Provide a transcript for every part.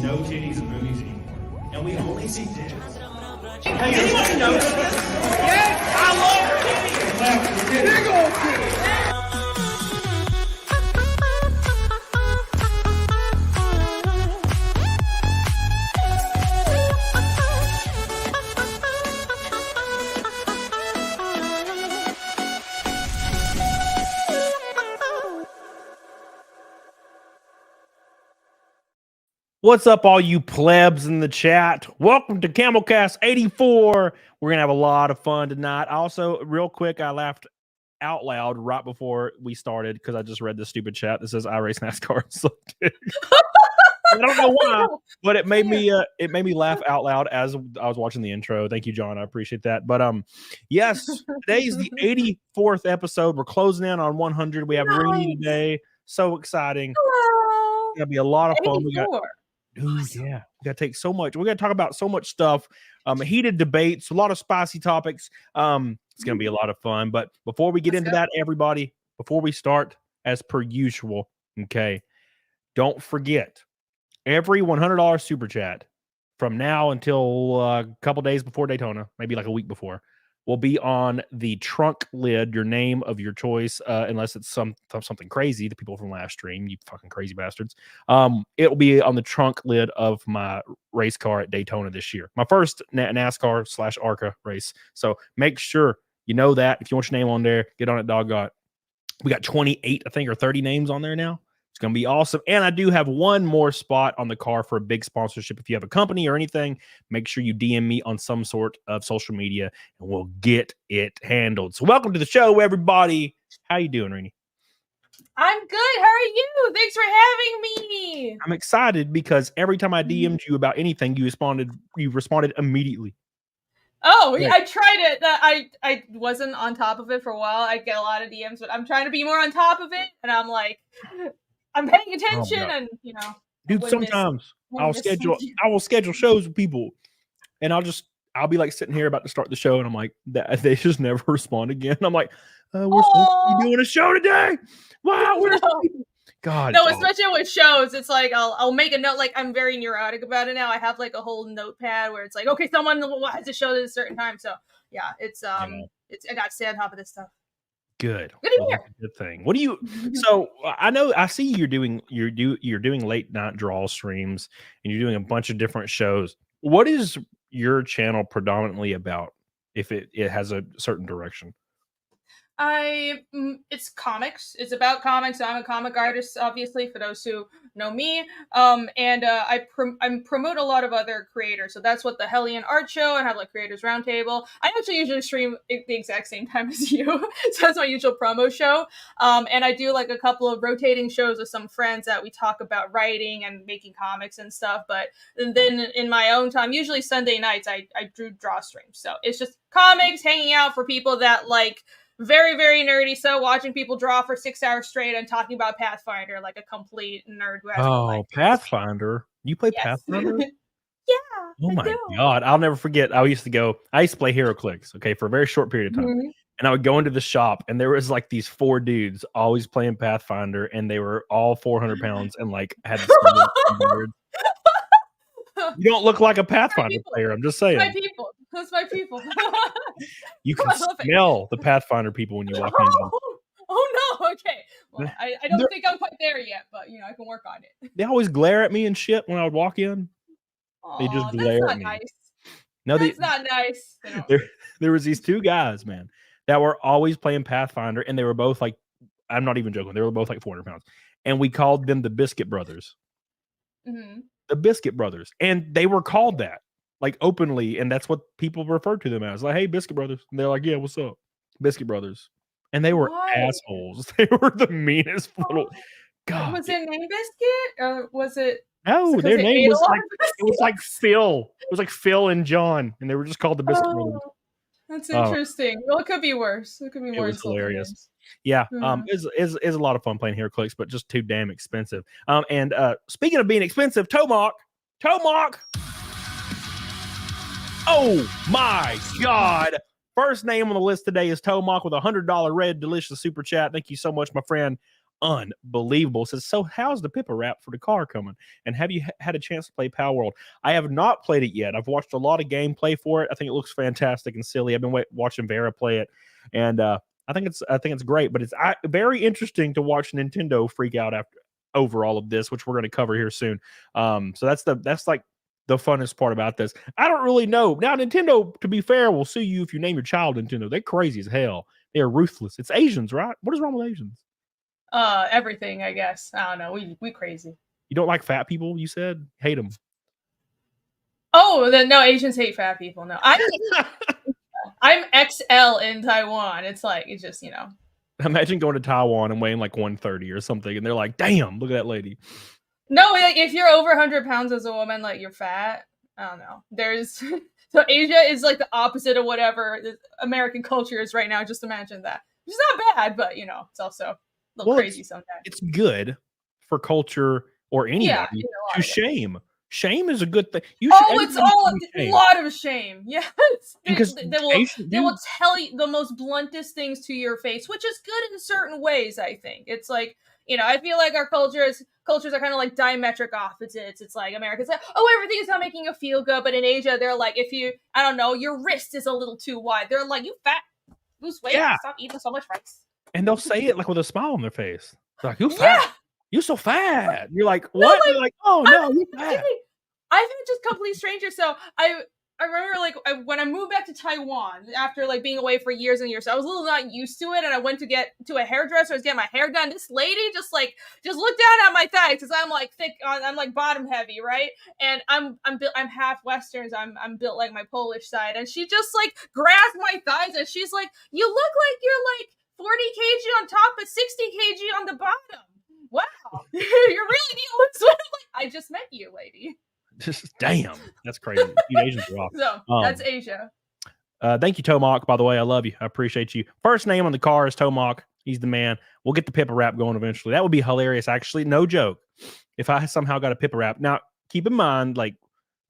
no titties in movies anymore, and we only see dicks. Hey, anyone notice this? Yes, I love titties. Big old titties. What's up, all you plebs in the chat? Welcome to CAMELCAST 84. We're going to have a lot of fun tonight. Also, real quick, I laughed out loud right before we started because I just read this stupid chat that says I race NASCAR. I don't know why, but it made me laugh out loud as I was watching the intro. Thank you, John. I appreciate that. But yes, today is the 84th episode. We're closing in on 100. We have Rini today. So exciting. Hello. It's going to be a lot of fun. 84. We got Awesome. yeah, we gotta take so much. We're gonna talk about so much stuff. Heated debates, a lot of spicy topics. It's gonna be a lot of fun. But before we get into that, everybody, before we start, as per usual, okay, don't forget every $100 super chat from now until a couple days before Daytona, maybe like a week before, will be on the trunk lid, your name of your choice, unless it's something crazy. The people from last stream, you fucking crazy bastards. It will be on the trunk lid of my race car at Daytona this year. My first NASCAR / ARCA race. So make sure you know that. If you want your name on there, get on it, doggone. We got 28, I think, or 30 names on there now. It's going to be awesome. And I do have one more spot on the car for a big sponsorship. If you have a company or anything, make sure you DM me on some sort of social media and we'll get it handled. So welcome to the show, everybody. How you doing, Rini? I'm good. How are you? Thanks for having me. I'm excited because every time I DM'd you about anything, you responded immediately. Oh, yeah, I tried it. I wasn't on top of it for a while. I get a lot of DMs, but I'm trying to be more on top of it. And I'm like, I'm paying attention, and dude. Sometimes I will schedule shows with people, and I'll be like sitting here about to start the show, and I'm like, they just never respond again. I'm like, we're supposed to be doing a show today. Wow, God. No, especially with shows, it's like I'll make a note. Like I'm very neurotic about it now. I have like a whole notepad where it's like, okay, someone has to show at a certain time. So yeah, it's I got to stay on top of this stuff. Good. Well, that's a good thing. What do you? So I see you're doing late night draw streams and you're doing a bunch of different shows. What is your channel predominantly about? If it has a certain direction. It's comics. It's about comics. I'm a comic artist, obviously, for those who know me. I promote a lot of other creators. So that's what the Hellion Art Show. I have like Creators Roundtable. I actually usually stream at the exact same time as you. So that's my usual promo show. And I do like a couple of rotating shows with some friends that we talk about writing and making comics and stuff. But then in my own time, usually Sunday nights, I draw streams. So it's just comics, hanging out for people that like very, very nerdy. So watching people draw for 6 hours straight and talking about Pathfinder like a complete nerd. Who has Pathfinder. You play Pathfinder? Yeah. Oh my God. I'll never forget. I used to play HeroClix, okay, for a very short period of time. Mm-hmm. And I would go into the shop and there was like these 4 dudes always playing Pathfinder and they were all 400 pounds and like had the You don't look like a Pathfinder player. I'm just saying. My people. That's my people. You can smell the Pathfinder people when you walk in. Oh no. Okay. Well, I don't think I'm quite there yet, but I can work on it. They always glare at me and shit when I would walk in. They just glare at me. Nice. No, that's not nice. There was these 2 guys, man, that were always playing Pathfinder, and they were both like, I'm not even joking, they were both like 400 pounds, and we called them the Biscuit Brothers. Mm-hmm. The Biscuit Brothers, and they were called that like openly, and that's what people referred to them as, like, hey, Biscuit Brothers. And they're like, yeah, what's up, Biscuit Brothers? And they were assholes. They were the meanest little. God, was their name Biscuit, or was it? No, their name was like Phil. It was like Phil and John, and they were just called the Biscuit Brothers. That's interesting. Well, it could be worse. It could be more. It was hilarious. Names. Yeah, is a lot of fun playing HeroClix, but just too damn expensive. And speaking of being expensive, Tomac. Oh my God! First name on the list today is Tomac with $100 red delicious super chat. Thank you so much, my friend. unbelievable. It says, so how's the Pippa wrap for the car coming? And have you had a chance to play Palworld? I have not played it yet. I've watched a lot of gameplay for it. I think it looks fantastic and silly. I've been watching Vera play it, and I think it's great. But it's very interesting to watch Nintendo freak out over all of this, which we're going to cover here soon. So that's like the funnest part about this. I don't really know. Now, Nintendo, to be fair, will sue you if you name your child Nintendo. They're crazy as hell. They are ruthless. It's Asians, right? What is wrong with Asians? Everything, I guess. I don't know. We crazy. You don't like fat people, you said? Hate them. Oh, no, Asians hate fat people. No. I'm XL in Taiwan. It's just, Imagine going to Taiwan and weighing like 130 or something, and they're like, damn, look at that lady. No, like, if you're over 100 pounds as a woman, like, you're fat. I don't know. So Asia is like the opposite of whatever American culture is right now. Just imagine that. It's not bad, but, it's also a little crazy sometimes. It's good for culture or anybody to shame. Shame is a good thing. It's all a lot of shame. Yes. Because they will tell you the most bluntest things to your face, which is good in certain ways, I think. It's like, I feel like our cultures are kind of like diametric opposites. It's like America's like, oh, everything is not making you feel good. But in Asia, they're like, if you, I don't know, your wrist is a little too wide. They're like, you fat, lose weight, stop eating so much rice. And they'll say it like with a smile on their face. They're like, you fat. Yeah. You're so fat. You're like, what? No, you're like, oh no, you're fat. I've been just complete strangers. So I remember when I moved back to Taiwan after like being away for years and years, so I was a little not used to it, and I went to get to a hairdresser. I was getting my hair done. This lady just looked down at my thighs because I'm like thick, I'm like bottom heavy, right? And I'm half Western, so I'm built like my Polish side, and she just like grasped my thighs and she's like, "You look like you're like 40 kg on top but 60 kg on the bottom. Wow, you're really need to lose weight." Like, I just met you, lady. Just damn, that's crazy. Asians are off. So that's Asia. Thank you, Tomac. By the way, I love you. I appreciate you. First name on the car is Tomac. He's the man. We'll get the Pippa wrap going eventually. That would be hilarious, actually. No joke. If I somehow got a Pippa wrap. Now, keep in mind, like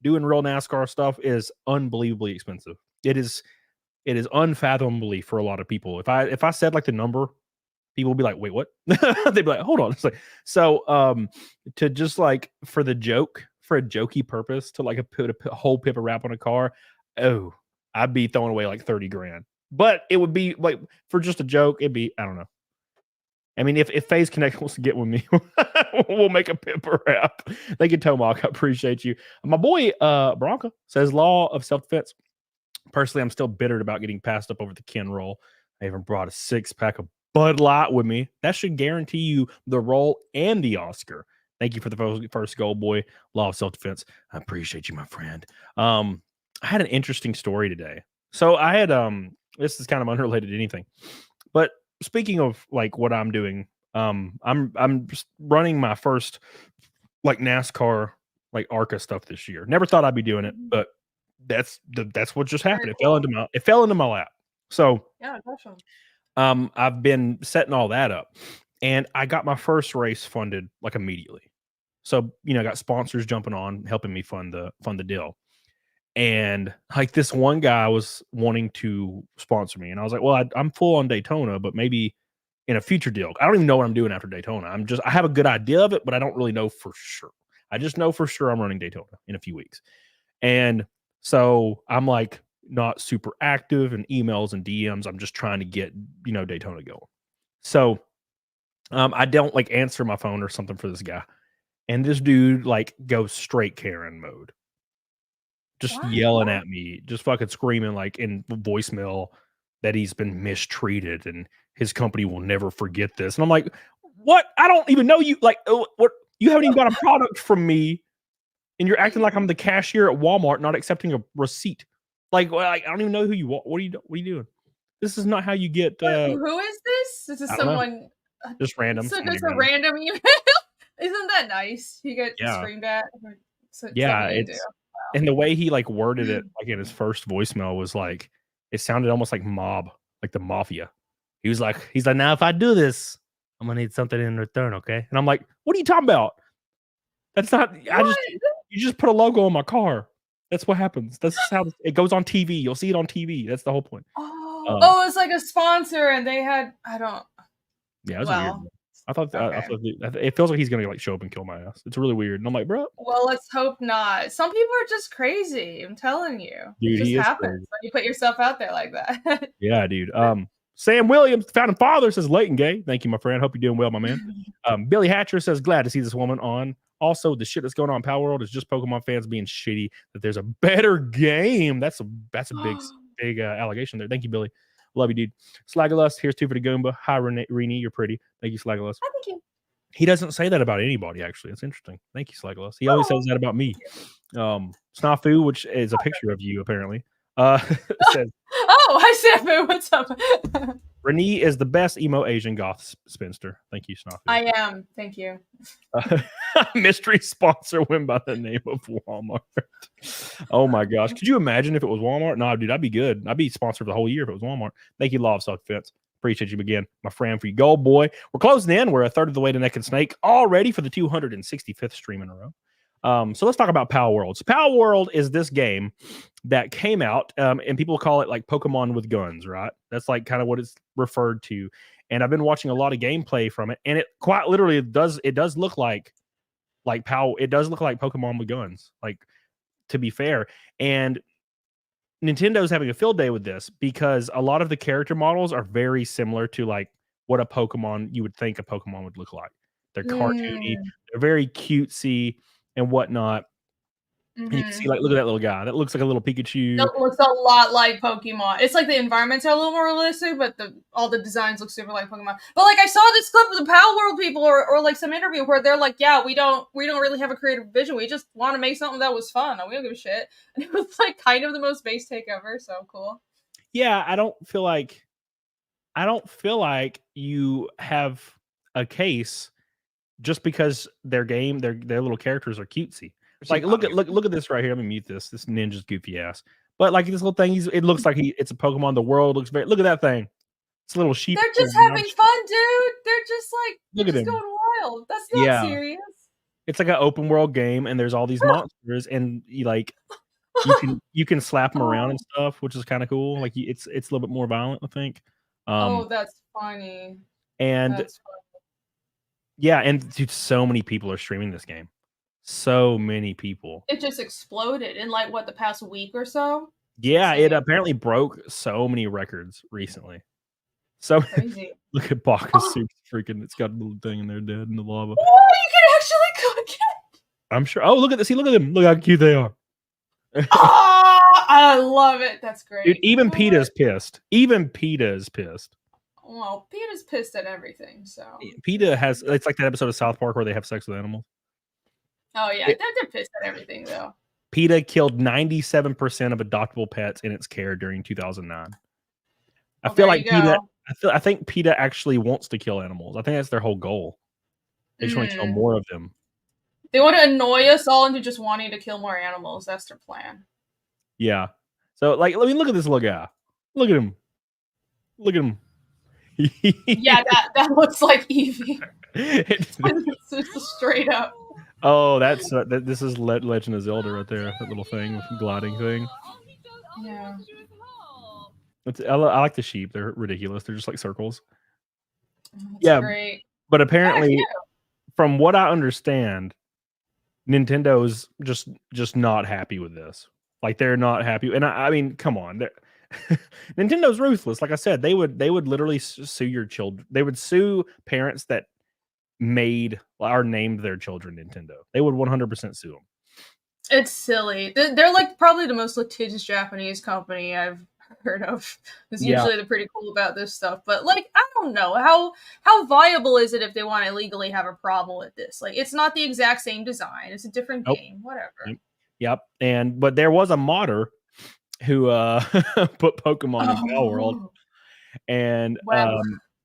doing real NASCAR stuff is unbelievably expensive. It is unfathomably for a lot of people. If I said like the number, people would be like, wait, what? They'd be like, hold on. It's like, so to just like for a jokey purpose to like put a whole Pippa wrap on a car, I'd be throwing away like 30 grand. But it would be like for just a joke, it'd be, I don't know. I mean, if FaZe Connect wants to get with me, we'll make a Pippa wrap. Thank you, Tomac. I appreciate you. My boy Bronca says law of self-defense. Personally, I'm still bitter about getting passed up over the Ken roll. I even brought a 6-pack of Bud Light with me. That should guarantee you the roll and the Oscar. Thank you for the first goal, boy. Law of self-defense. I appreciate you, my friend. I had an interesting story today. So I had this is kind of unrelated to anything, but speaking of like what I'm doing, I'm just running my first like NASCAR like ARCA stuff this year. Never thought I'd be doing it, but that's what just happened. It fell into my lap. So yeah, awesome. I've been setting all that up, and I got my first race funded like immediately. So I got sponsors jumping on, helping me fund the deal. And like this one guy was wanting to sponsor me, and I was like, well, I'm full on Daytona, but maybe in a future deal. I don't even know what I'm doing after Daytona. I have a good idea of it, but I don't really know for sure. I just know for sure I'm running Daytona in a few weeks. And so I'm like not super active in emails and DMs. I'm just trying to get, Daytona going. So I don't like answer my phone or something for this guy. And this dude like goes straight Karen mode. Just yelling at me, just fucking screaming like in voicemail that he's been mistreated and his company will never forget this. And I'm like, what? I don't even know you. Like, what? You haven't even got a product from me, and you're acting like I'm the cashier at Walmart, not accepting a receipt. Like I don't even know who you are. What are you doing? This is not how you get. Who is this? This is someone just random. So just a random email. Isn't that nice? You get screamed at. Yeah, and the way he like worded it, like in his first voicemail, was like it sounded almost like mob, like the mafia. He's like, now if I do this, I'm gonna need something in return, okay? And I'm like, what are you talking about? That's not. You just put a logo on my car. That's what happens. That's how it goes on TV. You'll see it on TV. That's the whole point. Oh, it's like a sponsor, and they had. I don't. Yeah, it was weird. I thought Okay. it feels like he's gonna like show up and kill my ass. It's really weird. And I'm like, bro, Well, let's hope not. Some people are just crazy. I'm telling you, dude, it just he is happens crazy. when you put yourself out there like that. Yeah, dude. Sam Williams, founding father, says Leighton Gay. Thank you, my friend. Hope you're doing well, my man. Billy Hatcher says glad to see this woman on. Also, the shit that's going on in Palworld is just Pokemon fans being shitty that there's a better game. That's a big allegation there. Thank you, Billy. Love you, dude. Slagolus, here's 2 for the Goomba. Hi, Renee, you're pretty. Thank you, Slagolus. Thank you. He doesn't say that about anybody, actually. It's interesting. Thank you, Slagolus. He always says that about me. Snafu, which is a picture of you, apparently, says, oh, hi, Snafu. What's up? Renee is the best emo Asian goth spinster. Thank you, Snafu. I am. Thank you. Mystery sponsor went by the name of Walmart. Oh my gosh. Could you imagine if it was Walmart? No, dude, I'd be good. I'd be sponsored for the whole year if it was Walmart. Thank you, Law of Self-Defense. Appreciate you again, my friend, for your gold, boy. We're closing in. We're a third of the way to Neck and Snake, all ready for the 265th stream in a row. So let's talk about Palworld. So Palworld is this game that came out, and people call it like Pokemon with guns, right? That's like kind of what it's referred to. And I've been watching a lot of gameplay from it, and it quite literally does look like it does look like Pokemon with guns, like, to be fair. And Nintendo's having a field day with this because a lot of the character models are very similar to like what a Pokemon you would think a Pokemon would look like. They're cartoony, they're very cutesy and whatnot. And you can see, like, look at that little guy. That looks like a little Pikachu. That looks a lot like Pokemon. It's like the environments are a little more realistic, but all the designs look super like Pokemon. But like I saw this clip of the Palworld people or like some interview where they're like, yeah, we don't really have a creative vision. We just want to make something that was fun. And we don't give a shit. And it was like kind of the most base take ever. So cool. Yeah, I don't feel like you have a case just because their little characters are cutesy. Like, look at this right here. Let me mute this. This ninja's goofy ass. But like this little thing, it looks like it's a Pokemon. The world looks very. Look at that thing. It's a little sheep. They're just having fun, dude. They're just like look at just him. going wild. That's not serious. It's like an open world game, and there's all these monsters, and you can slap them around and stuff, which is kind of cool. Like it's a little bit more violent, I think. Oh, that's funny. And that's funny. Yeah, and dude, so many people are streaming this game. So many people. It just exploded in like what, the past week or so? Yeah, it apparently broke so many records recently. So crazy. Look at Baka's freaking, it's got a little thing in there dead in the lava. Oh, you can actually cook it. I'm sure. Oh, look at this. See, look at them. Look how cute they are. Oh, I love it. That's great. Dude, even PETA's pissed. Even PETA is pissed. Well, PETA's pissed at everything, so. PETA has, it's like that episode of South Park where they have sex with animals. Oh, yeah. They're pissed at everything, though. PETA killed 97% of adoptable pets in its care during 2009. I feel like PETA, I think PETA actually wants to kill animals. I think that's their whole goal. They just want to kill more of them. They want to annoy us all into just wanting to kill more animals. That's their plan. Yeah. So, like, let me look at this little guy. Look at him. Look at him. Yeah, that looks like Eevee. It's just straight up. Oh, that's this is Legend of Zelda right there. That little thing, gliding thing. Yeah. I like the sheep. They're ridiculous. They're just like circles. That's great. But apparently, from what I understand, Nintendo's just not happy with this. Like, they're not happy. And I mean, come on. Nintendo's ruthless. Like I said, they would literally sue your children. They would sue parents that made or named their children Nintendo. They would 100% sue them. It's silly. They're like probably the most litigious Japanese company I've heard of. Because usually they're pretty cool about this stuff. But like, I don't know, how viable is it if they want to legally have a problem with this? Like, it's not the exact same design. It's a different game. Whatever. Yep. But there was a modder who put Pokemon in Palworld, and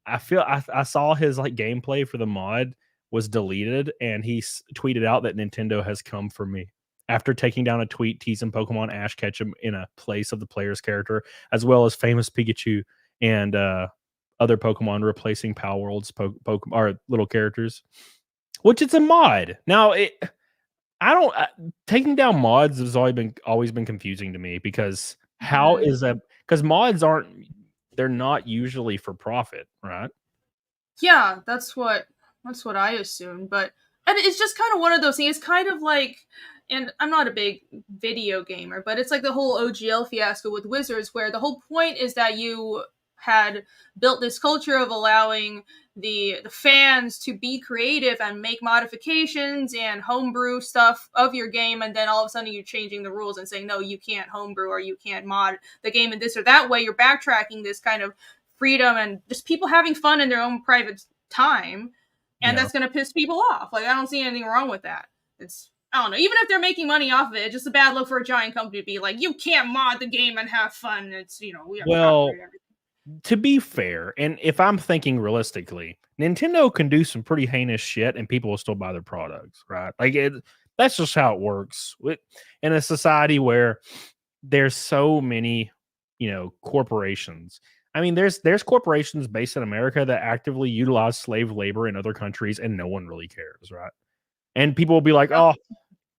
I saw his like gameplay for the mod was deleted, and he tweeted out that Nintendo has come for me after taking down a tweet teasing Pokemon Ash Ketchum in a place of the player's character, as well as famous Pikachu and other Pokemon replacing Palworld's Pokemon or little characters, which it's a mod. Now taking down mods has always been confusing to me, because because mods they're not usually for profit, right? Yeah, that's what that's what I assumed. But and it's just kind of one of those things. It's kind of like, and I'm not a big video gamer, but it's like the whole OGL fiasco with Wizards, where the whole point is that you had built this culture of allowing the fans to be creative and make modifications and homebrew stuff of your game, and then all of a sudden you're changing the rules and saying, no, you can't homebrew or you can't mod the game in this or that way. You're backtracking this kind of freedom and just people having fun in their own private time, and that's going to piss people off. Like, I don't see anything wrong with that. It's, I don't know, even if they're making money off of it, it's just a bad look for a giant company to be like, you can't mod the game and have fun. It's, we have to copyright everything. To be fair, and if I'm thinking realistically, Nintendo can do some pretty heinous shit and people will still buy their products, right? Like, that's just how it works. In a society where there's so many, corporations. I mean, there's corporations based in America that actively utilize slave labor in other countries and no one really cares, right? And people will be like, oh,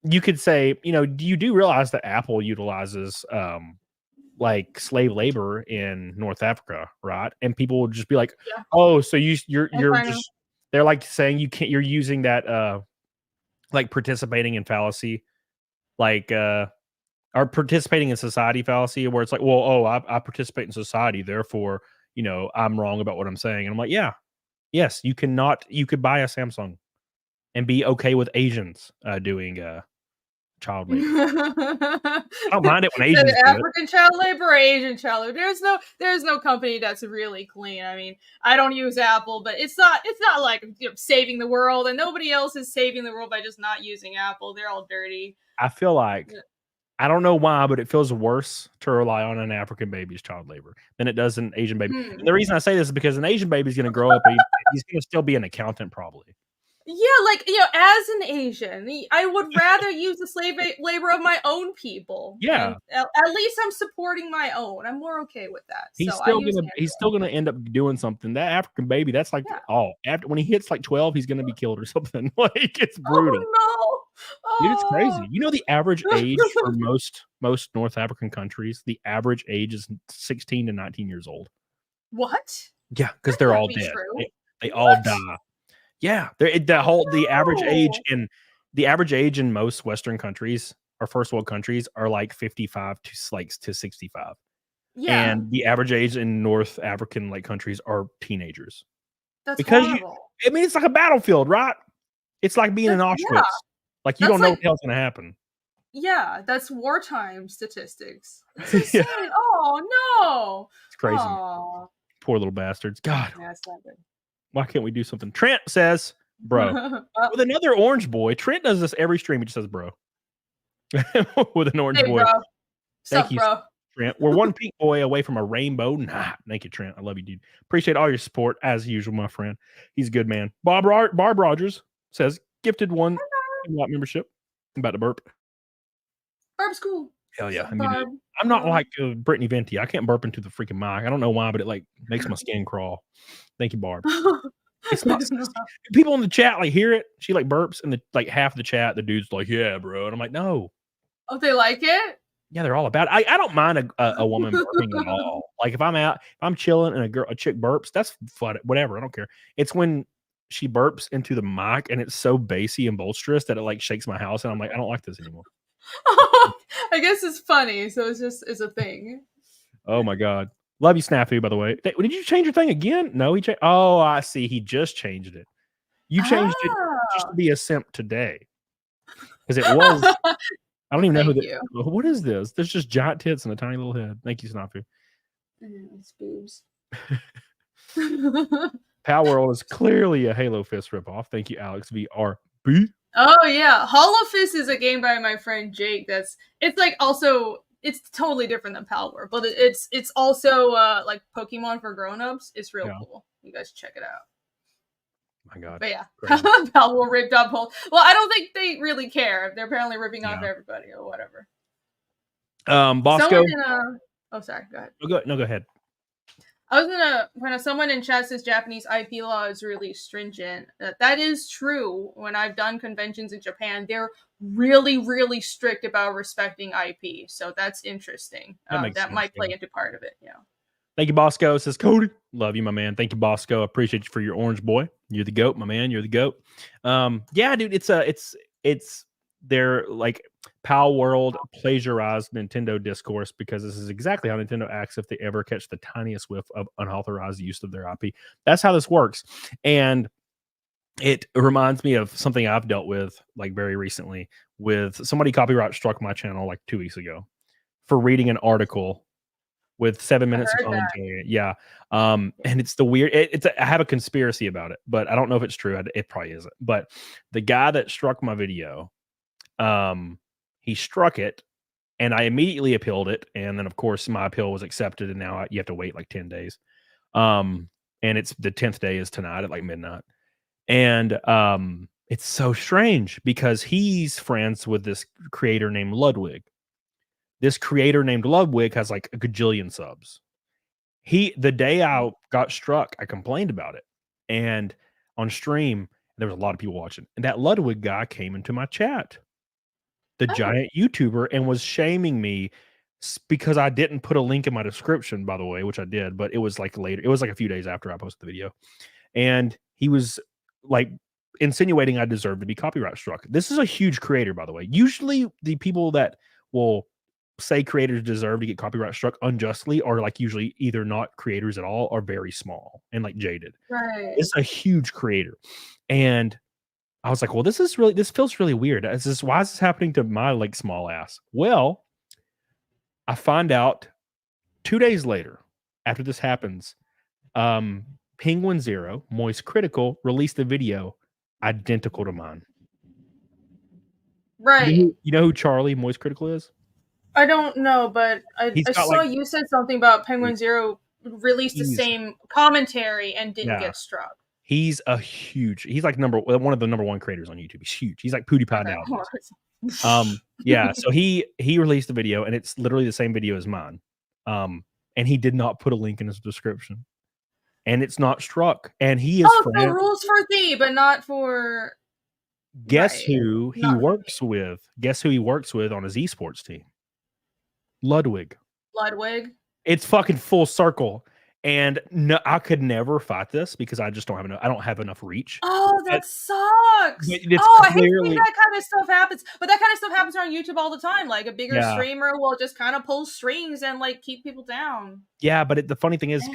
you could say, do you realize that Apple utilizes like slave labor in North Africa, right? And people will just be like, oh, so you're just, they're like saying you're using that like participating in fallacy, like or participating in society fallacy, where it's like, well, I participate in society, therefore, I'm wrong about what I'm saying. And I'm like, yes, you could buy a Samsung and be okay with Asians doing child labor. I don't mind it when Asians do African child labor or Asian child labor. There's no company that's really clean. I mean, I don't use Apple, but it's not like saving the world, and nobody else is saving the world by just not using Apple. They're all dirty. I feel like I don't know why, but it feels worse to rely on an African baby's child labor than it does an Asian baby. And the reason I say this is because an Asian baby is going to grow up, he's going to still be an accountant probably. Yeah, like, as an Asian, I would rather use the slave labor of my own people. Yeah. At least I'm supporting my own. I'm more okay with that. He's still gonna end up doing something. That African baby, that's like, after when he hits like 12, he's gonna be killed or something. Like, it's brutal. Oh, no. Dude, it's crazy. The average age for most North African countries, the average age is 16 to 19 years old. What? Yeah, because they're all dead. They all die. Yeah, the average age in most Western countries or first world countries are like 55 to 65. Yeah, and the average age in North African countries are teenagers. That's horrible. It's like a battlefield, right? It's like being in Auschwitz. Yeah. Like, you don't know what the hell's gonna happen. Yeah, that's wartime statistics. It's insane. Oh no, it's crazy. Aww. Poor little bastards. God. Yeah, that's not good. Why can't we do something? Trent says, bro. With another orange boy. Trent does this every stream. He just says, bro. With an orange boy. Bro. Thank you, bro. Trent. We're one pink boy away from a rainbow. Nah, thank you, Trent. I love you, dude. Appreciate all your support, as usual, my friend. He's a good man. Barb Rogers says, gifted one membership. I'm about to burp. Barb's cool. Hell yeah. I'm not like Brittany Venti. I can't burp into the freaking mic. I don't know why, but it makes my skin crawl. Thank you, Barb. It's not people in the chat hear it. She burps, and half the chat, the dude's like, yeah, bro. And I'm like, no. Oh, they like it? Yeah, they're all about it. I don't mind a woman burping at all. Like, if I'm chilling and a chick burps, that's fun. Whatever. I don't care. It's when she burps into the mic and it's so bassy and bolsterous that it shakes my house, and I'm like, I don't like this anymore. I guess it's funny, so it's a thing. Oh my god, love you, Snafu. By the way, did you change your thing again? No, he changed. Oh, I see. He just changed it. You changed it just to be a simp today, because it was. I don't even know what is this? There's just giant tits and a tiny little head. Thank you, Snafu. It's boobs. Palworld is clearly a Halo Fist ripoff. Thank you, Alex VRB. Oh yeah, Hollow Fist is a game by my friend Jake. It's totally different than Palworld, but it's also like Pokemon for grown-ups. It's real cool. You guys check it out. My God. But yeah, Palworld ripped up whole. Well, I don't think they really care. They're apparently ripping off everybody or whatever. Bosco. Oh, sorry. Go ahead. Go ahead. I was when someone in chat says Japanese IP law is really stringent, that is true. When I've done conventions in Japan, they're really, really strict about respecting IP. So that's interesting. That might play into part of it. Yeah. Thank you, Bosco. Says Cody. Love you, my man. Thank you, Bosco. Appreciate you for your orange boy. You're the goat, my man. You're the goat. Yeah, dude. It's their like Palworld plagiarized Nintendo discourse because this is exactly how Nintendo acts if they ever catch the tiniest whiff of unauthorized use of their IP. That's how this works, and it reminds me of something I've dealt with like very recently. With somebody copyright struck my channel like 2 weeks ago for reading an article with 7 minutes of commentary. Yeah. And it's the weird, I have a conspiracy about it, but I don't know if it's true. It probably isn't. But the guy that struck my video, he struck it and I immediately appealed it. And then of course my appeal was accepted. And now you have to wait like 10 days. And it's the 10th day is tonight at like midnight. And it's so strange because he's friends with this creator named Ludwig. This creator named Ludwig has like a gajillion subs. The day I got struck, I complained about it. And on stream, there was a lot of people watching. And that Ludwig guy came into my chat, the giant YouTuber, and was shaming me because I didn't put a link in my description, by the way, which I did, but it was like later. It was like a few days after I posted the video. And he was like insinuating I deserved to be copyright struck. This is a huge creator, by the way. Usually the people that will say creators deserve to get copyright struck unjustly are like usually either not creators at all or very small and like jaded. Right. It's a huge creator. And I was like, well, this feels really weird. Why is this happening to my like small ass? Well, I find out 2 days later after this happens, Penguin Zero, Moist Critical, released a video identical to mine. Right. You know who Charlie Moist Critical is? I don't know, but I saw like, you said something about Penguin Zero released the same commentary and didn't get struck. He's like one of the number one creators on YouTube. He's huge. He's like PewDiePie now. Yeah. So he released a video and it's literally the same video as mine. And he did not put a link in his description. And it's not struck. And he is so rules for thee, but not for. Guess who he works with? Guess who he works with on his esports team? Ludwig. It's fucking full circle. And no, I could never fight this because I just don't have enough reach. Oh, that sucks. I hate when that kind of stuff happens. But that kind of stuff happens on YouTube all the time. Like a bigger streamer will just kind of pull strings and like keep people down. Yeah, but the funny thing is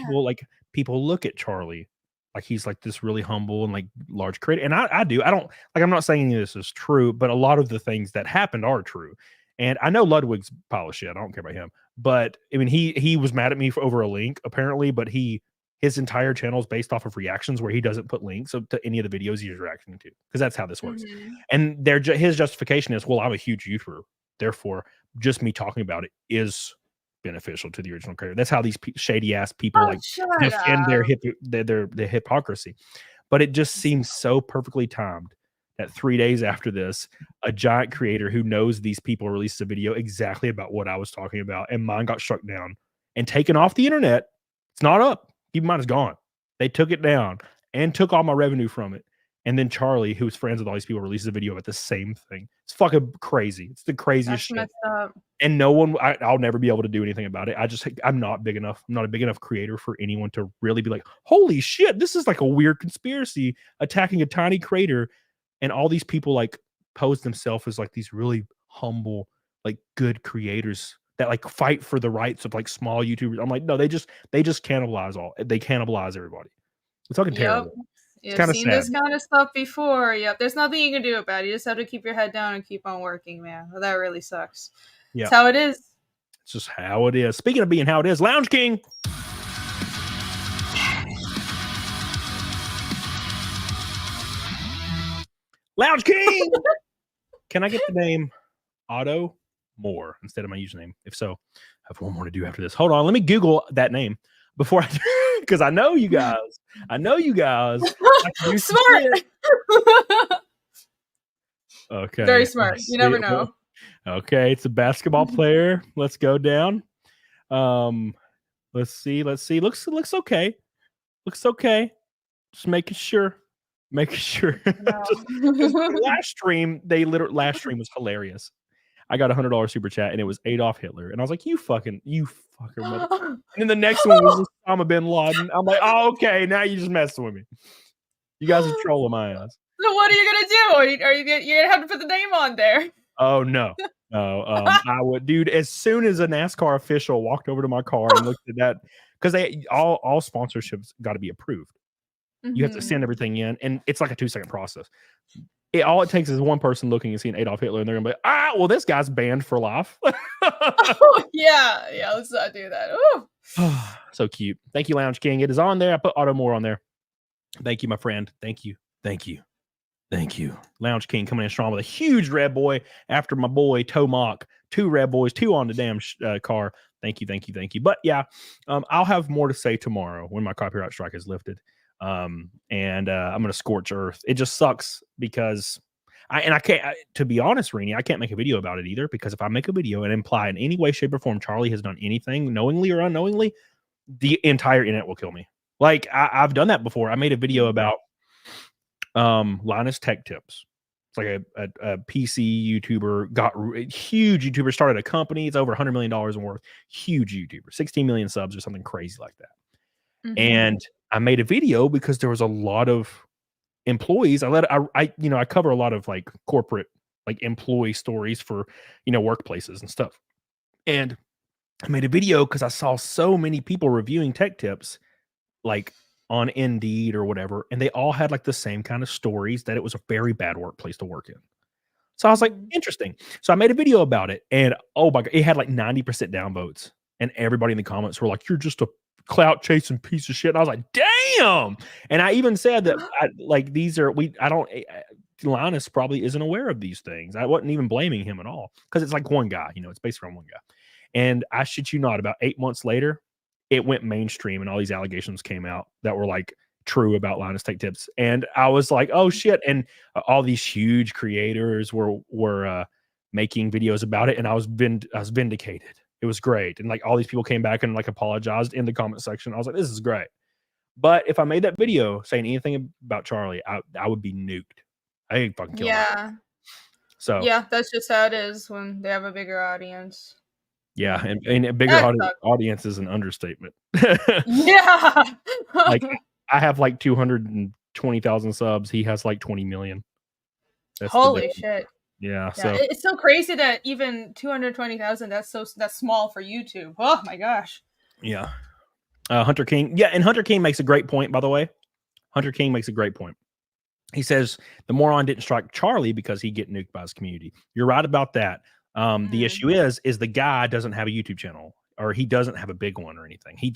people look at Charlie like he's like this really humble and like large creator. And I do. I don't like, I'm not saying any of this is true, but a lot of the things that happened are true. And I know Ludwig's a pile of shit. I don't care about him. But I mean, he was mad at me over a link apparently, but his entire channel is based off of reactions where he doesn't put links to any of the videos he's reacting to, because that's how this works. And his justification is, well, I'm a huge YouTuber, therefore just me talking about it is beneficial to the original creator. That's how these shady ass people defend their hypocrisy. But it just seems so perfectly timed that 3 days after this, a giant creator who knows these people released a video exactly about what I was talking about, and mine got struck down and taken off the internet. It's not up. Keep in mind, it's gone. They took it down and took all my revenue from it. And then Charlie, who's friends with all these people, releases a video about the same thing. It's fucking crazy. It's the craziest shit. And I'll never be able to do anything about it. I'm not big enough. I'm not a big enough creator for anyone to really be like, holy shit, this is like a weird conspiracy attacking a tiny creator. And all these people like pose themselves as like these really humble, like good creators that like fight for the rights of like small YouTubers. I'm like, no, they just cannibalize everybody. It's fucking terrible. You've seen this kind of stuff before. Yep. There's nothing you can do about it. You just have to keep your head down and keep on working, man. Well, that really sucks. Yeah. That's how it is. It's just how it is. Speaking of being how it is, Lounge King. Lounge King. Can I get the name Otto Moore instead of my username? If so, I have one more to do after this. Hold on. Let me Google that name before I do, because I know you guys. Smart. Okay. Very smart. You never know. Okay. It's a basketball player. Let's go down. Let's see. Looks okay. Looks okay. Just making sure. No. Last stream was hilarious. I got $100 super chat, and it was Adolf Hitler, and I was like, you fucker, mother. And then the next one was Osama bin Laden. I'm like, oh, okay, now you just messing with me. You guys are trolling my ass. So what are you gonna do? Are you gonna have to put the name on there? Oh no. No, I would, dude. As soon as a NASCAR official walked over to my car and looked at that, because they all sponsorships got to be approved. You have to send everything in, and it's like a 2-second process. All it takes is one person looking and seeing Adolf Hitler, and they're gonna be, well, this guy's banned for life. Yeah, let's not do that. Ooh. So cute. Thank you, Lounge King. It is on there. I put Auto More on there. Thank you, my friend. Thank you. Lounge King coming in strong with a huge red boy after my boy Tomac. 2 red boys, 2 on the damn car. Thank you. But yeah, I'll have more to say tomorrow when my copyright strike is lifted. I'm gonna scorch earth. It just sucks because I can't, to be honest, Rini, I can't make a video about it either, because if I make a video and imply in any way, shape, or form Charlie has done anything knowingly or unknowingly, the entire internet will kill me. Like I've done that before. I made a video about Linus Tech Tips. It's like a PC YouTuber, huge YouTuber, started a company. It's over $100 million in worth. Huge YouTuber, 16 million subs or something crazy like that. And I made a video because there was a lot of employees. I cover a lot of like corporate, like employee stories for, workplaces and stuff. And I made a video because I saw so many people reviewing tech tips, like on Indeed or whatever, and they all had like the same kind of stories that it was a very bad workplace to work in. So I was like, interesting. So I made a video about it, and oh my God, it had like 90% downvotes, and everybody in the comments were like, you're just a clout chasing piece of shit. And I was like, damn. And I even said that Linus probably isn't aware of these things. I wasn't even blaming him at all, because it's like one guy, it's based around one guy. And I shit you not, about 8 months later, it went mainstream, and all these allegations came out that were like true about Linus Tech Tips. And I was like, oh shit. And all these huge creators were making videos about it, and I was vindicated. It was great. And like all these people came back and like apologized in the comment section. I was like, this is great. But if I made that video saying anything about Charlie, I would be nuked. I ain't fucking kill him. So yeah, that's just how it is when they have a bigger audience. Yeah, and a bigger audience is an understatement. Yeah. Like I have like 220,000 subs. He has like 20 million. That's holy shit. Yeah, so it's so crazy that even 220,000, that's small for YouTube. Oh my gosh. Yeah. Hunter King. Yeah, and Hunter King makes a great point, by the way. Hunter King makes a great point. He says the moron didn't strike Charlie because he'd get nuked by his community. You're right about that. The issue is the guy doesn't have a YouTube channel, or he doesn't have a big one or anything. He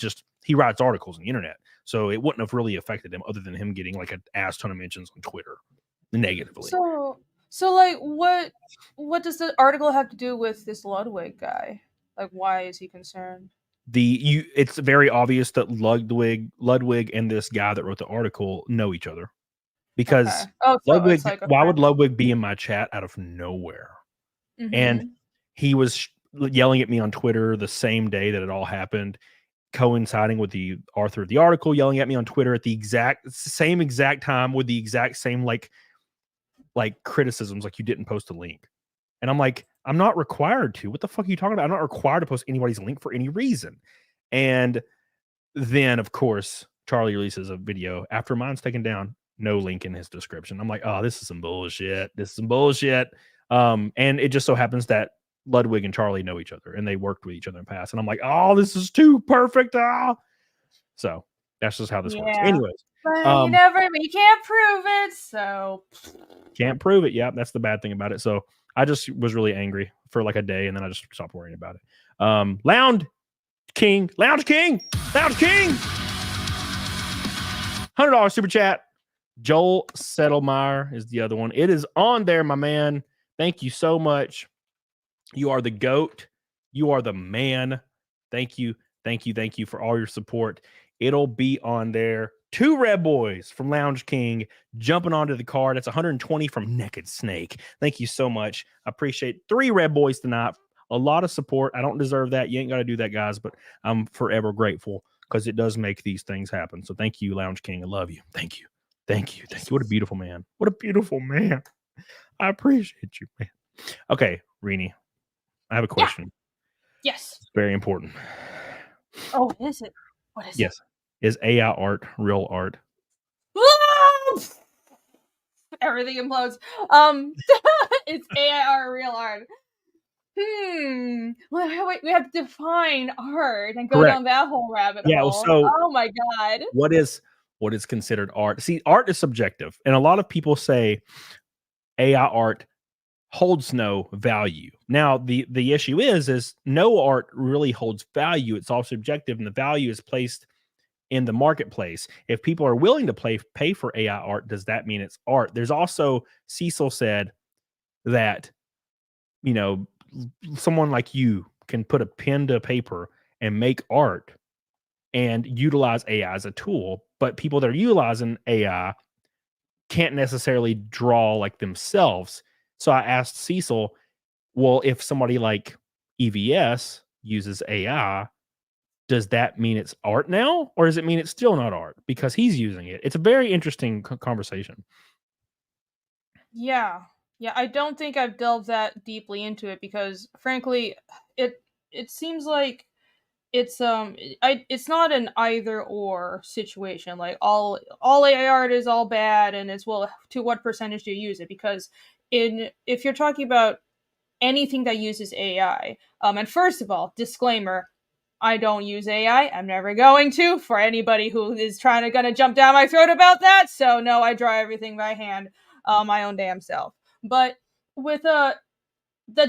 writes articles on the internet. So it wouldn't have really affected him other than him getting like an ass ton of mentions on Twitter negatively. So like what does the article have to do with this Ludwig guy? Like, why is he concerned? It's very obvious that Ludwig and this guy that wrote the article know each other, because Ludwig, why would Ludwig be in my chat out of nowhere? And he was yelling at me on Twitter the same day that it all happened, coinciding with the author of the article yelling at me on Twitter at the same exact time with the exact same like criticisms, like you didn't post a link. And I'm like, I'm not required to. What the fuck are you talking about? I'm not required to post anybody's link for any reason. And then, of course, Charlie releases a video after mine's taken down, no link in his description. I'm like, oh, this is some bullshit. And it just so happens that Ludwig and Charlie know each other, and they worked with each other in the past. And I'm like, oh, this is too perfect. So that's just how this works. Anyways, but you can't prove it. So can't prove it. Yeah, that's the bad thing about it. So I just was really angry for like a day, and then I just stopped worrying about it. Lounge King, $100 super chat. Joel Settlemeyer is the other one. It is on there, my man. Thank you so much. You are the GOAT. You are the man. Thank you for all your support. It'll be on there. 2 red boys from Lounge King jumping onto the card. That's 120 from Naked Snake. Thank you so much. I appreciate 3 red boys tonight. A lot of support. I don't deserve that. You ain't got to do that, guys, but I'm forever grateful because it does make these things happen. So thank you, Lounge King. I love you. Thank you. What a beautiful man. I appreciate you, man. Okay, Rini, I have a question. Yes. It's very important. Oh, is it? What is it? Yes. Is AI art real art? Everything implodes. It's AI art, real art. Well, we have to define art and go Correct. down that whole rabbit Yeah. hole. So Oh my god. what is considered art? See, art is subjective, and a lot of people say AI art holds no value. Now, the issue is no art really holds value. It's all subjective, and the value is placed in the marketplace. If people are willing to pay for AI art, does that mean it's art? There's also, Cecil said that, you know, someone like you can put a pen to paper and make art and utilize AI as a tool, but people that are utilizing AI can't necessarily draw like themselves. So I asked Cecil, well, if somebody like EVS uses AI, does that mean it's art now, or does it mean it's still not art because he's using it? It's a very interesting conversation. Yeah. Yeah, I don't think I've delved that deeply into it because frankly, it seems like it's not an either or situation. Like all AI art is all bad and it's, well, to what percentage do you use it? Because if you're talking about anything that uses AI, and first of all, disclaimer, I don't use AI. I'm never going to, for anybody who is gonna jump down my throat about that. So no, I draw everything by hand, my own damn self. But with the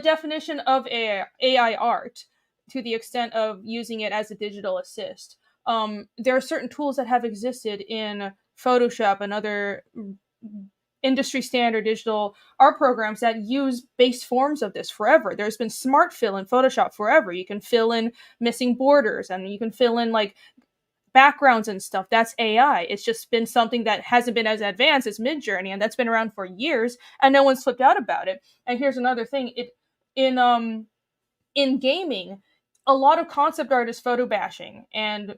definition of AI art, to the extent of using it as a digital assist, there are certain tools that have existed in Photoshop and other industry standard digital art programs that use base forms of this forever. There's been smart fill in Photoshop forever. You can fill in missing borders and you can fill in like backgrounds and stuff. That's AI. It's just been something that hasn't been as advanced as Midjourney, and that's been around for years, and no one's flipped out about it. And here's another thing: in gaming, a lot of concept art is photo bashing, and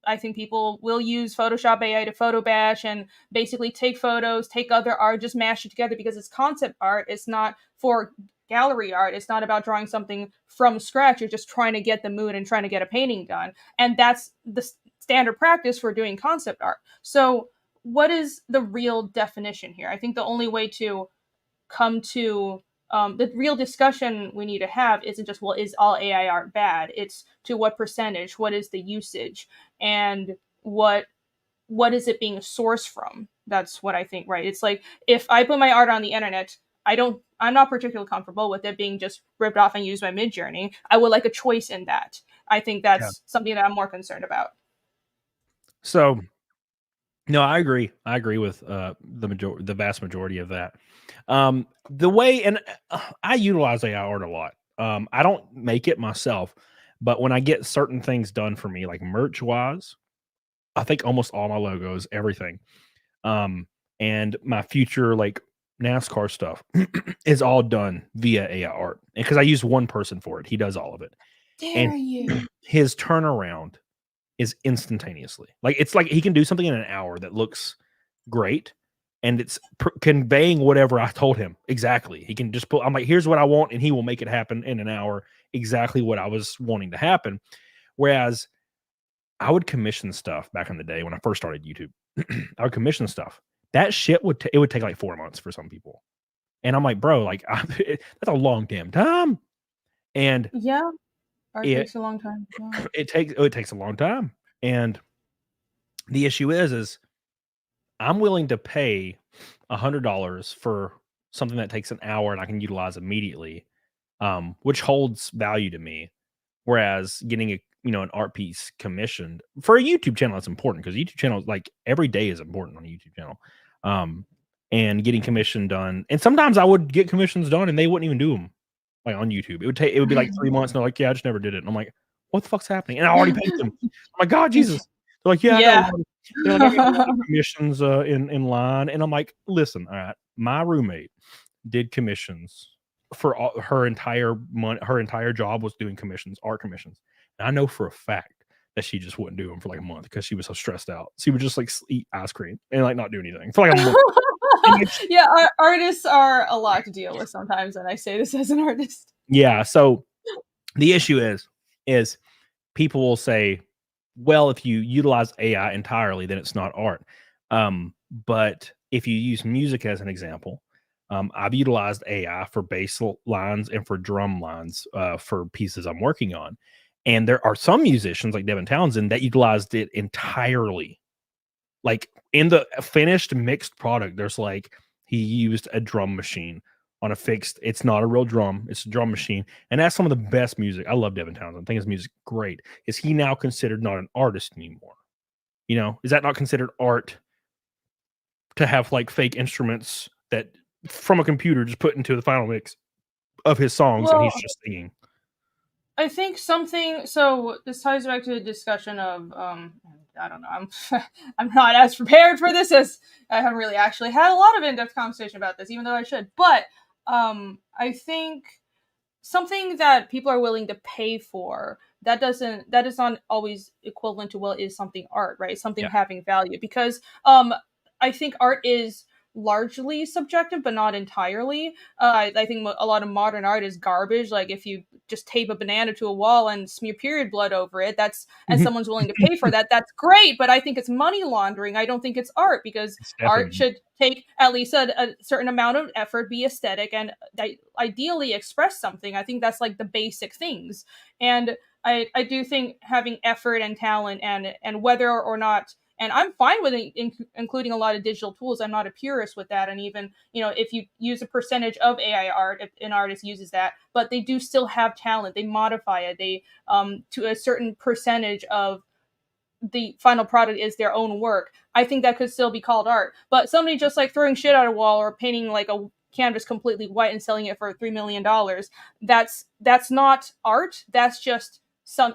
I think people will use Photoshop AI to photo bash and basically take photos, take other art, just mash it together because it's concept art. It's not for gallery art. It's not about drawing something from scratch. You're just trying to get the mood and trying to get a painting done. And that's the standard practice for doing concept art. So, what is the real definition here? I think the only way to come to the real discussion we need to have isn't just, well, is all AI art bad? It's to what percentage, what is the usage, and what is it being sourced from? That's what I think, right? It's like, if I put my art on the internet, I'm not particularly comfortable with it being just ripped off and used by Midjourney. I would like a choice in that. I think that's something that I'm more concerned about. So, no, I agree. I agree with the vast majority of that. The way, and I utilize AI art a lot. I don't make it myself, but when I get certain things done for me, like merch wise, I think almost all my logos, everything, and my future like NASCAR stuff is all done via AI art, because I use one person for it. He does all of it, Dare and you? his turnaround is instantaneously. Like, it's like he can do something in an hour that looks great, and it's conveying whatever I told him exactly. He can just put, I'm like, here's what I want, and he will make it happen in an hour, exactly what I was wanting to happen. Whereas I would commission stuff back in the day when I first started YouTube. I would commission stuff. That shit would it would take like 4 months for some people, and I'm like, bro, like that's a long damn time. And Yeah, art it takes a long time. Yeah. it takes a long time, and the issue is I'm willing to pay $100 for something that takes an hour and I can utilize immediately, which holds value to me. Whereas getting an art piece commissioned for a YouTube channel, that's important, because YouTube channel, like, every day is important on a YouTube channel. And getting commission done, and sometimes I would get commissions done and they wouldn't even do them like on YouTube. It would be like 3 months, and they're like, yeah, I just never did it. And I'm like, what the fuck's happening? And I already paid them. I'm like, God, Jesus. They're like, yeah, I got a lot of, they're like, I got a lot of commissions in line. And I'm like, listen, all right, my roommate did commissions for her entire month. Her entire job was doing commissions, art commissions. And I know for a fact that she just wouldn't do them for like a month because she was so stressed out. She would just like eat ice cream and like not do anything for like a month. Yeah, artists are a lot to deal with sometimes, and I say this as an artist. Yeah. So the issue is people will say, well, if you utilize AI entirely, then it's not art. But if you use music as an example, I've utilized AI for bass lines and for drum lines for pieces I'm working on. And there are some musicians like Devin Townsend that utilized it entirely. Like in the finished mixed product, there's like he used a drum machine on a fixed. It's not a real drum; it's a drum machine, and that's some of the best music. I love Devin Townsend. I think his music great. Is he now considered not an artist anymore? You know, is that not considered art to have like fake instruments that from a computer just put into the final mix of his songs, and he's just singing? I think something. So this ties back to the discussion of I don't know. I'm not as prepared for this as I haven't really actually had a lot of in-depth conversation about this, even though I should. But I think something that people are willing to pay for that is not always equivalent to what is something art, right? Something having value, because I think art is largely subjective, but not entirely. I think a lot of modern art is garbage. Like if you just tape a banana to a wall and smear period blood over it, and someone's willing to pay for that, that's great. But I think it's money laundering. I don't think it's art, because art should take at least a certain amount of effort, be aesthetic, and ideally express something. I think that's like the basic things. And I do think having effort and talent and whether or not, and I'm fine with including a lot of digital tools. I'm not a purist with that. And even, if you use a percentage of AI art, if an artist uses that, but they do still have talent. They modify it. They, to a certain percentage of the final product is their own work. I think that could still be called art. But somebody just like throwing shit at a wall or painting like a canvas completely white and selling it for $3 million, that's not art. That's just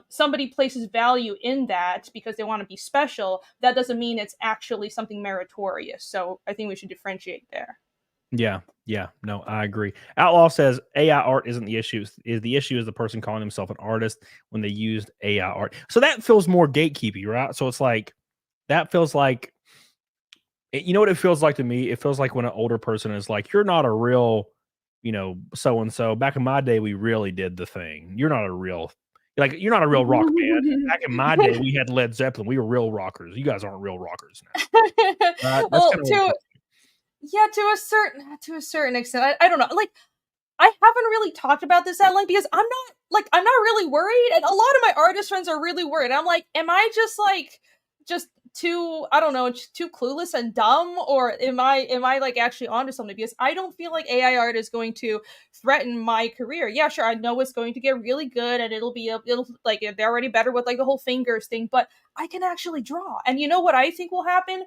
somebody places value in that because they want to be special. That doesn't mean it's actually something meritorious. So I think we should differentiate there. Yeah, no, I agree. Outlaw says AI art isn't the issue. The issue is the person calling himself an artist when they used AI art. So that feels more gatekeepy, right? So it's like that feels like, you know what it feels like to me? It feels like when an older person is like, you're not a real, so and so. Back in my day, we really did the thing. You're not a real rock band. Back in my day, we had Led Zeppelin. We were real rockers. You guys aren't real rockers now. Well, to a certain extent, I don't know. Like, I haven't really talked about this at length because I'm not really worried, and a lot of my artist friends are really worried. I'm like, am I just too, I don't know, too clueless and dumb, or am I like actually onto something? Because I don't feel like AI art is going to threaten my career. Yeah, sure, I know it's going to get really good, and it'll like, they're already better with like the whole fingers thing, but I can actually draw. And you know what I think will happen?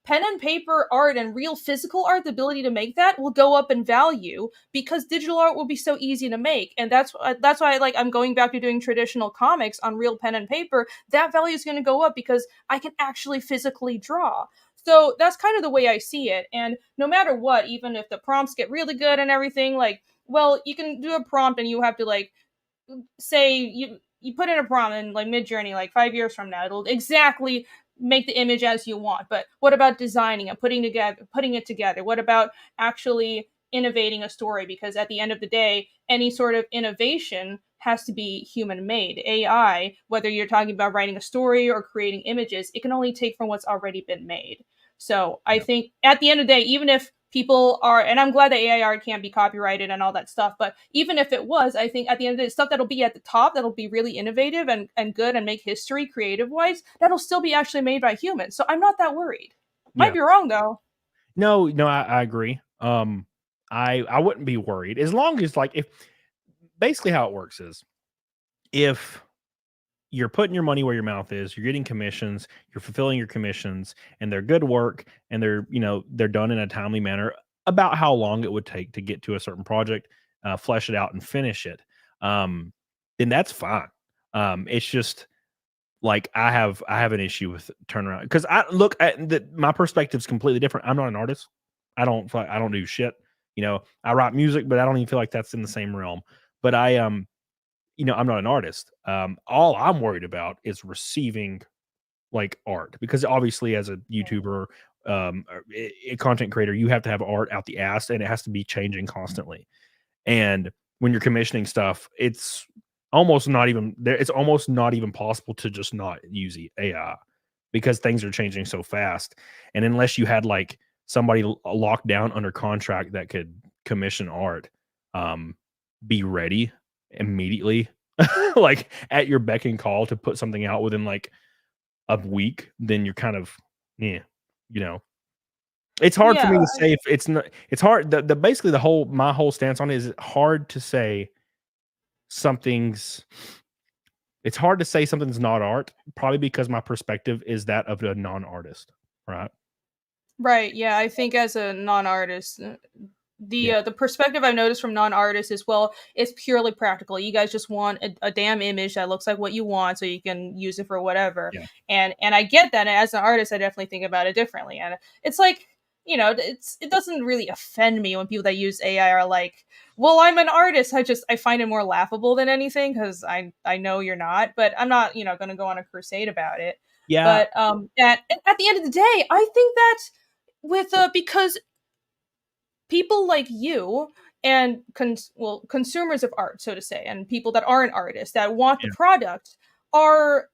Pen and paper art and real physical art, the ability to make that will go up in value because digital art will be so easy to make. And that's why I'm going back to doing traditional comics on real pen and paper. That value is going to go up because I can actually physically draw. So that's kind of the way I see it. And no matter what, even if the prompts get really good and everything, you can do a prompt and you have to say you put in a prompt in Midjourney 5 years from now, it'll exactly make the image as you want. But what about designing and putting it together? What about actually innovating a story? Because at the end of the day, any sort of innovation has to be human made. AI, whether you're talking about writing a story or creating images, it can only take from what's already been made. So I think at the end of the day, even if people are, and I'm glad that AI art can't be copyrighted and all that stuff, but even if it was, I think at the end of the day, stuff that'll be at the top, that'll be really innovative and good and make history creative wise, that'll still be actually made by humans. So I'm not that worried. Might be wrong though. No, I agree. I wouldn't be worried as long as if basically how it works is if you're putting your money where your mouth is, you're getting commissions, you're fulfilling your commissions, and they're good work, and they're done in a timely manner about how long it would take to get to a certain project, flesh it out and finish it. Then that's fine. It's just I have an issue with turnaround because I look at my perspective is completely different. I'm not an artist. I don't do shit. I write music, but I don't even feel like that's in the same realm. But I'm not an artist. All I'm worried about is receiving art because obviously as a YouTuber, a content creator, you have to have art out the ass and it has to be changing constantly. And when you're commissioning stuff, it's almost not even there. It's almost not even possible to just not use AI because things are changing so fast. And unless you had like somebody locked down under contract that could commission art, be ready immediately, like at your beck and call to put something out within like a week, then you're kind of, yeah, you know, it's hard for me to say if it's not, it's hard. The basically my whole stance on it is hard to say it's hard to say something's not art, probably because my perspective is that of a non-artist, right? Right. Yeah, I think as a non-artist, the perspective I've noticed from non-artists is, well, it's purely practical. You guys just want a damn image that looks like what you want, so you can use it for whatever. Yeah. And I get that. And as an artist, I definitely think about it differently. And it's like, you know, it doesn't really offend me when people that use AI are like, well, I'm an artist. I find it more laughable than anything because I know you're not, but I'm not, you know, going to go on a crusade about it. Yeah. But at the end of the day, I think that because people like you and consumers of art, so to say, and people that aren't artists that want the product are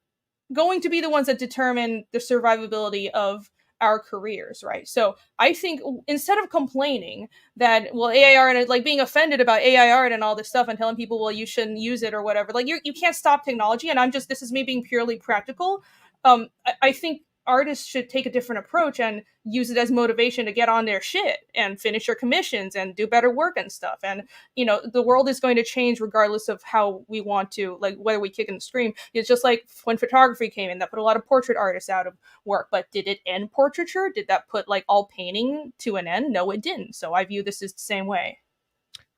going to be the ones that determine the survivability of our careers, right? So I think instead of complaining that, well, AI art, and like being offended about AI art and all this stuff and telling people, well, you shouldn't use it or whatever, like you can't stop technology. And this is me being purely practical. I think artists should take a different approach and use it as motivation to get on their shit and finish their commissions and do better work and stuff. And, you know, the world is going to change regardless of how we want to, like whether we kick and scream. It's just like when photography came in, that put a lot of portrait artists out of work. But did it end portraiture? Did that put like all painting to an end? No, it didn't. So I view this as the same way.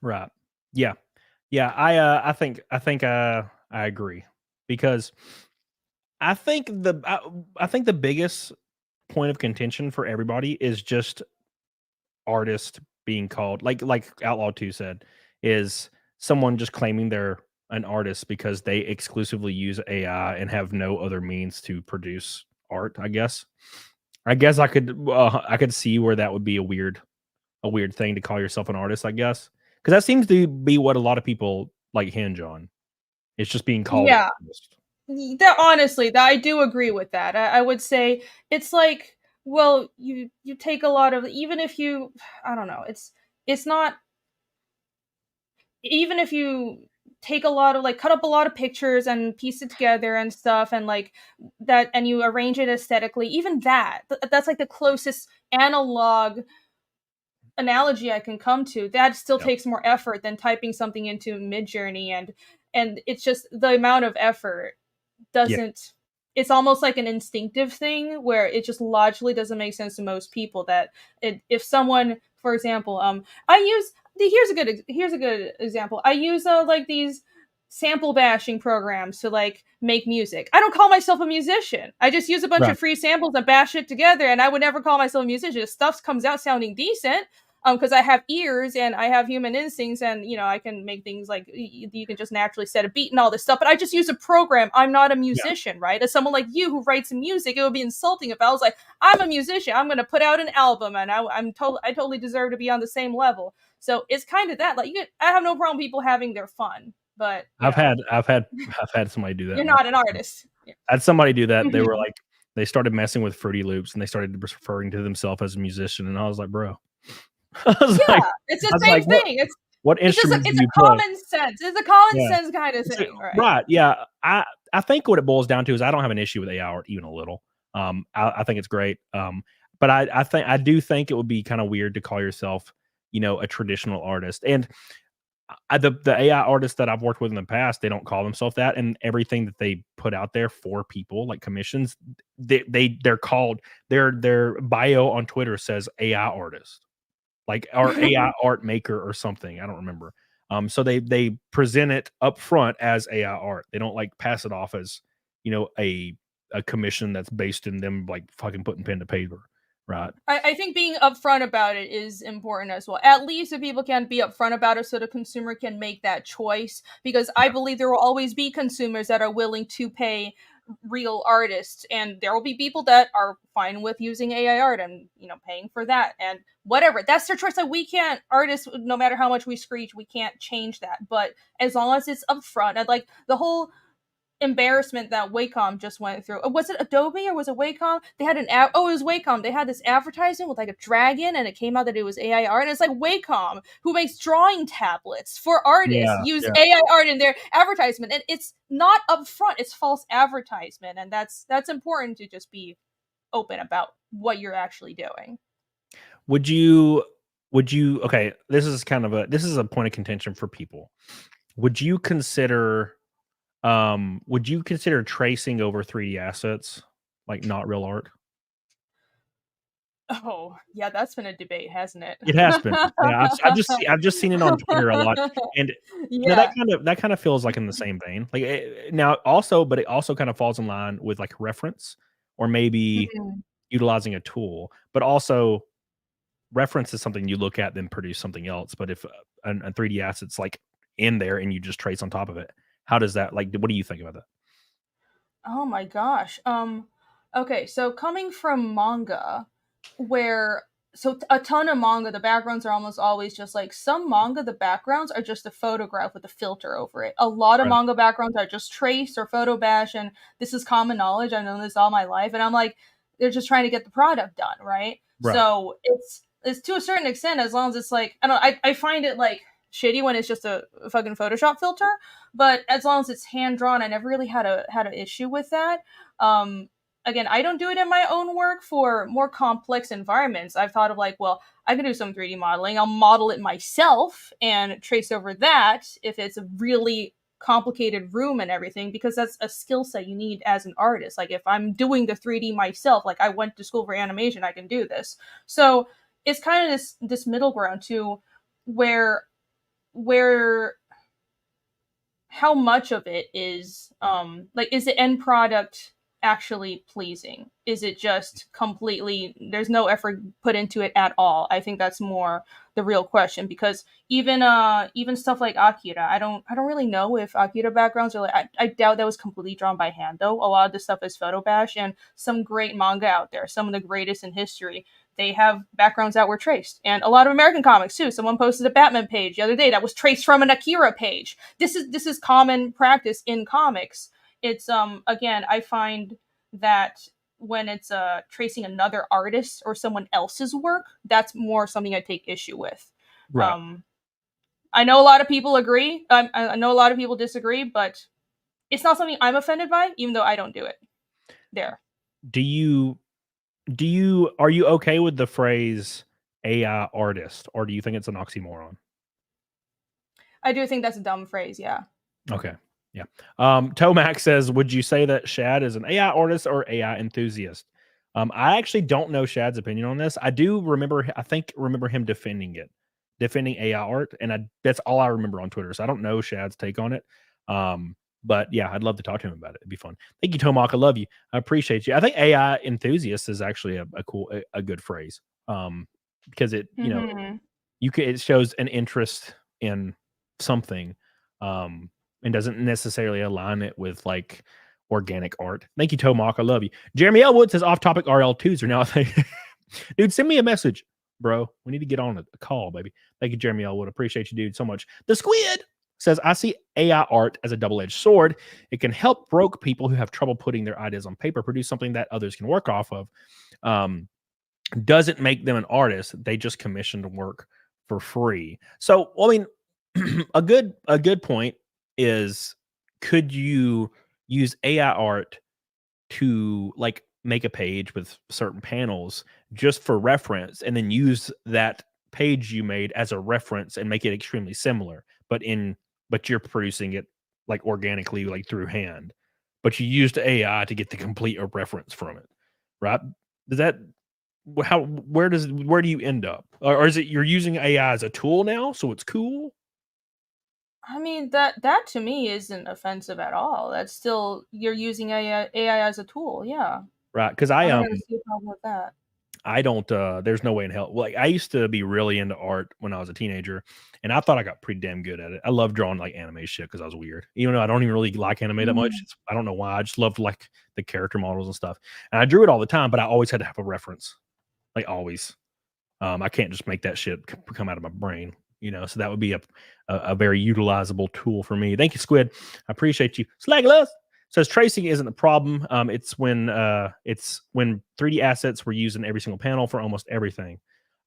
Right. Yeah. Yeah. I think I agree because I think the biggest point of contention for everybody is just artist being called, like Outlaw 2 said, is someone just claiming they're an artist because they exclusively use AI and have no other means to produce art. I guess I could see where that would be a weird thing to call yourself an artist, I guess, because that seems to be what a lot of people like hinge on. It's just being called an artist. That honestly, that I do agree with that. I would say it's like, well, you take a lot of, even if you, I don't know, it's not, even if you take a lot of, like, cut up a lot of pictures and piece it together and stuff, and like that, and you arrange it aesthetically, even that's like the closest analog analogy I can come to. That still takes more effort than typing something into Midjourney, and it's just the amount of effort doesn't, it's almost like an instinctive thing where it just logically doesn't make sense to most people that if someone, for example, here's a good example. I use like these sample bashing programs to like make music. I don't call myself a musician. I just use a bunch of free samples and bash it together, and I would never call myself a musician. Stuff comes out sounding decent because I have ears and I have human instincts, and you know, I can make things like you can just naturally set a beat and all this stuff, but I just use a program. I'm not a musician, right? As someone like you who writes music, it would be insulting if I was like, I'm a musician, I'm going to put out an album, and I totally deserve to be on the same level. So it's kind of that, like, I have no problem people having their fun, but I've had somebody do that. You're not an artist. I had somebody do that. They were like, they started messing with Fruity Loops and they started referring to themselves as a musician, and I was like, bro. It's the same thing. What instrument? It's a common sense. It's a common sense kind of thing, right? Yeah. I think what it boils down to is I don't have an issue with AI art even a little. I think it's great. But I do think it would be kind of weird to call yourself, you know, a traditional artist. And the AI artists that I've worked with in the past, they don't call themselves that, and everything that they put out there for people like commissions, they're called, their bio on Twitter says AI artist, like, or AI art maker or something. I don't remember. So they present it up front as AI art. They don't like pass it off as, you know, a commission that's based in them like fucking putting pen to paper. Right. I think being upfront about it is important as well. At least if people can be upfront about it so the consumer can make that choice. Because I believe there will always be consumers that are willing to pay real artists, and there will be people that are fine with using AI art and paying for that and whatever. That's their choice. Like, we can't, artists, no matter how much we screech, we can't change that. But as long as it's upfront, and like the whole embarrassment that Wacom just went through. Was it Adobe or was it Wacom? They had it was Wacom. They had this advertisement with like a dragon, and it came out that it was AI art. And it's like, Wacom, who makes drawing tablets for artists, use AI art in their advertisement, and it's not upfront. It's false advertisement, and that's important to just be open about what you're actually doing. Would you? Okay, this is a point of contention for people. Would you consider tracing over 3D assets, like not real art? Oh, yeah, that's been a debate, hasn't it? It has been. Yeah, I've just seen it on Twitter a lot, and that kind of feels like in the same vein. Like now, but it also kind of falls in line with like reference, or maybe utilizing a tool, but also reference is something you look at then produce something else. But if a 3D asset's like in there and you just trace on top of it, how does that, like, what do you think about that? Oh my gosh. Okay, so coming from manga, where a ton of manga, the backgrounds are almost always just like, some manga, the backgrounds are just a photograph with a filter over it. A lot of manga backgrounds are just trace or photo bash, and this is common knowledge. I've known this all my life, and I'm like, they're just trying to get the product done, right? So it's to a certain extent, as long as it's like, I find it like shitty when it's just a fucking Photoshop filter, but as long as it's hand drawn, I never really had an issue with that. Again, I don't do it in my own work. For more complex environments, I've thought of like, well, I can do some 3D modeling. I'll model it myself and trace over that if it's a really complicated room and everything, because that's a skill set you need as an artist. Like, if I'm doing the 3D myself, like I went to school for animation, I can do this. So it's kind of this middle ground to where how much of it is like, is the end product actually pleasing? Is it just completely, there's no effort put into it at all? I think that's more the real question, because even stuff like Akira, I don't really know if Akira backgrounds are like, I doubt that was completely drawn by hand though. A lot of the stuff is photo bash, and some great manga out there, some of the greatest in history, they have backgrounds that were traced. And a lot of American comics too. Someone posted a Batman page the other day that was traced from an Akira page. This is common practice in comics. It's again, I find that when it's tracing another artist or someone else's work, that's more something I take issue with. Right. I know a lot of people agree. I know a lot of people disagree, but it's not something I'm offended by, even though I don't do it. There. Are you okay with the phrase AI artist, or do you think it's an oxymoron? I do think that's a dumb phrase. Yeah. Okay. Yeah. Tomac says, would you say that Shad is an AI artist or AI enthusiast? I actually don't know Shad's opinion on this. I do remember him defending AI art, and that's all I remember on Twitter. So I don't know Shad's take on it. But yeah, I'd love to talk to him about it. It'd be fun. Thank you, Tomac. I love you. I appreciate you. I think AI enthusiast is actually a good phrase. Because it, it shows an interest in something. And doesn't necessarily align it with like organic art. Thank you, Tomac. I love you. Jeremy Elwood says, off topic, RL2s are now a thing. Dude, send me a message, bro. We need to get on a call, baby. Thank you, Jeremy Elwood. Appreciate you, dude, so much. The Squid says, I see AI art as a double-edged sword. It can help broke people who have trouble putting their ideas on paper produce something that others can work off of. Doesn't make them an artist. They just commissioned work for free. So, I mean, a good point is, could you use AI art to like make a page with certain panels just for reference, and then use that page you made as a reference and make it extremely similar, but you're producing it like organically, like through hand, but you used AI to get the complete reference from it, right? Where do you end up? Or is it you're using AI as a tool now, so it's cool? I mean, that to me isn't offensive at all. That's still, you're using AI as a tool. Yeah. Right. Because I don't see a problem with that. I don't there's no way in hell. Like I used to be really into art when I was a teenager, and I thought I got pretty damn good at it. I love drawing like anime shit because I was weird. Even though I don't even really like anime that much. Mm. I don't know why. I just loved like the character models and stuff. And I drew it all the time, but I always had to have a reference. Like always. I can't just make that shit come out of my brain, so that would be a very utilizable tool for me. Thank you, Squid. I appreciate you. Slagless says tracing isn't the problem. It's when 3D assets were used in every single panel for almost everything.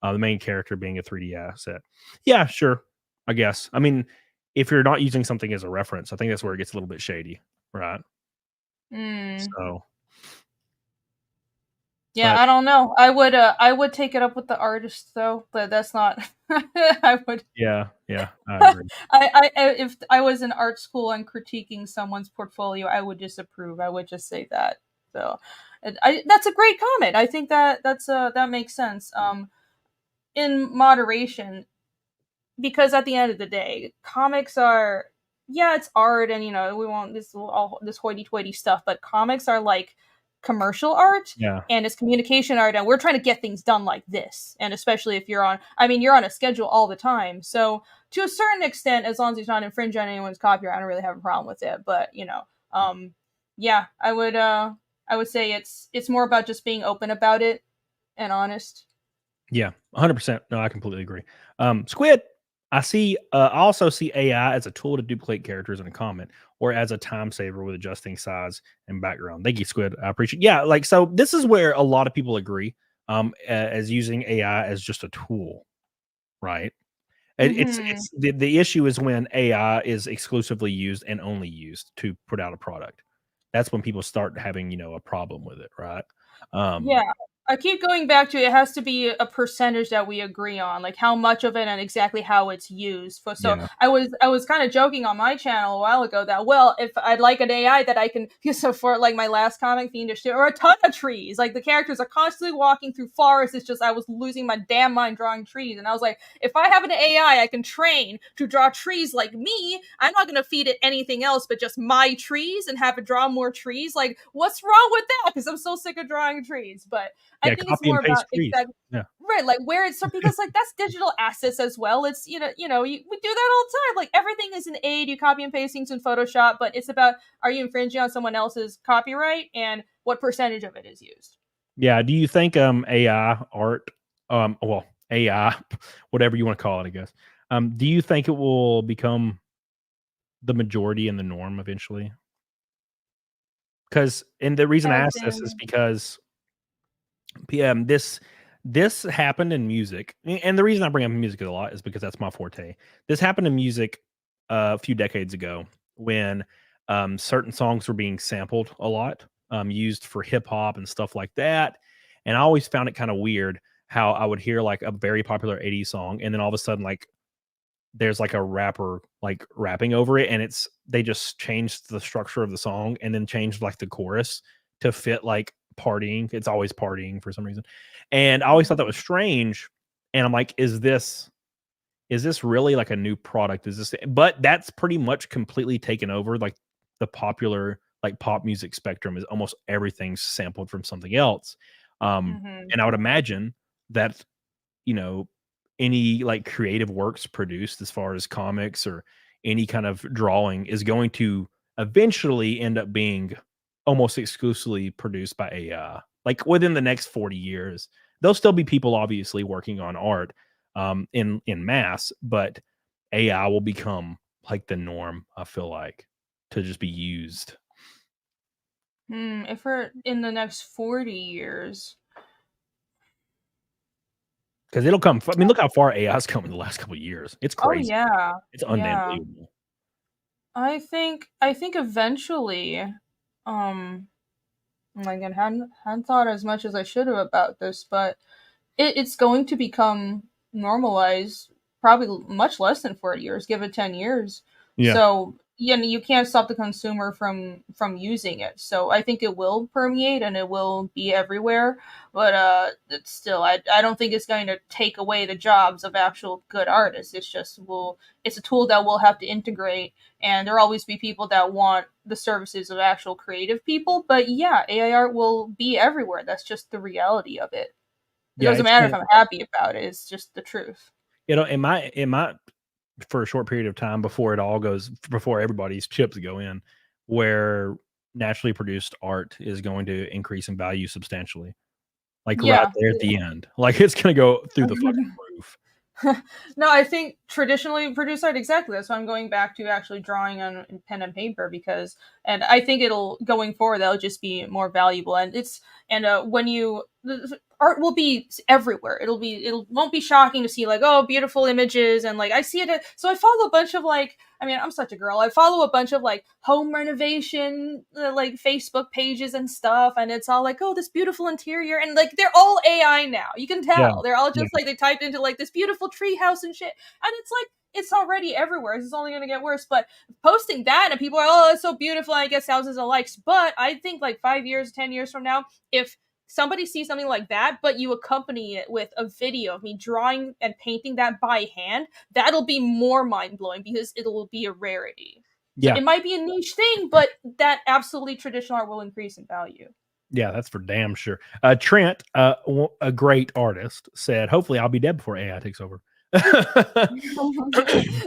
The main character being a 3D asset. Yeah, sure. I guess. I mean, if you're not using something as a reference, I think that's where it gets a little bit shady, right? Mm. So Yeah, but I don't know. I would take it up with the artist though, but that's not. I would. yeah, I agree. If I was in art school and critiquing someone's portfolio, I would disapprove. I would just say that. So, that's a great comment. I think that makes sense. In moderation, because at the end of the day, comics are, yeah, it's art, and we want this hoity-toity stuff, but comics are like commercial art, Yeah. and it's communication art, and we're trying to get things done like this. And especially if you're on a schedule all the time, so to a certain extent, as long as it's not infringing on anyone's copyright, I don't really have a problem with it. But yeah, I would say it's more about just being open about it and honest. Yeah, 100%. No, I completely agree. Squid, I also see AI as a tool to duplicate characters in a comment or as a time saver with adjusting size and background. Thank you, Squid. I appreciate. Yeah, like so. This is where a lot of people agree. As using AI as just a tool, right? Mm-hmm. It's the issue is when AI is exclusively used and only used to put out a product. That's when people start having a problem with it, right? Um, Yeah, I keep going back to it has to be a percentage that we agree on, like how much of it and exactly how it's used. So yeah, I was kind of joking on my channel a while ago that, well, if I'd like an AI that I can use, so for like my last comic, Fiendish, or a ton of trees, like the characters are constantly walking through forests. It's just I was losing my damn mind drawing trees, and I was like, if I have an AI I can train to draw trees like me, I'm not gonna feed it anything else but just my trees and have it draw more trees. Like, what's wrong with that? Because I'm so sick of drawing trees. But I yeah. think it's Copy and more paste about trees. exactly Yeah. right, like where it's so, because like that's digital assets as well. It's we do that all the time. Like everything is an aid. You copy and paste things in Photoshop, but it's about, are you infringing on someone else's copyright and what percentage of it is used. Yeah. Do you think AI art, well, AI, whatever you want to call it, I guess. Do you think it will become the majority and the norm eventually? Because and the reason I As ask this is in, because this happened in music, and the reason I bring up music a lot is because that's my forte. This happened in music a few decades ago when certain songs were being sampled a lot, used for hip hop and stuff like that. And I always found it kind of weird how I would hear like a very popular 80s song, and then all of a sudden, like there's like a rapper like rapping over it, and they just changed the structure of the song and then changed like the chorus to fit like partying. It's always partying for some reason. And I always thought that was strange. And I'm like, is this really like a new product? Is this, but that's pretty much completely taken over. Like the popular like pop music spectrum is almost everything's sampled from something else. mm-hmm. And I would imagine that, you know, any like creative works produced as far as comics or any kind of drawing is going to eventually end up being almost exclusively produced by AI. Like within the next 40 years, there'll still be people obviously working on art in mass, but AI will become like the norm, I feel like, to just be used. If we're in the next 40 years, Because it'll come. I mean, look how far AI's come in the last couple of years. It's oh crazy. yeah, It's yeah, unbelievable. I think eventually, um like, I hadn't thought as much as I should have about this, but it's going to become normalized probably much less than 40 years, give it 10 years. Yeah. So yeah, you can't stop the consumer from using it. So I think it will permeate and it will be everywhere. But it's still, I don't think it's going to take away the jobs of actual good artists. It's a tool that we'll have to integrate, and there'll always be people that want the services of actual creative people. But yeah, AI art will be everywhere. That's just the reality of it. It Yeah, doesn't it's matter gonna, if I'm happy about it. It's just the truth. it might for a short period of time before everybody's chips go in, where naturally produced art is going to increase in value substantially. Like right Yeah. there at the end. Like it's gonna go through the fucking roof. No, I think traditionally produced art, exactly. That's why I'm going back to actually drawing on pen and paper and I think going forward, that'll just be more valuable. When art will be everywhere. It won't be shocking to see like, oh, beautiful images. And like, I see it. So I follow a bunch of like, I mean, I'm such a girl. I follow a bunch of like home renovation, like Facebook pages and stuff. And it's all like, oh, this beautiful interior. And like, they're all AI now. You can tell. Yeah. They're all just Yeah. like, they typed into like this beautiful tree house and shit. And it's like, it's already everywhere. It's only going to get worse. But posting that and people are, oh, it's so beautiful. I guess thousands of likes. But I think like 5 years, 10 years from now, if somebody sees something like that, but you accompany it with a video of me drawing and painting that by hand, that'll be more mind-blowing because it will be a rarity. So Yeah. it might be a niche thing, but that absolutely traditional art will increase in value. Yeah, that's for damn sure. Trent, a great artist, said, hopefully I'll be dead before AI takes over.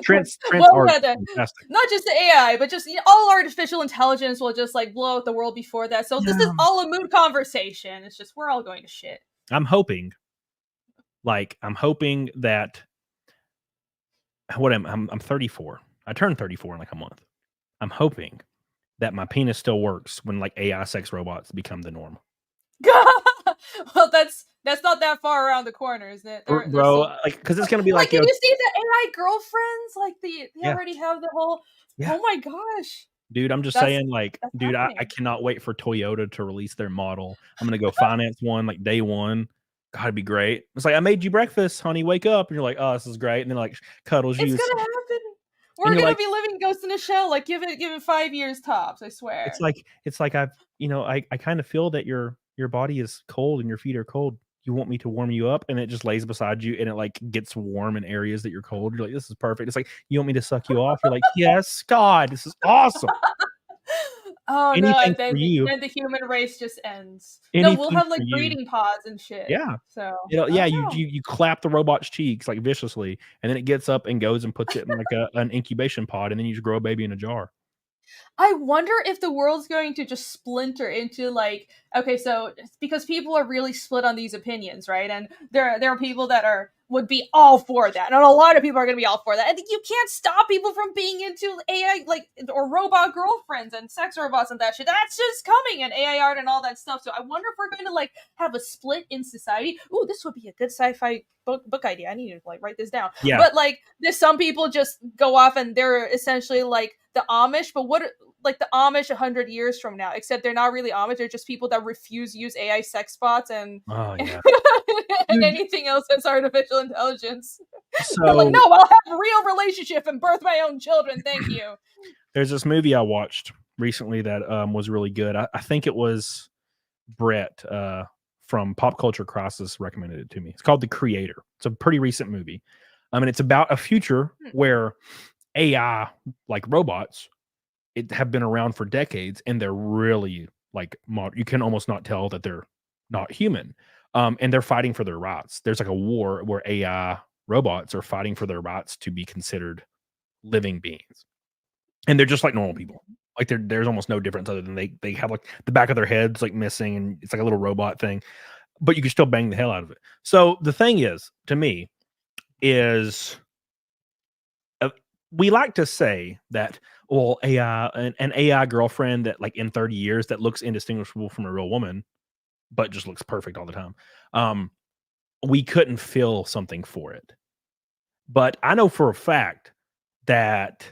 Trent's art is fantastic. Not just the AI, but just all artificial intelligence will just like blow out the world before that. So this is all a mood conversation. It's just we're all going to shit. I'm hoping that I'm 34. I turned 34 in like a month. I'm hoping that my penis still works when like AI sex robots become the norm. Well, that's not that far around the corner, is it? Bro, like, because it's gonna be like, did you see the AI girlfriends? Like they already have the whole. Yeah. Oh my gosh, dude! I'm just saying, like, dude, I cannot wait for Toyota to release their model. I'm gonna go finance one like day one. God, it'd be great. It's like, I made you breakfast, honey. Wake up, and you're like, oh, this is great. And then like cuddles you. It's gonna happen. We're gonna be living Ghost in a Shell. Like, give it 5 years tops. I swear. It's like I kind of feel that your body is cold and your feet are cold. You want me to warm you up, and it just lays beside you, and it like gets warm in areas that you're cold. You're like, this is perfect. It's like, you want me to suck you off? You're like, yes, God, this is awesome. Oh anything no! And then the human race just ends. Anything no, we'll have like breeding pods and shit. Yeah. So you clap the robot's cheeks like viciously, and then it gets up and goes and puts it in like an incubation pod, and then you just grow a baby in a jar. I wonder if the world's going to just splinter into like, okay, so because people are really split on these opinions, right? And there are people that would be all for that, and a lot of people are going to be all for that. And you can't stop people from being into AI, like, or robot girlfriends and sex robots and that shit. That's just coming, and AI art and all that stuff. So I wonder if we're going to like have a split in society. Ooh, this would be a good sci-fi book idea. I need to like write this down. Yeah. But like, there's some people just go off and they're essentially like the Amish, but what? Like the Amish 100 years from now, except they're not really Amish. They're just people that refuse to use AI sex bots and and anything else that's artificial intelligence. So they're like, no, I'll have a real relationship and birth my own children. Thank you. There's this movie I watched recently that was really good. I think it was Brett from Pop Culture Crisis recommended it to me. It's called The Creator. It's a pretty recent movie. And it's about a future where AI, like robots, have been around for decades, and they're really like you can almost not tell that they're not human, and they're fighting for their rights. There's like a war where AI robots are fighting for their rights to be considered living beings, and they're just like normal people. Like there's almost no difference other than they have like the back of their heads like missing, and it's like a little robot thing, but you can still bang the hell out of it. So the thing is, to me, is we like to say that, well, AI, an AI girlfriend that like in 30 years that looks indistinguishable from a real woman, but just looks perfect all the time. We couldn't feel something for it. But I know for a fact that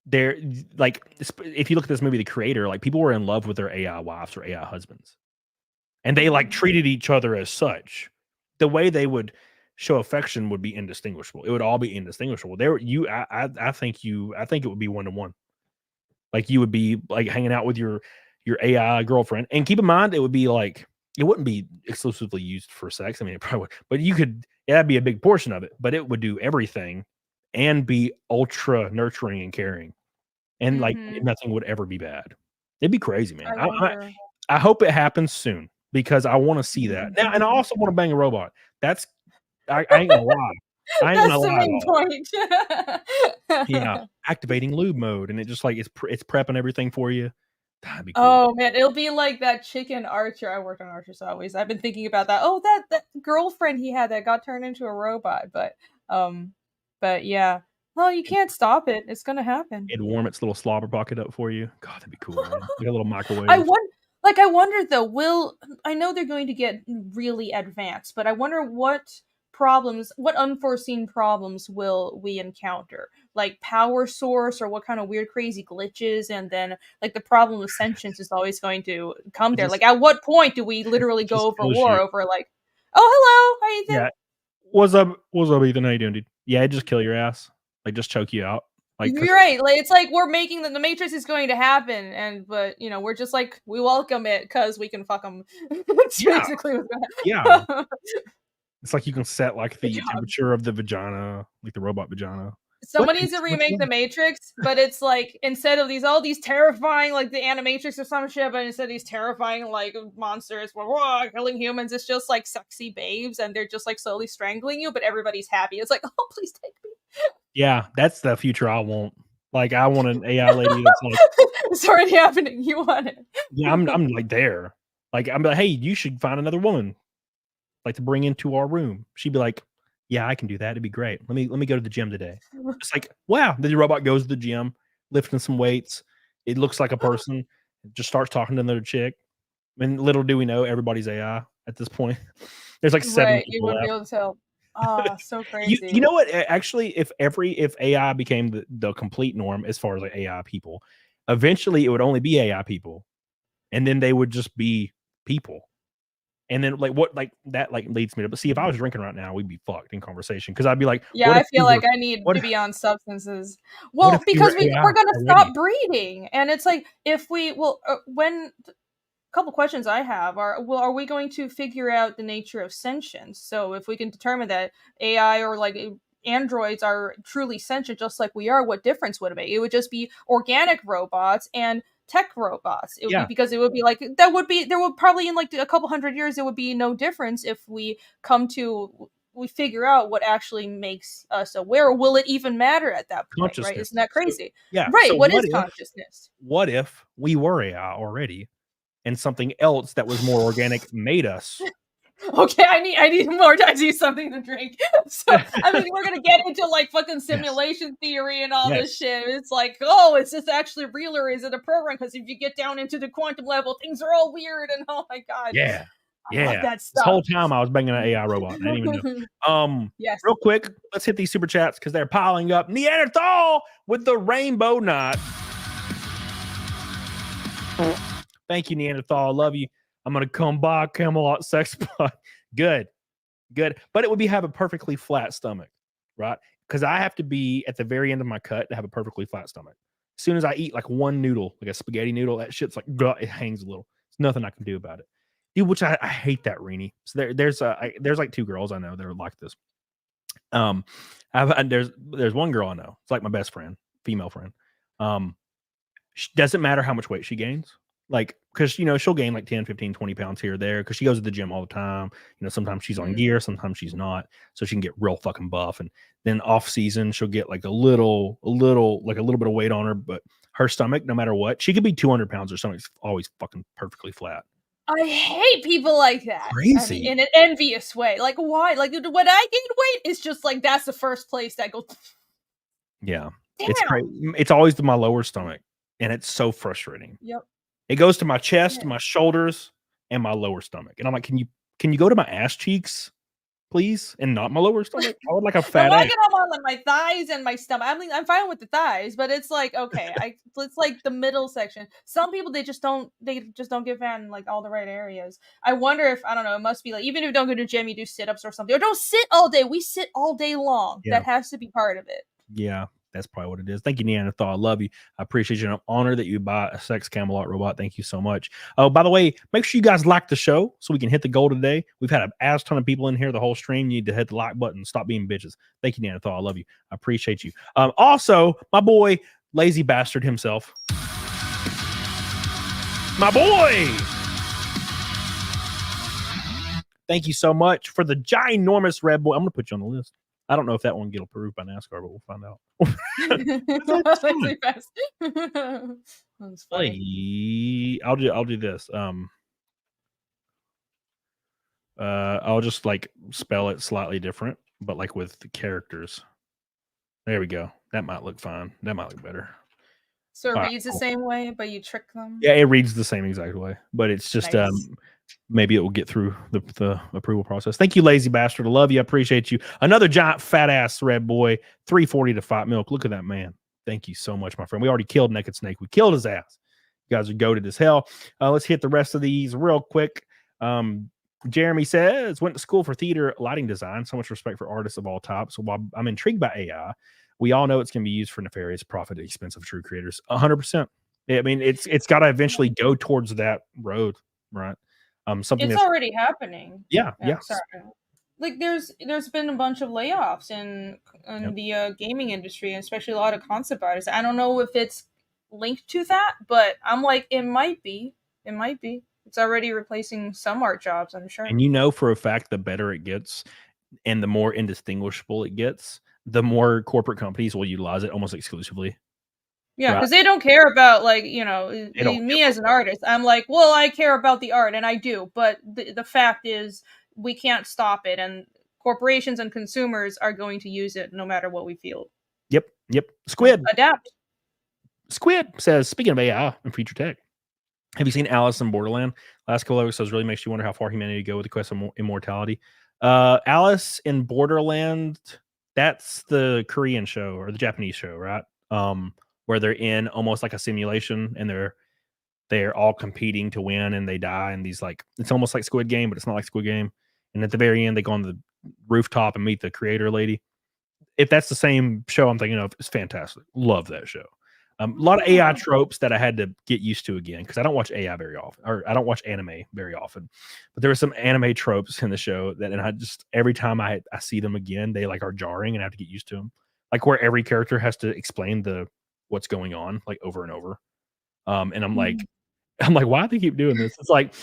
there, like, if you look at this movie, The Creator, like people were in love with their AI wives or AI husbands, and they like treated each other as such. The way they would show affection would be indistinguishable. It would all be indistinguishable. I think it would be 1-to-1. Like you would be like hanging out with your AI girlfriend, and keep in mind it would be like, it wouldn't be exclusively used for sex. I mean, it probably would, but that'd be a big portion of it. But it would do everything and be ultra nurturing and caring, and like nothing would ever be bad. It'd be crazy, man. I hope it happens soon. because I want to see that now, and I also want to bang a robot. That's I ain't gonna lie. I ain't That's gonna the lie main at all. point. Yeah, activating lube mode, and it just like it's prepping everything for you. That'd be cool. Oh man, it'll be like that chicken Archer. I worked on Archer's always. I've been thinking about that. Oh, that girlfriend he had that got turned into a robot. But yeah. Well, you can't stop it. It's gonna happen. It'd warm its little slobber pocket up for you. God, that'd be cool, man. Like a little microwave. I wonder though, I know they're going to get really advanced, but I wonder what unforeseen problems will we encounter? Like power source, or what kind of weird crazy glitches, and then like the problem of sentience is always going to come there. Like at what point do we literally go over war over like, oh hello, how you doing? Yeah. What's up, Ethan? How you doing, dude? Yeah, just kill your ass. Like just choke you out. Like you're right. Like it's like we're making the Matrix is going to happen, but we're just like we welcome it because we can fuck them. Basically what's gonna happen. Yeah. It's like you can set like the temperature of the vagina, like the robot vagina. Someone needs to remake the Matrix, but it's like instead of all these terrifying like the Animatrix or some shit, but instead of these terrifying like monsters killing humans, it's just like sexy babes and they're just like slowly strangling you, but everybody's happy. It's like, oh please take me. Yeah, that's the future I want. Like I want an AI lady that's like it's already happening. You want it. Yeah, I'm like there. Like I'm like, hey, you should find another woman like to bring into our room. She'd be like, yeah, I can do that. It'd be great. Let me go to the gym today. It's like, wow. Then the robot goes to the gym, lifting some weights. It looks like a person. It just starts talking to another chick. And little do we know, everybody's AI at this point. There's like 7 people you wouldn't be able to tell. Oh, so crazy. You know what? Actually, if AI became the complete norm as far as like AI people, eventually it would only be AI people, and then they would just be people. And then that leads me to, but see, if I was drinking right now, we'd be fucked in conversation because I'd be like, yeah, I feel like I need to be on substances. Well, because we're gonna stop breeding, and it's like when. A couple questions I have are we going to figure out the nature of sentience? So if we can determine that AI or like androids are truly sentient just like we are, what difference would it make? It would just be organic robots and tech robots. It would be, because it would be like there would probably in like a couple hundred years there would be no difference if we figure out what actually makes us aware. Will it even matter at that point? Right? Isn't that crazy? So, right. So what is consciousness? What if we were AI already? And something else that was more organic made us. Okay, I need more. I need something to drink. So I mean, we're gonna get into like fucking simulation theory and all this shit. It's like, oh, is this actually real or is it a program? Because if you get down into the quantum level, things are all weird and oh my god. Yeah. That stuff. This whole time I was banging an AI robot. I didn't even know. Yes. Real quick, let's hit these super chats because they're piling up. Neanderthal with the rainbow knot. Thank you, Neanderthal. I love you. I'm going to come by Camelot Sex Spot. Good. But it would be have a perfectly flat stomach, right? Because I have to be at the very end of my cut to have a perfectly flat stomach. As soon as I eat like one noodle, like a spaghetti noodle, that shit's like, it hangs a little. There's nothing I can do about it. Dude, which I hate that, Rini. So there's like 2 girls I know that are like this. There's one girl I know. It's like my best friend, female friend. Doesn't matter how much weight she gains. Like, because, she'll gain like 10, 15, 20 pounds here or there because she goes to the gym all the time. Sometimes she's on gear, sometimes she's not. So she can get real fucking buff. And then off season, she'll get like a little bit of weight on her. But her stomach, no matter what, she could be 200 pounds. Her stomach's always fucking perfectly flat. I hate people like that. Crazy. In an envious way. Like, why? Like, when I gain weight, it's just like that's the first place that goes. Yeah. Damn. It's crazy. It's always to my lower stomach. And it's so frustrating. Yep. It goes to my chest, my shoulders, and my lower stomach. And I'm like, can you go to my ass cheeks, please? And not my lower stomach? I would like a fat ass. I get on like my thighs and my stomach. I mean, I'm fine with the thighs, but it's like, okay, it's like the middle section. Some people, they just don't give fan like all the right areas. I wonder if, I don't know, it must be like, even if you don't go to the gym, you do sit-ups or something. Or don't sit all day. We sit all day long. Yeah. That has to be part of it. Yeah. That's probably what it is. Thank you, Neanderthal. I love you. I appreciate you. I'm honored that you buy a Sex Camelot robot. Thank you so much. Oh, by the way, make sure you guys like the show so we can hit the goal today. We've had an ass ton of people in here the whole stream. You need to hit the like button. Stop being bitches. Thank you, Neanderthal. I love you. I appreciate you. Also, my boy, Lazy Bastard himself. My boy. Thank you so much for the ginormous Red Boy. I'm gonna put you on the list. I don't know if that one get approved by NASCAR, but we'll find out. That's funny. I'll do this. I'll just like spell it slightly different, but like with the characters. There we go. That might look fine. That might look better. So it All right, reads the cool. same way, but you trick them. Yeah, it reads the same exact way, but it's just Nice. maybe it will get through the approval process. Thank you, lazy bastard. I love you. I appreciate you. Another giant fat ass Red Boy, 340 to 5 milk. Look at that man. Thank you so much, my friend. We already killed Naked Snake. We killed his ass. You guys are goated as hell. Let's hit the rest of these real quick. Jeremy says, went to school for theater lighting design. So much respect for artists of all types. So while I'm intrigued by AI, we all know it's going to be used for nefarious profit at the expense of true creators. 100%. I mean, it's got to eventually go towards that road, right? Something It's already happening. Yeah. Sorry. Like there's been a bunch of layoffs in the gaming industry, and especially a lot of concept artists. I don't know if it's linked to that, but I'm like, it might be. It might be. It's already replacing some art jobs, I'm sure. And you know for a fact, the better it gets and the more indistinguishable it gets, the more corporate companies will utilize it almost exclusively. Yeah, Right. because they don't care about, like, you know, me as an artist. I'm like, well, I care about the art, and I do, but the fact is we can't stop it, and corporations and consumers are going to use it no matter what we feel. Yep. Squid. Adapt. Squid says, speaking of AI and future tech, have you seen Alice in Borderland? Last couple of episodes really makes you wonder how far humanity go with the quest of immortality. Alice in Borderland, that's the Korean show or the Japanese show, right? Where they're in almost like a simulation and they're all competing to win and they die, and these like, it's almost like Squid Game, but it's not like Squid Game. And at the very end, they go on the rooftop and meet the creator lady. If that's the same show I'm thinking of, it's fantastic. Love that show. A lot of AI tropes that I had to get used to again because I don't watch AI very often, or I don't watch anime very often. But there were some anime tropes in the show that, and I just every time I see them again, they like are jarring, and I have to get used to them. Like where every character has to explain what's going on like over and over. And I'm like, why do they keep doing this? It's like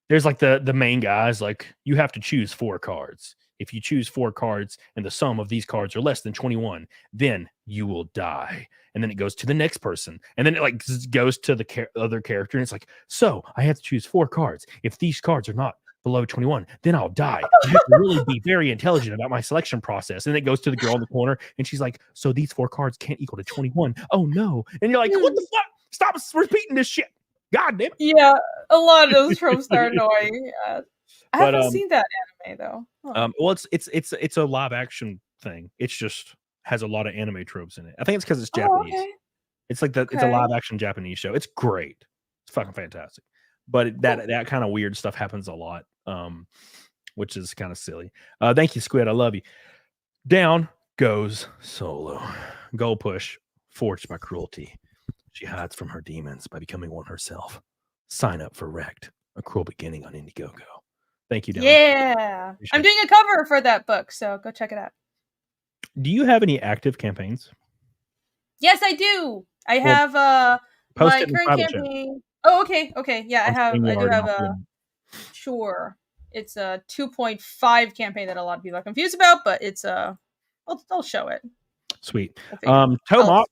there's like the main guys like you have to choose 4 cards. If you choose 4 cards and the sum of these cards are less than 21, then you will die. And then it goes to the next person. And then it like goes to the other character. And it's like, so I have to choose 4 cards. If these cards are not below 21, then I'll die. I have to really be very intelligent about my selection process. And it goes to the girl in the corner. And she's like, so these 4 cards can't equal to 21. Oh, no. And you're like, what the fuck? Stop repeating this shit. God damn it. Yeah, a lot of those tropes are annoying. I haven't seen that anime though. Well, it's a live action thing. It's just has a lot of anime tropes in it. I think it's because it's Japanese. Okay. It's like it's a live action Japanese show. It's great. It's fucking fantastic. But that kind of weird stuff happens a lot, which is kind of silly. Thank you, Squid. I love you. Down goes Solo. Goal push forged by cruelty. She hides from her demons by becoming one herself. Sign up for Wrecked, a cruel beginning on Indiegogo. Thank you, Devin. Yeah. I'm doing a cover for that book, so go check it out. Do you have any active campaigns? Yes, I do. I have my current campaign. Oh, okay. Yeah, I do have a sure. It's a 2.5 campaign that a lot of people are confused about, but it's I'll show it. Sweet. Tomok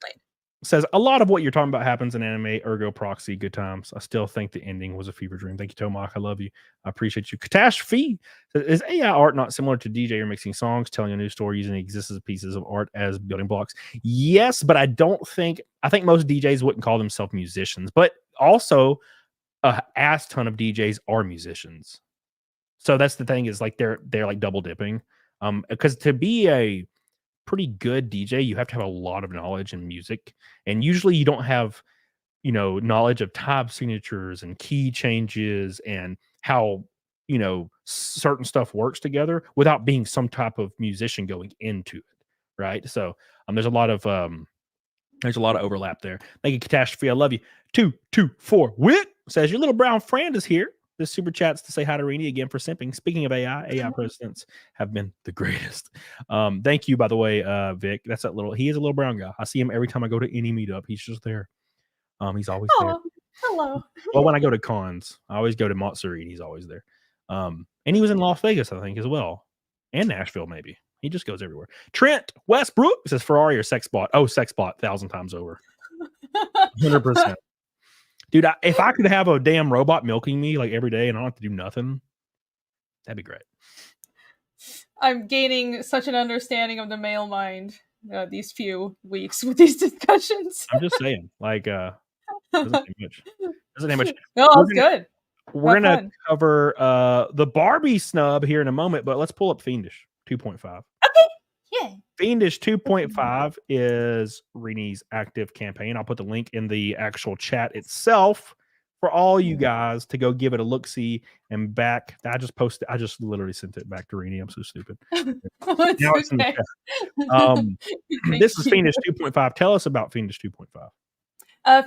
says a lot of what you're talking about happens in anime, ergo proxy, good times. I still think the ending was a fever dream. Thank you, Tomok. I love you. I appreciate you. Catastrophe says, is AI art not similar to DJ or mixing songs, telling a new story using existing pieces of art as building blocks? Yes, but I think most DJs wouldn't call themselves musicians, but also a ass ton of DJs are musicians. So that's the thing is like they're like double dipping. Because to be a pretty good DJ, you have to have a lot of knowledge in music, and usually you don't have knowledge of tab signatures and key changes and how certain stuff works together without being some type of musician going into it, right? So there's a lot of overlap there. Thank you, Catastrophe. I love you. 224 Wit says your little brown friend is here. This super chats to say hi to Rini again for simping. Speaking of AI presidents have been the greatest. Thank you, by the way, Vic. He is a little brown guy. I see him every time I go to any meetup. He's just there. He's always there. Hello. Well, when I go to cons, I always go to Montserrat. He's always there. And he was in Las Vegas, I think, as well, and Nashville, maybe. He just goes everywhere. Trent Westbrook says Ferrari or Sexbot. Oh, Sexbot, 1,000 times over. 100%. Dude, if I could have a damn robot milking me like every day and I don't have to do nothing, that'd be great. I'm gaining such an understanding of the male mind these few weeks with these discussions. I'm just saying, like, doesn't take much. Doesn't take much. No, that's good. We're gonna cover the Barbie snub here in a moment, but let's pull up Fiendish 2.5. Okay. Yeah. Fiendish 2.5 is Renie's active campaign. I'll put the link in the actual chat itself for all you guys to go give it a look-see and back. I just literally sent it back to Renie. I'm so stupid. Now it's in the chat. This is Fiendish 2.5. Tell us about Fiendish 2.5.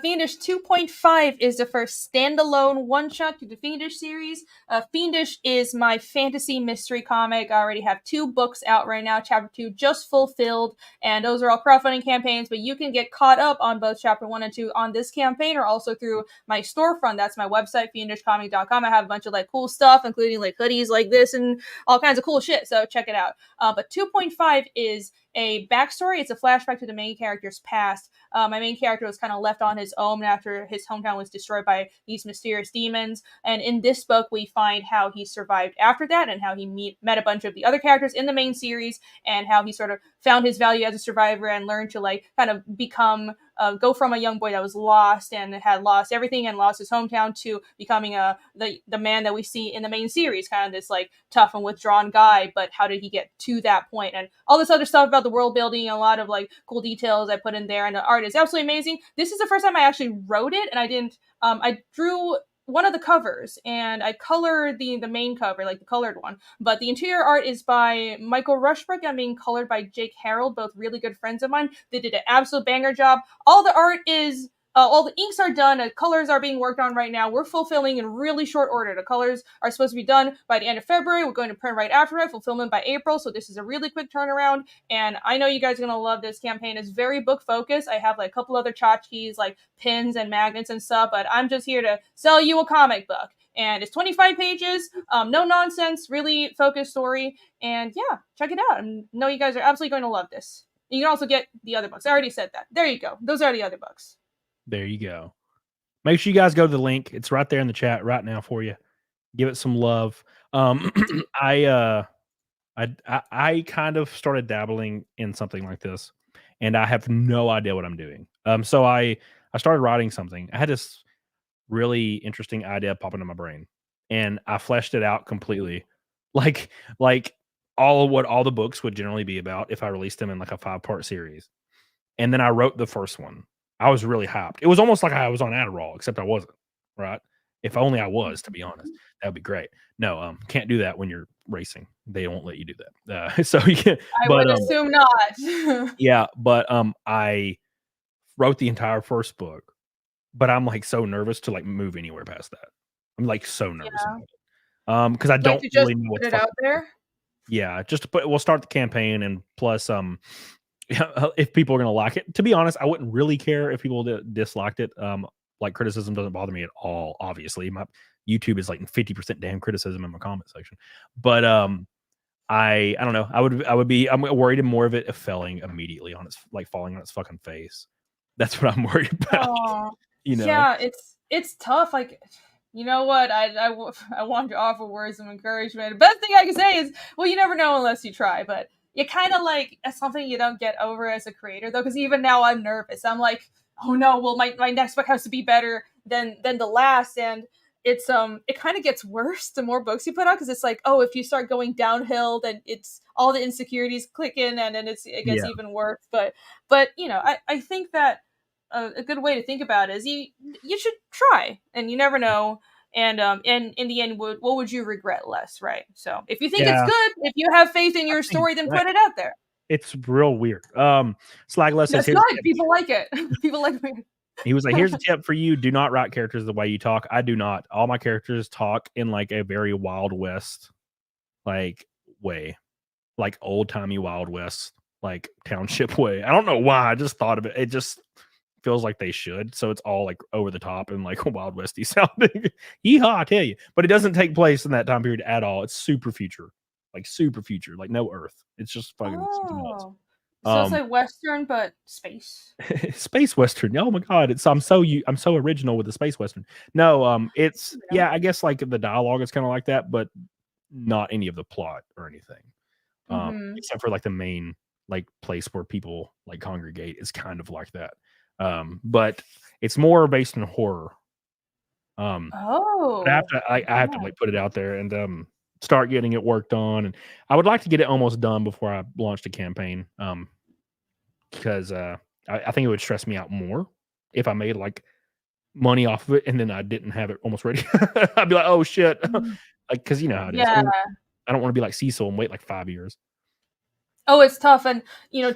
Fiendish 2.5 is the first standalone one-shot to the Fiendish series. Fiendish is my fantasy mystery comic. I already have 2 books out right now. Chapter 2 just fulfilled, and those are all crowdfunding campaigns, but you can get caught up on both Chapter 1 and 2 on this campaign or also through my storefront. That's my website, fiendishcomic.com. I have a bunch of like cool stuff, including like hoodies like this and all kinds of cool shit, so check it out. But 2.5 is a backstory. It's a flashback to the main character's past. My main character was kind of left on his own after his hometown was destroyed by these mysterious demons. And in this book, we find how he survived after that and how he met a bunch of the other characters in the main series and how he sort of found his value as a survivor and learned to like kind of become go from a young boy that was lost and had lost everything and lost his hometown to becoming the man that we see in the main series, kind of this like tough and withdrawn guy. But how did he get to that point? And all this other stuff about the world building and a lot of like cool details I put in there, and the art is absolutely amazing. This is the first time I actually wrote it, and I drew one of the covers and I colored the main cover, like the colored one, but the interior art is by Michael Rushbrook and being colored by Jake Harold, both really good friends of mine. They did an absolute banger job. All the art is all the inks are done, the colors are being worked on right now. We're fulfilling in really short order. The colors are supposed to be done by the end of February. We're going to print right after it, fulfillment by April. So this is a really quick turnaround. And I know you guys are going to love this campaign. It's very book focused. I have like a couple other tchotchkes like pins and magnets and stuff, but I'm just here to sell you a comic book. And it's 25 pages, no nonsense, really focused story. And yeah, check it out. I know you guys are absolutely going to love this. You can also get the other books. I already said that. There you go. Those are the other books. There you go. Make sure you guys go to the link. It's right there in the chat right now for you. Give it some love. I kind of started dabbling in something like this, and I have no idea what I'm doing. So I started writing something. I had this really interesting idea pop into my brain, and I fleshed it out completely, like all of what all the books would generally be about if I released them in like a 5-part series. And then I wrote the first one. I was really hyped. It was almost like I was on Adderall, except I wasn't, right? If only I was, to be honest. That would be great. No, can't do that when you're racing. They won't let you do that. So yeah, I would assume not. Yeah, but I wrote the entire first book, but I'm like so nervous to like move anywhere past that. I'm like so nervous about it. Because I don't really know what's out there. Yeah, just to put we'll start the campaign, and plus if people are going to like it. To be honest, I wouldn't really care if people disliked it. Like criticism doesn't bother me at all. Obviously, my YouTube is like 50% damn criticism in my comment section. But I don't know. I'm worried more of it falling immediately on its falling on its fucking face. That's what I'm worried about. You know? Yeah, it's tough. Like, you know what? I want to offer words of encouragement. The best thing I can say is, well, you never know unless you try. But you kind of like, it's something you don't get over as a creator, though, because even now I'm nervous. I'm like, oh no, well, my next book has to be better than the last. And it's it kind of gets worse the more books you put out, because it's like, oh, if you start going downhill, then it's all the insecurities click in, and then it gets even worse. But you know, I think that a good way to think about it is you should try, and you never know. And in the end, what would you regret less, right? So if you think it's good, if you have faith in your story, then put it out there. It's real weird. Slagless says, people like it. People like me. He was like, here's a tip for you. Do not write characters the way you talk. I do not. All my characters talk in like a very Wild West like way. Like old timey Wild West, like township way. I don't know why. I just thought of it. It just feels like they should. So it's all like over the top and like Wild Westy sounding. Yeehaw, I tell you. But it doesn't take place in that time period at all. It's super future, like no Earth. It's just fucking something else. Oh. So it's like Western, but space. Space Western. Oh my god, I'm so original with the Space Western. No, it's I guess like the dialogue is kind of like that, but not any of the plot or anything. Except for like the main like place where people like congregate is kind of like that. But it's more based in horror. Oh. But I have to like put it out there and start getting it worked on, and I would like to get it almost done before I launched a campaign. Because I think it would stress me out more if I made like money off of it and then I didn't have it almost ready. I'd be like, oh shit, like because you know how it is. Yeah. I don't want to be like Cecil and wait like 5 years. Oh, it's tough. And,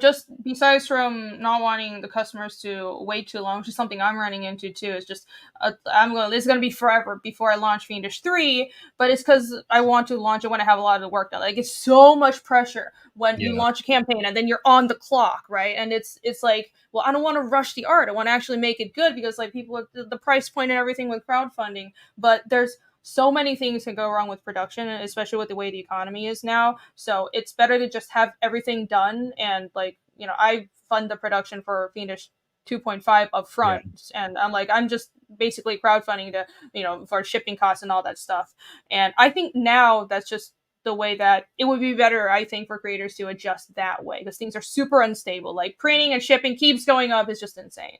just besides from not wanting the customers to wait too long, which is something I'm running into too, is just, it's going to be forever before I launch Fiendish 3, but it's because I want to launch it when I have a lot of the work done. Like, it's so much pressure when you launch a campaign and then you're on the clock, right? And it's like, well, I don't want to rush the art. I want to actually make it good because, like, people, the price point and everything with crowdfunding, but there's so many things can go wrong with production, especially with the way the economy is now. So it's better to just have everything done. And like, I fund the production for Fiendish 2.5 up front. Yeah. And I'm just basically crowdfunding to, for shipping costs and all that stuff. And I think now that's just the way that it would be better, I think, for creators to adjust that way because things are super unstable. Like printing and shipping keeps going up. It's just insane.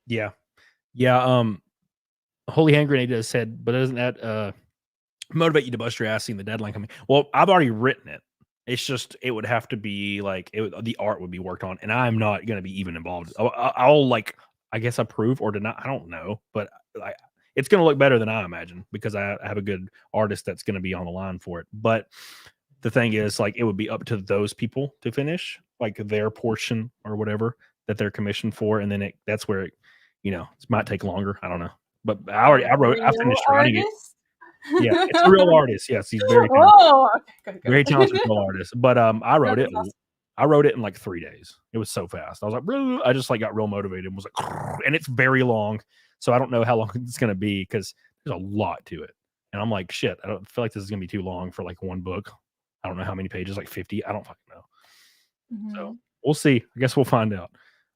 Yeah. Yeah. Holy Hand Grenade has said, but doesn't that motivate you to bust your ass seeing the deadline coming? Well, I've already written it. It's just it would have to be like the art would be worked on, and I'm not going to be even involved. I'll like I guess approve or deny. I don't know, but it's going to look better than I imagine because I have a good artist that's going to be on the line for it. But the thing is, like, it would be up to those people to finish like their portion or whatever that they're commissioned for, and then that's where it might take longer. I don't know. But I finished writing it. Yeah, it's a real artist. Yes, he's very talented. Oh, okay, very talented real artist. But I wrote it. Awesome. I wrote it in like 3 days. It was so fast. I was like, I just like got real motivated and was like, and it's very long. So I don't know how long it's gonna be because there's a lot to it. And I'm like, shit, I don't feel like this is gonna be too long for like one book. I don't know how many pages, like 50. I don't fucking know. So we'll see. I guess we'll find out.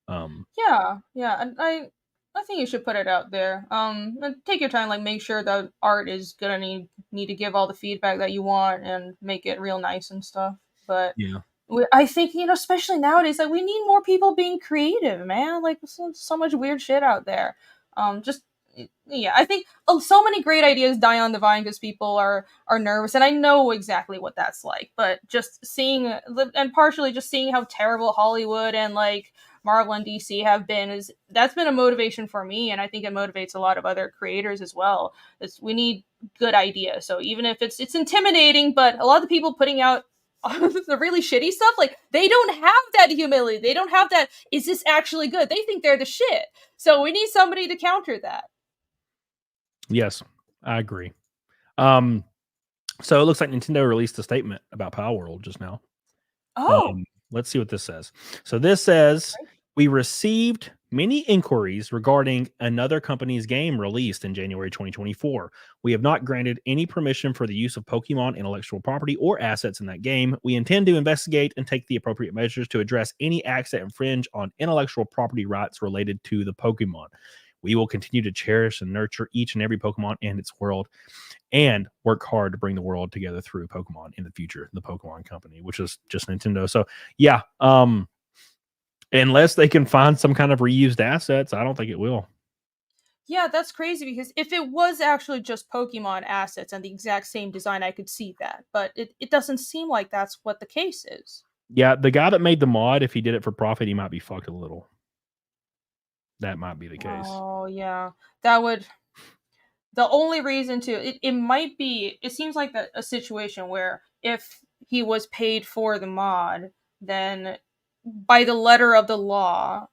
Yeah. And I think you should put it out there. Take your time, like make sure the art is gonna need to give all the feedback that you want and make it real nice and stuff. But yeah, I think especially nowadays, like we need more people being creative, man. Like so much weird shit out there. I think so many great ideas die on the vine because people are nervous, and I know exactly what that's like. But just seeing and partially just seeing how terrible Hollywood and like Marvel and DC have been that's been a motivation for me, and I think it motivates a lot of other creators as well. We need good ideas. So even if it's intimidating, but a lot of the people putting out the really shitty stuff, like they don't have that humility. They don't have that. Is this actually good? They think they're the shit. So we need somebody to counter that. Yes, I agree. So it looks like Nintendo released a statement about Palworld just now. Oh. Let's see what this says. So this says, we received many inquiries regarding another company's game released in January 2024. We have not granted any permission for the use of Pokemon intellectual property or assets in that game. We intend to investigate and take the appropriate measures to address any acts that infringe on intellectual property rights related to the Pokemon. We will continue to cherish and nurture each and every Pokemon and its world and work hard to bring the world together through Pokemon in the future, the Pokemon Company, which is just Nintendo. So yeah, unless they can find some kind of reused assets, I don't think it will. Yeah, that's crazy because if it was actually just Pokemon assets and the exact same design, I could see that. But it doesn't seem like that's what the case is. Yeah, the guy that made the mod, if he did it for profit, he might be fucked a little. That might be the case. Oh, yeah. That would... The only reason it might be... It seems like a situation where if he was paid for the mod, then by the letter of the law,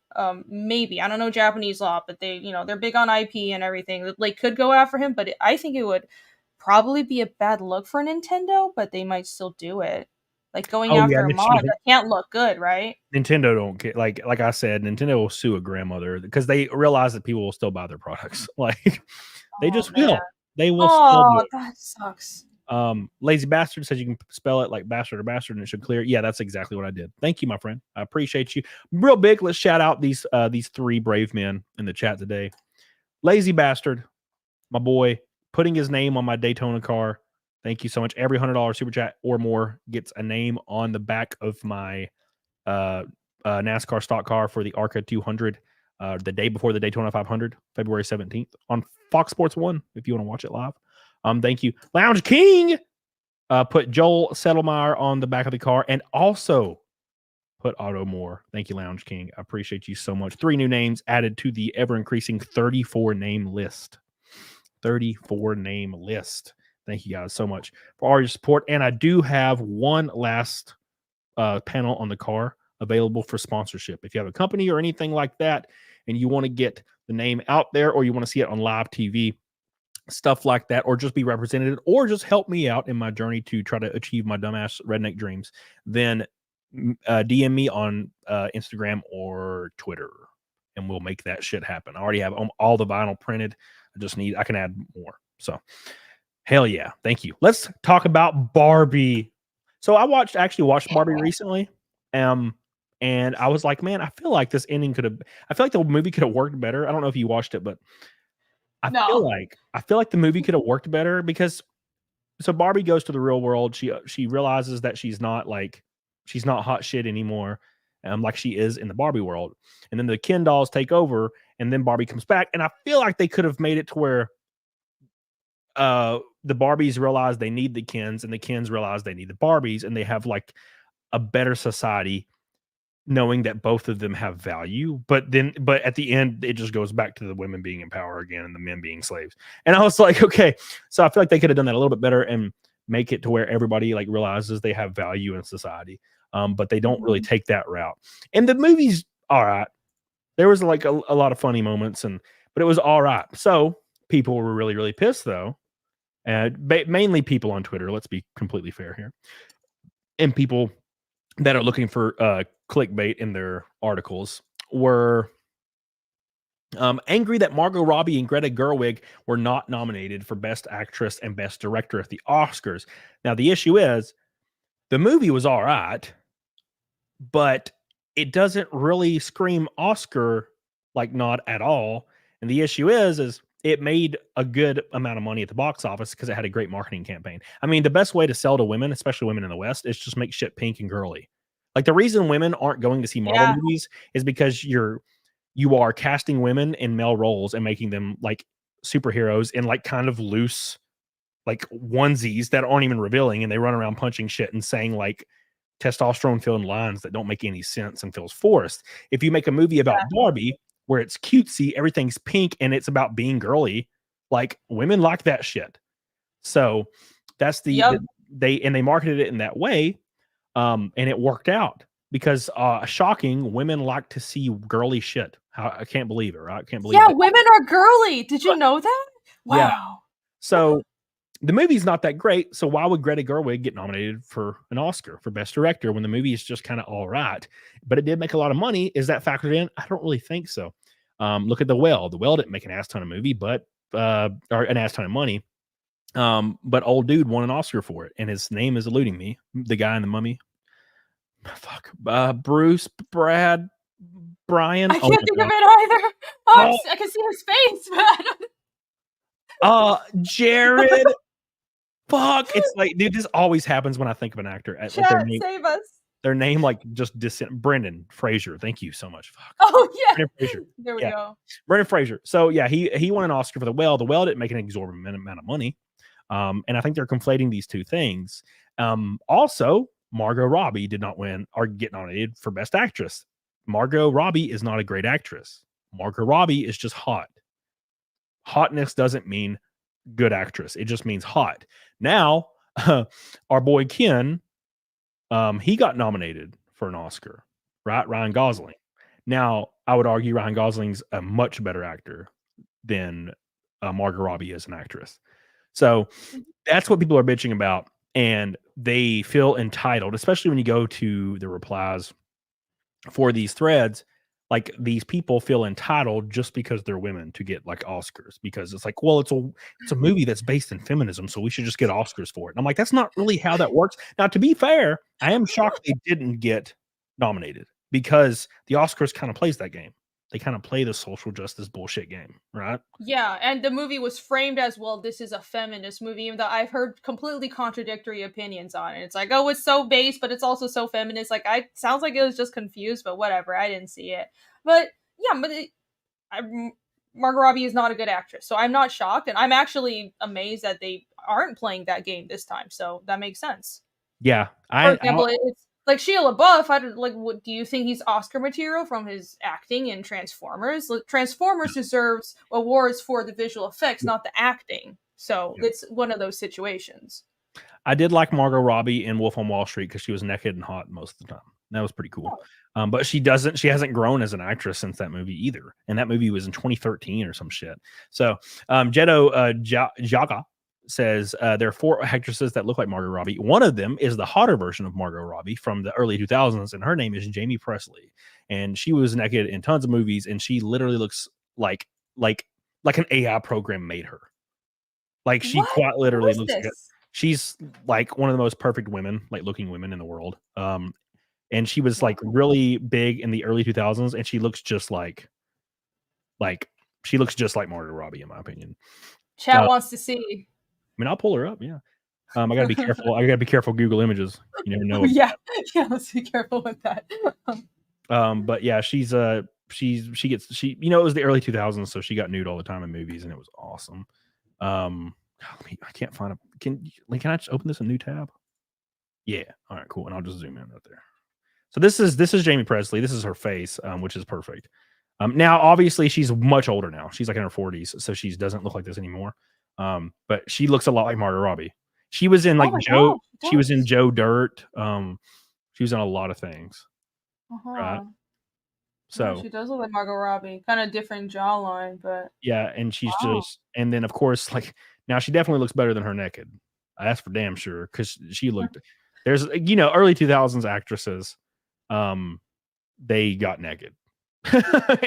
maybe, I don't know Japanese law, but they, they're big on IP and everything. Like, could go after him, but I think it would probably be a bad look for Nintendo, but they might still do it. Like going Oh, yeah, after a mod that can't look good, right? Nintendo don't get like I said, Nintendo will sue a grandmother because they realize that people will still buy their products. Like they just will. They will still do Oh, it. that sucks. Lazy Bastard says you can spell it like bastard or bastard and it should clear. Yeah, that's exactly what I did. Thank you, my friend. I appreciate you. Real big, let's shout out these three brave men in the chat today. Lazy Bastard, my boy, putting his name on my Daytona car. Thank you so much. Every $100 super chat or more gets a name on the back of my NASCAR stock car for the ARCA 200 the day before the Daytona 500, February 17th on Fox Sports 1 if you want to watch it live. Thank you. Lounge King put Joel Settlemeyer on the back of the car and also put Otto Moore. Thank you, Lounge King. I appreciate you so much. 3 new names added to the ever-increasing 34 name list. 34 name list. Thank you guys so much for all your support. And I do have one last panel on the car available for sponsorship. If you have a company or anything like that and you want to get the name out there or you want to see it on live TV, stuff like that, or just be represented or just help me out in my journey to try to achieve my dumbass redneck dreams, then DM me on Instagram or Twitter and we'll make that shit happen. I already have all the vinyl printed. I can add more. So hell yeah. Thank you. Let's talk about Barbie. So I actually watched Barbie recently. And I was like, man, I feel like this ending I feel like the movie could have worked better. I don't know if you watched it, but I feel like the movie could have worked better because so Barbie goes to the real world. She realizes that she's not hot shit anymore, like she is in the Barbie world. And then the Ken dolls take over, and then Barbie comes back. And I feel like they could have made it to where the Barbies realize they need the Kens, and the Kens realize they need the Barbies, and they have like a better society, knowing that both of them have value. But at the end, it just goes back to the women being in power again and the men being slaves. And I was like, okay, so I feel like they could have done that a little bit better and make it to where everybody like realizes they have value in society. But they don't really take that route. And the movie's all right. There was like a lot of funny moments, but it was all right. So people were really, really pissed though. Mainly people on Twitter. Let's be completely fair here. And people that are looking for clickbait in their articles were angry that Margot Robbie and Greta Gerwig were not nominated for Best Actress and Best Director at the Oscars. Now, the issue is the movie was all right, but it doesn't really scream Oscar, like not at all. And the issue is it made a good amount of money at the box office because it had a great marketing campaign. I mean, the best way to sell to women, especially women in the West, is just make shit pink and girly. Like the reason women aren't going to see Marvel movies is because you are casting women in male roles and making them like superheroes in like kind of loose like onesies that aren't even revealing, and they run around punching shit and saying like testosterone filled lines that don't make any sense and feels forced. If you make a movie about Barbie where it's cutesy, everything's pink, and it's about being girly, like women like that shit. So that's they marketed it in that way. And it worked out because shocking, women like to see girly shit. I can't believe it, right? I can't believe it. Women are girly. Did you know that? Wow. Yeah. So the movie's not that great. So why would Greta Gerwig get nominated for an Oscar for Best Director when the movie is just kind of all right? But it did make a lot of money. Is that factored in? I don't really think so. Look at The Whale. The Whale didn't make an ass ton of movie, or an ass ton of money. But old dude won an Oscar for it, and his name is eluding me. The guy in The Mummy. Fuck. Bruce, Brad, Brian. I can't think of it either. I can see his face, but I don't. Jared. Fuck. It's like, dude, this always happens when I think of an actor. Chat, save us. Their name, like, just Brendan Fraser. Thank you so much. Fuck. Oh, yeah. Brendan Fraser. There we go. Brendan Fraser. So, yeah, he won an Oscar for The Whale. The Whale didn't make an exorbitant amount of money. And I think they're conflating these two things. Also, Margot Robbie did not win or get nominated for Best Actress. Margot Robbie is not a great actress. Margot Robbie is just hot. Hotness doesn't mean good actress. It just means hot. Now, our boy Ken, he got nominated for an Oscar, right? Ryan Gosling. Now, I would argue Ryan Gosling's a much better actor than Margot Robbie is an actress. So that's what people are bitching about. and they feel entitled, especially when you go to the replies for these threads. Like, these people feel entitled just because they're women to get like Oscars, because it's like, well, it's a movie that's based in feminism, so we should just get Oscars for it. And I'm like, that's not really how that works. Now, to be fair, I am shocked they didn't get nominated, because the Oscars kind of plays that game. They kind of play the social justice bullshit game, right? Yeah, and the movie was framed as, well, this is a feminist movie, even though I've heard completely contradictory opinions on it. It's like, oh, it's so base, but it's also so feminist. Like, sounds like it was just confused, but whatever. I didn't see it. But yeah, Margot Robbie is not a good actress, so I'm not shocked, and I'm actually amazed that they aren't playing that game this time. So that makes sense. Yeah, For example, it's like Shia LaBeouf. What do you think he's Oscar material from his acting in Transformers? Like, Transformers deserves awards for the visual effects, not the acting. So it's one of those situations. I did like Margot Robbie in Wolf on Wall Street because she was naked and hot most of the time. That was pretty cool. But she hasn't grown as an actress since that movie either. And that movie was in 2013 or some shit. So Jedo Jaga says there are 4 actresses that look like Margot Robbie. One of them is the hotter version of Margot Robbie from the early 2000s, and her name is Jamie Presley. And she was naked in tons of movies, and she literally looks like an AI program made her. Like, she quite literally looks like she's like one of the most perfect women, like looking women in the world. And she was like really big in the early 2000s, and she looks just like Margot Robbie, in my opinion. Chat wants to see. I mean, I'll pull her up. Yeah. I gotta be careful. I gotta be careful. Google Images. You never know. Yeah. Let's be careful with that. But yeah, she it was the early 2000s, so she got nude all the time in movies, and it was awesome. I can't find can I just open this a new tab? Yeah. All right, cool. And I'll just zoom in right there. So this is Jamie Presley. This is her face, which is perfect. Now, obviously, she's much older now. She's like in her 40s, so she doesn't look like this anymore. But she looks a lot like Margot Robbie. She was in she was in Joe Dirt. She was in a lot of things. Right? So she does look like Margot Robbie. Kind of different jawline, but yeah, and she's and then of course, like, now she definitely looks better than her naked. That's for damn sure, because she looked. There's early 2000s actresses, they got naked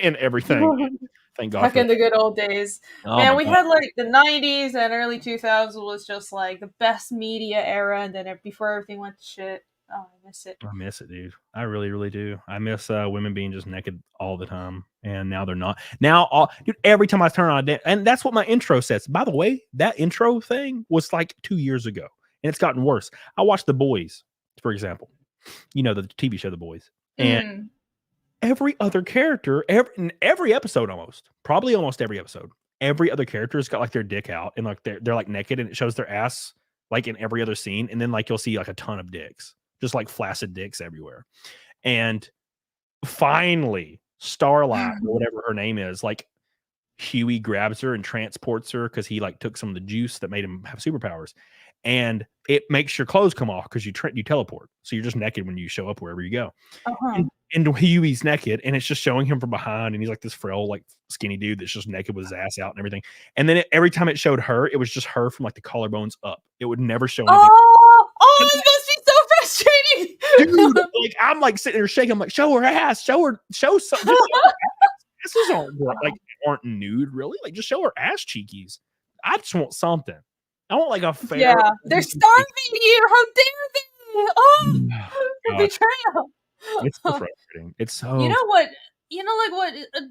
and everything. Thank God. Back in the good old days. Man, we had like the 90s and early 2000s was just like the best media era, and then before everything went to shit. Oh, I miss it. I miss it, dude. I really, really do. I miss women being just naked all the time, and now they're not. Now, dude, every time I turn on and that's what my intro says. By the way, that intro thing was like 2 years ago, and it's gotten worse. I watched The Boys, for example. The TV show The Boys, and every other character, every episode, almost every episode, every other character's got like their dick out, and like they're like naked, and it shows their ass like in every other scene, and then like you'll see like a ton of dicks. Just like flaccid dicks everywhere. And finally, Starlight, or whatever her name is, like Huey grabs her and transports her because he like took some of the juice that made him have superpowers. And it makes your clothes come off because you teleport. So you're just naked when you show up wherever you go. And Huey's naked, and it's just showing him from behind, and he's like this frail, like skinny dude that's just naked with his ass out and everything. And then every time it showed her, it was just her from like the collarbones up. It would never show anything. This must be so frustrating. Dude, like, I'm like sitting there shaking. I'm like, show her ass, show something. Asses aren't nude, really. Like, just show her ass cheekies. I just want something. I want like a fair. Yeah, they're starving you. How dare they? Oh, betrayal. It's so frustrating. It's so. What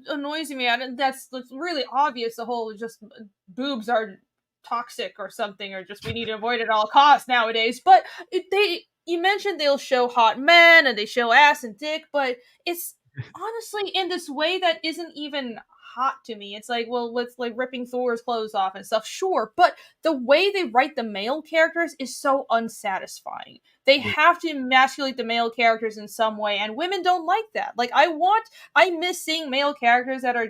annoys me? That's really obvious. The whole just boobs are toxic or something, or just we need to avoid at all costs nowadays. But you mentioned they'll show hot men and they show ass and dick, but it's honestly in this way that isn't even hot to me. It's like, well, with like ripping Thor's clothes off and stuff, sure, but the way they write the male characters is so unsatisfying. They have to emasculate the male characters in some way, and women don't like that. Like, I miss seeing male characters that are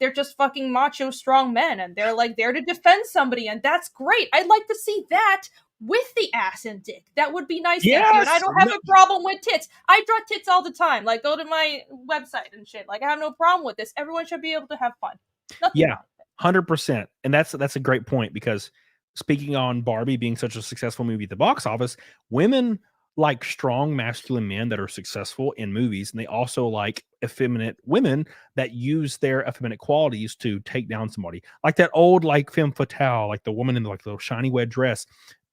they're just fucking macho strong men, and they're like there to defend somebody, and that's great. I'd like to see that with the ass and dick. That would be nice. Yes! And I don't have a problem with tits. I draw tits all the time. Like, go to my website and shit. Like, I have no problem with this. Everyone should be able to have fun. Nothing 100%. And that's a great point, because speaking on Barbie being such a successful movie at the box office, women like strong masculine men that are successful in movies, and they also like effeminate women that use their effeminate qualities to take down somebody. Like that old like femme fatale, like the woman in the like little shiny red dress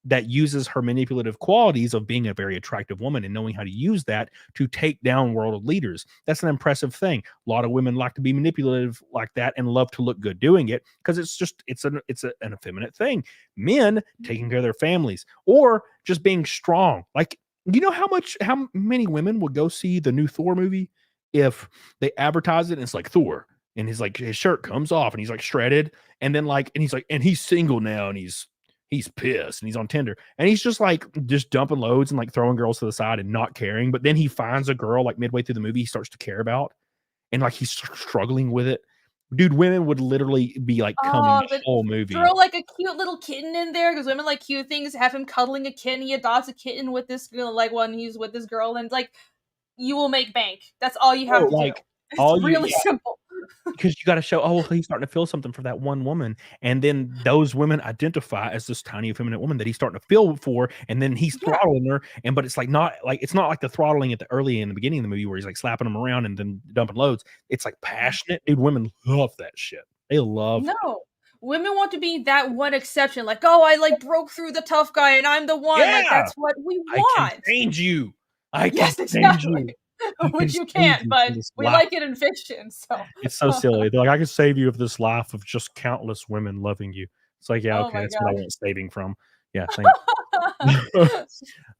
that uses her manipulative qualities of being a very attractive woman and knowing how to use that to take down world leaders. That's an impressive thing. A lot of women like to be manipulative like that and love to look good doing it because it's an effeminate thing. Men taking care of their families or just being strong. Like, you know how many women would go see the new Thor movie if they advertise it and it's like Thor and his shirt comes off and he's like shredded and then like and he's like and he's single now and he's pissed and he's on Tinder and he's just dumping loads and like throwing girls to the side and not caring. But then he finds a girl like midway through the movie he starts to care about and like he's struggling with it. Dude, women would literally be like coming the whole movie. Throw like a cute little kitten in there because women like cute things. Have him cuddling a kitten. He adopts a kitten with this girl, like when he's with this girl, and like you will make bank. That's all you have to do. It's really simple. Because you got to show, oh, he's starting to feel something for that one woman, and then those women identify as this tiny effeminate woman that he's starting to feel for, and then he's throttling her. And but it's not like the throttling at the early in the beginning of the movie where he's like slapping them around and then dumping loads. It's like passionate, dude. Women love that shit. They love. No, women want to be that one exception. Like, oh, I like broke through the tough guy, and I'm the one. Yeah, like that's what we want. I can change you. Exactly. Which you can't, but we like it in fiction. So it's so silly. They're like, I can save you of this life of just countless women loving you. It's like, yeah, okay, that's what I want saving from. Yeah, thanks.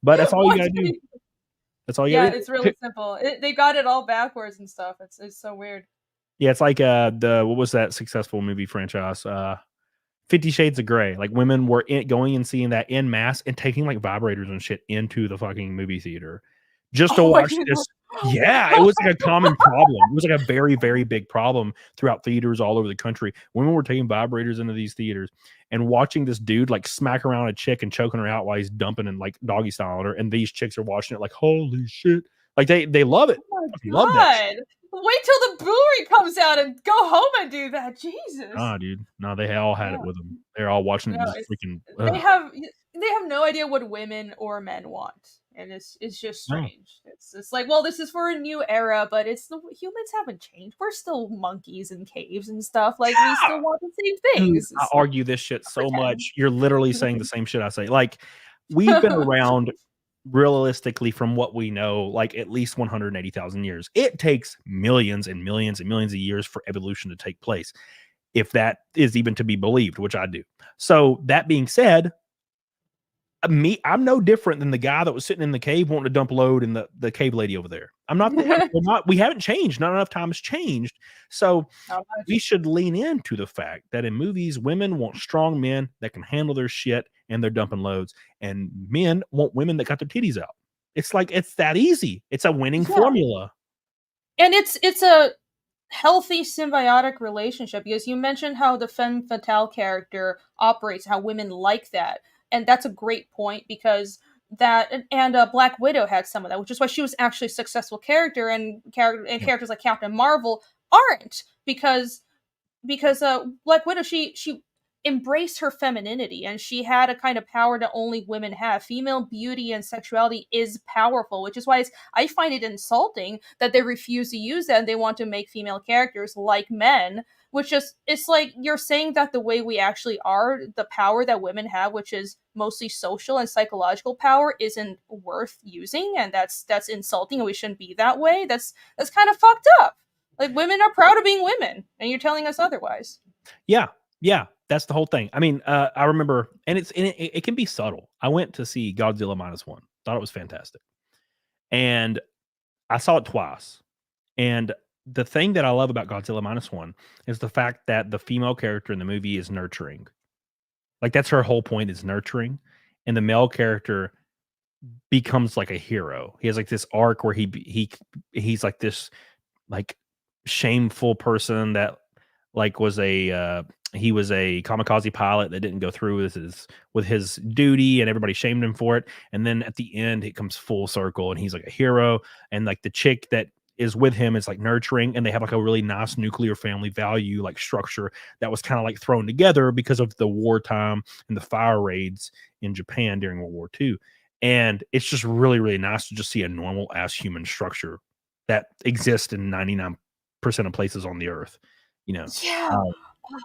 But that's all you gotta do. That's all you gotta do. It's really simple. They got it all backwards and stuff. It's so weird. Yeah, it's like what was that successful movie franchise? 50 Shades of Grey. Like women were going and seeing that en masse and taking like vibrators and shit into the fucking movie theater just to watch this. Yeah, it was like a common problem. It was like a very, very big problem throughout theaters all over the country. Women were taking vibrators into these theaters and watching this dude like smack around a chick and choking her out while he's dumping and like doggy style on her. And these chicks are watching it like, holy shit. Like they love it. Oh my God. Love that shit. Wait till the Blu-ray comes out and go home and do that. Jesus. Ah, dude. No, they all had it with them. They're all watching it. Freaking. They have no idea what women or men want. And it's just strange. No. It's like, well, this is for a new era, but humans haven't changed. We're still monkeys in caves and stuff. Like we still want the same things. I argue this shit so much. You're literally saying the same shit I say. Like we've been around realistically from what we know, like at least 180,000 years. It takes millions and millions and millions of years for evolution to take place. If that is even to be believed, which I do. So that being said, I'm no different than the guy that was sitting in the cave wanting to dump load in the cave lady over there. We haven't changed. Not enough time has changed. So we should lean into the fact that in movies, women want strong men that can handle their shit and they're dumping loads, and men want women that got their titties out. It's like, it's that easy. It's a winning formula. And it's a healthy symbiotic relationship because you mentioned how the femme fatale character operates, how women like that. And that's a great point because Black Widow had some of that, which is why she was actually a successful character, and characters like Captain Marvel aren't because Black Widow she embraced her femininity and she had a kind of power that only women have. Female beauty and sexuality is powerful, which is why I find it insulting that they refuse to use that and they want to make female characters like men. Which is, it's like you're saying that the way we actually are, the power that women have, which is mostly social and psychological power, isn't worth using, and that's insulting, and we shouldn't be that way. That's kind of fucked up. Like women are proud of being women, and you're telling us otherwise. Yeah, that's the whole thing. I mean, I remember, and it can be subtle. I went to see Godzilla -1, thought it was fantastic, and I saw it twice, and the thing that I love about Godzilla -1 is the fact that the female character in the movie is nurturing. Like that's her whole point, is nurturing. And the male character becomes like a hero. He has like this arc where he's like this like shameful person that like he was a kamikaze pilot that didn't go through with his duty and everybody shamed him for it. And then at the end it comes full circle and he's like a hero. And like the chick that is with him is like nurturing, and they have like a really nice nuclear family value like structure that was kind of like thrown together because of the wartime and the fire raids in Japan during World War II. And it's just really, really nice to just see a normal ass human structure that exists in 99% of places on the earth, you know. Yeah. Um,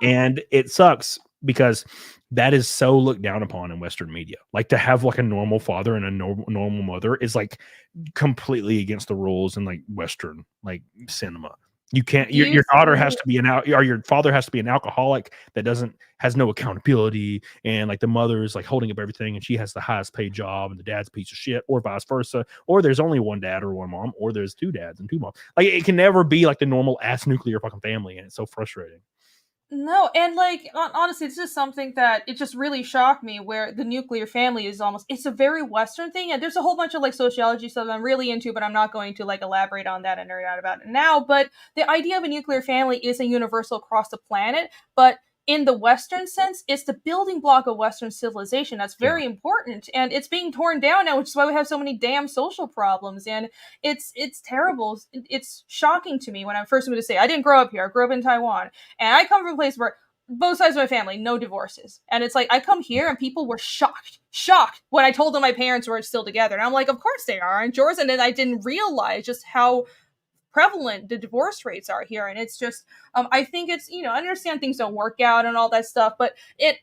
and it sucks because that is so looked down upon in Western media. Like to have like a normal father and a normal mother is like completely against the rules in like Western like cinema. You can't. Your daughter has to be or your father has to be an alcoholic that has no accountability, and like the mother is like holding up everything, and she has the highest paid job, and the dad's a piece of shit, or vice versa. Or there's only one dad or one mom, or there's two dads and two moms. Like it can never be like the normal ass nuclear fucking family, and it's so frustrating. No, and like honestly, it's just something that it just really shocked me. Where the nuclear family is it's a very Western thing, and there's a whole bunch of like sociology stuff I'm really into, but I'm not going to like elaborate on that and nerd out about it now. But the idea of a nuclear family isn't universal across the planet, but in the Western sense, it's the building block of Western civilization. That's very important, and it's being torn down now, which is why we have so many damn social problems. And it's terrible. It's shocking to me when I first moved to say I didn't grow up here. I grew up in Taiwan, and I come from a place where both sides of my family, no divorces. And it's like I come here and people were shocked when I told them my parents were still together. And I'm like, of course they are, aren't yours? And then I didn't realize just how prevalent the divorce rates are here. And it's just I think it's, I understand things don't work out and all that stuff, but it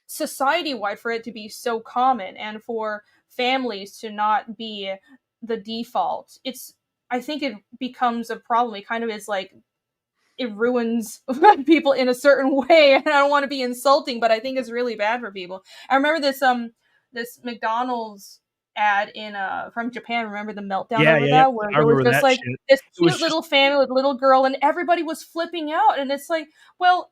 society wide for it to be so common and for families to not be the default, I think it becomes a problem. It kind of is like it ruins people in a certain way, and I don't want to be insulting, but I think it's really bad for people. I remember this McDonald's ad in from Japan. Remember the meltdown over that, where it was just like shit. This cute little family with a little girl, and everybody was flipping out. And it's like, well,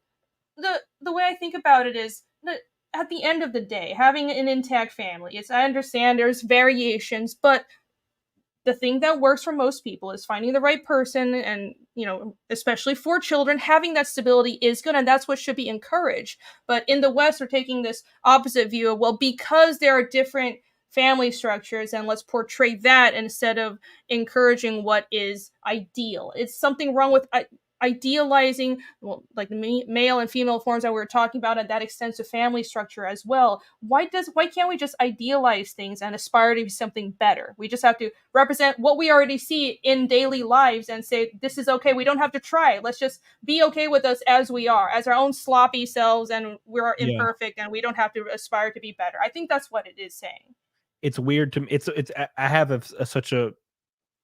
the way I think about it is that at the end of the day, having an intact family, I understand there's variations, but the thing that works for most people is finding the right person, and especially for children, having that stability is good, and that's what should be encouraged. But in the West, we're taking this opposite view of, well, because there are different family structures, and let's portray that instead of encouraging what is ideal. It's something wrong with idealizing, well, like the male and female forms that we were talking about, and that extensive family structure as well. Why can't we just idealize things and aspire to be something better? We just have to represent what we already see in daily lives and say, this is okay. We don't have to try. Let's just be okay with us as we are, as our own sloppy selves, and we're imperfect, and we don't have to aspire to be better. I think that's what it is saying. It's weird to me. I have such a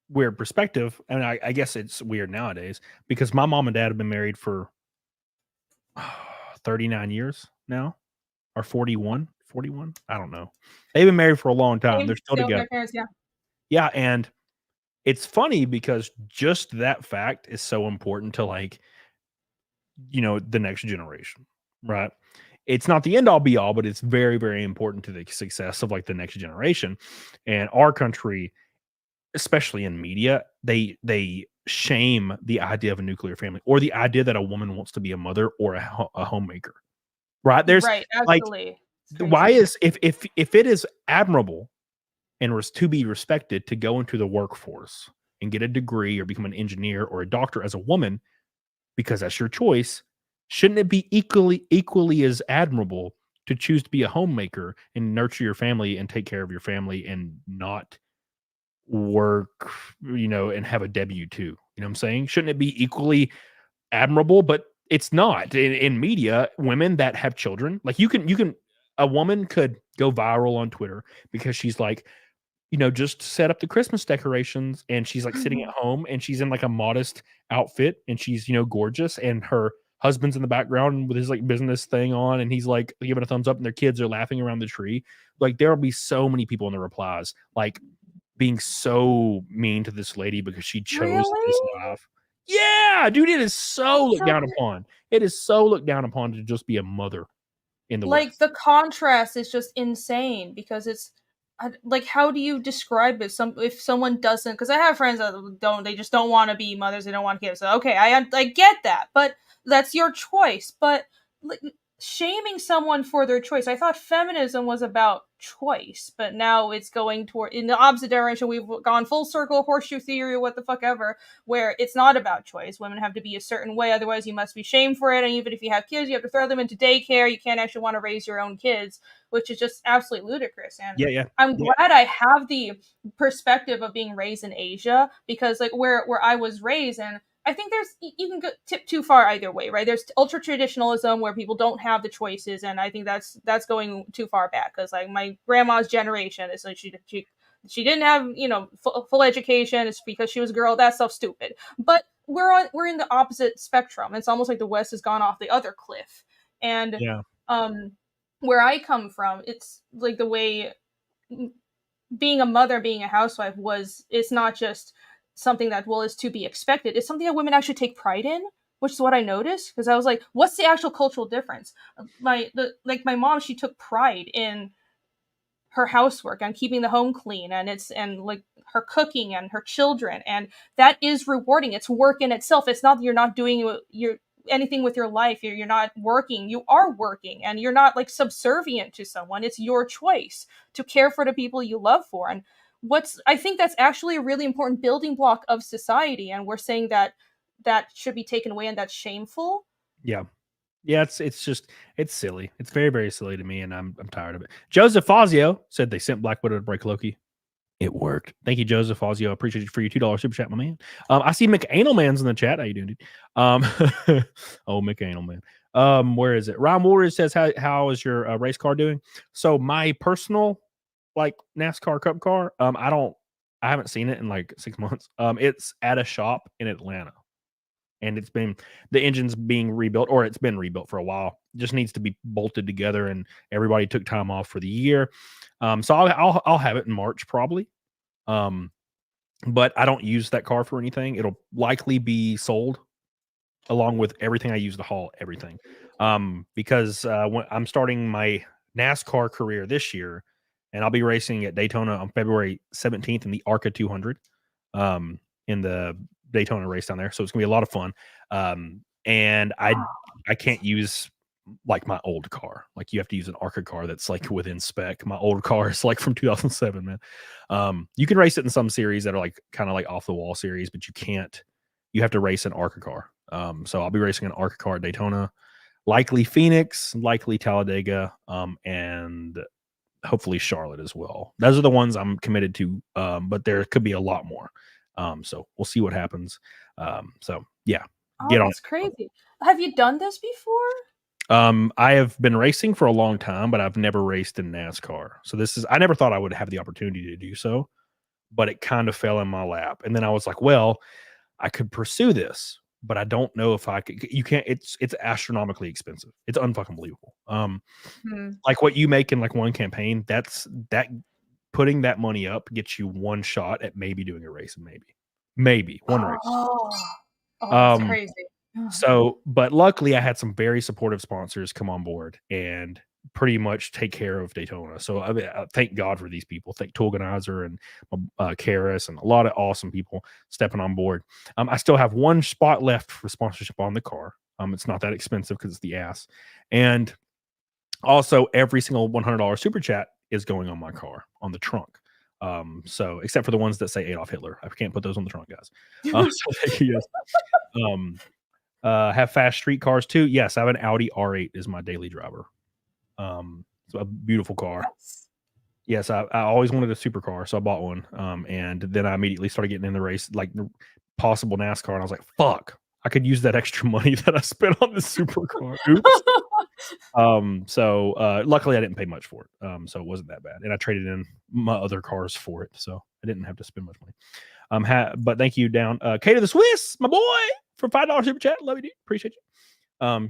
weird perspective, and I guess it's weird nowadays because my mom and dad have been married for 39 years now, or 41. I don't know. They've been married for a long time. They're still together. Parents, yeah, and it's funny because just that fact is so important to like, the next generation, right? It's not the end all be all, but it's very, very important to the success of like the next generation. And our country, especially in media, they shame the idea of a nuclear family or the idea that a woman wants to be a mother or a homemaker. Right? There's right, absolutely. Like, why is if it is admirable and was to be respected to go into the workforce and get a degree or become an engineer or a doctor as a woman, because that's your choice, shouldn't it be equally as admirable to choose to be a homemaker and nurture your family and take care of your family and not work, and have a W-2? You know what I'm saying? Shouldn't it be equally admirable? But it's not. In media, women that have children, like a woman could go viral on Twitter because she's like, just set up the Christmas decorations, and she's like sitting at home and she's in like a modest outfit and she's, gorgeous, and her husband's in the background with his like business thing on, and he's like giving a thumbs up, and their kids are laughing around the tree. Like there will be so many people in the replies like being so mean to this lady because she chose this life. Yeah, dude, it is so looked down upon. It is so looked down upon to just be a mother in the West. The contrast is just insane because it's like, how do you describe it? If someone doesn't, because I have friends that they just don't want to be mothers, they don't want kids. So okay, I get that, but that's your choice. But like, shaming someone for their choice. I thought feminism was about choice, but now it's going toward in the opposite direction. We've gone full circle, horseshoe theory, or what the fuck ever, where it's not about choice. Women have to be a certain way, otherwise you must be shamed for it. And even if you have kids, you have to throw them into daycare. You can't actually want to raise your own kids, which is just absolutely ludicrous. And I'm glad I have the perspective of being raised in Asia, because like where I was raised, and I think there's, you can tip too far either way, right? There's ultra traditionalism where people don't have the choices, and I think that's going too far back, because like my grandma's generation is like she didn't have, you know, full education. It's because she was a girl. That stuff's stupid. But we're in the opposite spectrum. It's almost like the West has gone off the other cliff. And where I come from, it's like the way being a mother, being a housewife it's not just something that is to be expected. It's something that women actually take pride in, which is what I noticed, because I was like, what's the actual cultural difference? My mom, she took pride in her housework and keeping the home clean, and like her cooking and her children, and that is rewarding. It's work in itself. It's not that you're not doing anything with your life. You're not working. You are working, and you're not like subservient to someone. It's your choice to care for the people you love for. And I think that's actually a really important building block of society, and we're saying that should be taken away, and that's shameful. Yeah, it's just, it's silly. It's very, very silly to me, and I'm tired of it. Joseph Fazio said they sent Black Widow to break Loki. It worked. Thank you, Joseph Fazio. I appreciate you for your $2 super chat, my man. I see McAnalman's in the chat. How you doing, dude? Oh, McAnalman. Where is it? Ryan Warrior says, how is your race car doing? So my personal like NASCAR Cup car, I haven't seen it in like 6 months. It's at a shop in Atlanta, and the engine's being rebuilt, or it's been rebuilt for a while. It just needs to be bolted together, and everybody took time off for the year. So I'll have it in March probably. But I don't use that car for anything. It'll likely be sold along with everything I use to haul everything. Because when I'm starting my NASCAR career this year, and I'll be racing at Daytona on February 17th in the ARCA 200, in the Daytona race down there. So it's gonna be a lot of fun. And I can't use like my old car. Like you have to use an ARCA car that's like within spec. My old car is like from 2007, man. You can race it in some series that are like kind of like off the wall series, but you have to race an ARCA car. So I'll be racing an ARCA car at Daytona, likely Phoenix, likely Talladega, and hopefully Charlotte as well. Those are the ones I'm committed to, but there could be a lot more. So we'll see what happens. So yeah, get on. That's crazy. Have you done this before? I have been racing for a long time, but I've never raced in NASCAR. So I never thought I would have the opportunity to do so, but it kind of fell in my lap. And then I was like, well, I could pursue this, but I don't know if I could. You can't. It's astronomically expensive. It's unfucking believable. Like what you make in like one campaign, putting that money up gets you one shot at maybe doing a race, and maybe one race. That's crazy. So, but luckily I had some very supportive sponsors come on board and pretty much take care of Daytona. So I thank God for these people. Thank Toganizer and Karis and a lot of awesome people stepping on board. I still have one spot left for sponsorship on the car. It's not that expensive because it's the ass. And also every single $100 super chat is going on my car on the trunk. So except for the ones that say Adolf Hitler, I can't put those on the trunk, guys. So thank you guys. Have fast street cars too. Yes, I have an Audi R8 as my daily driver. It's a beautiful car. Yes, I always wanted a supercar, so I bought one. And then I immediately started getting in the race, like possible NASCAR, and I was like, "Fuck, I could use that extra money that I spent on this supercar." Oops. So luckily I didn't pay much for it. So it wasn't that bad, and I traded in my other cars for it, so I didn't have to spend much money. But thank you, down K to the Swiss, my boy, for $5 super chat. Love you, dude. Appreciate you.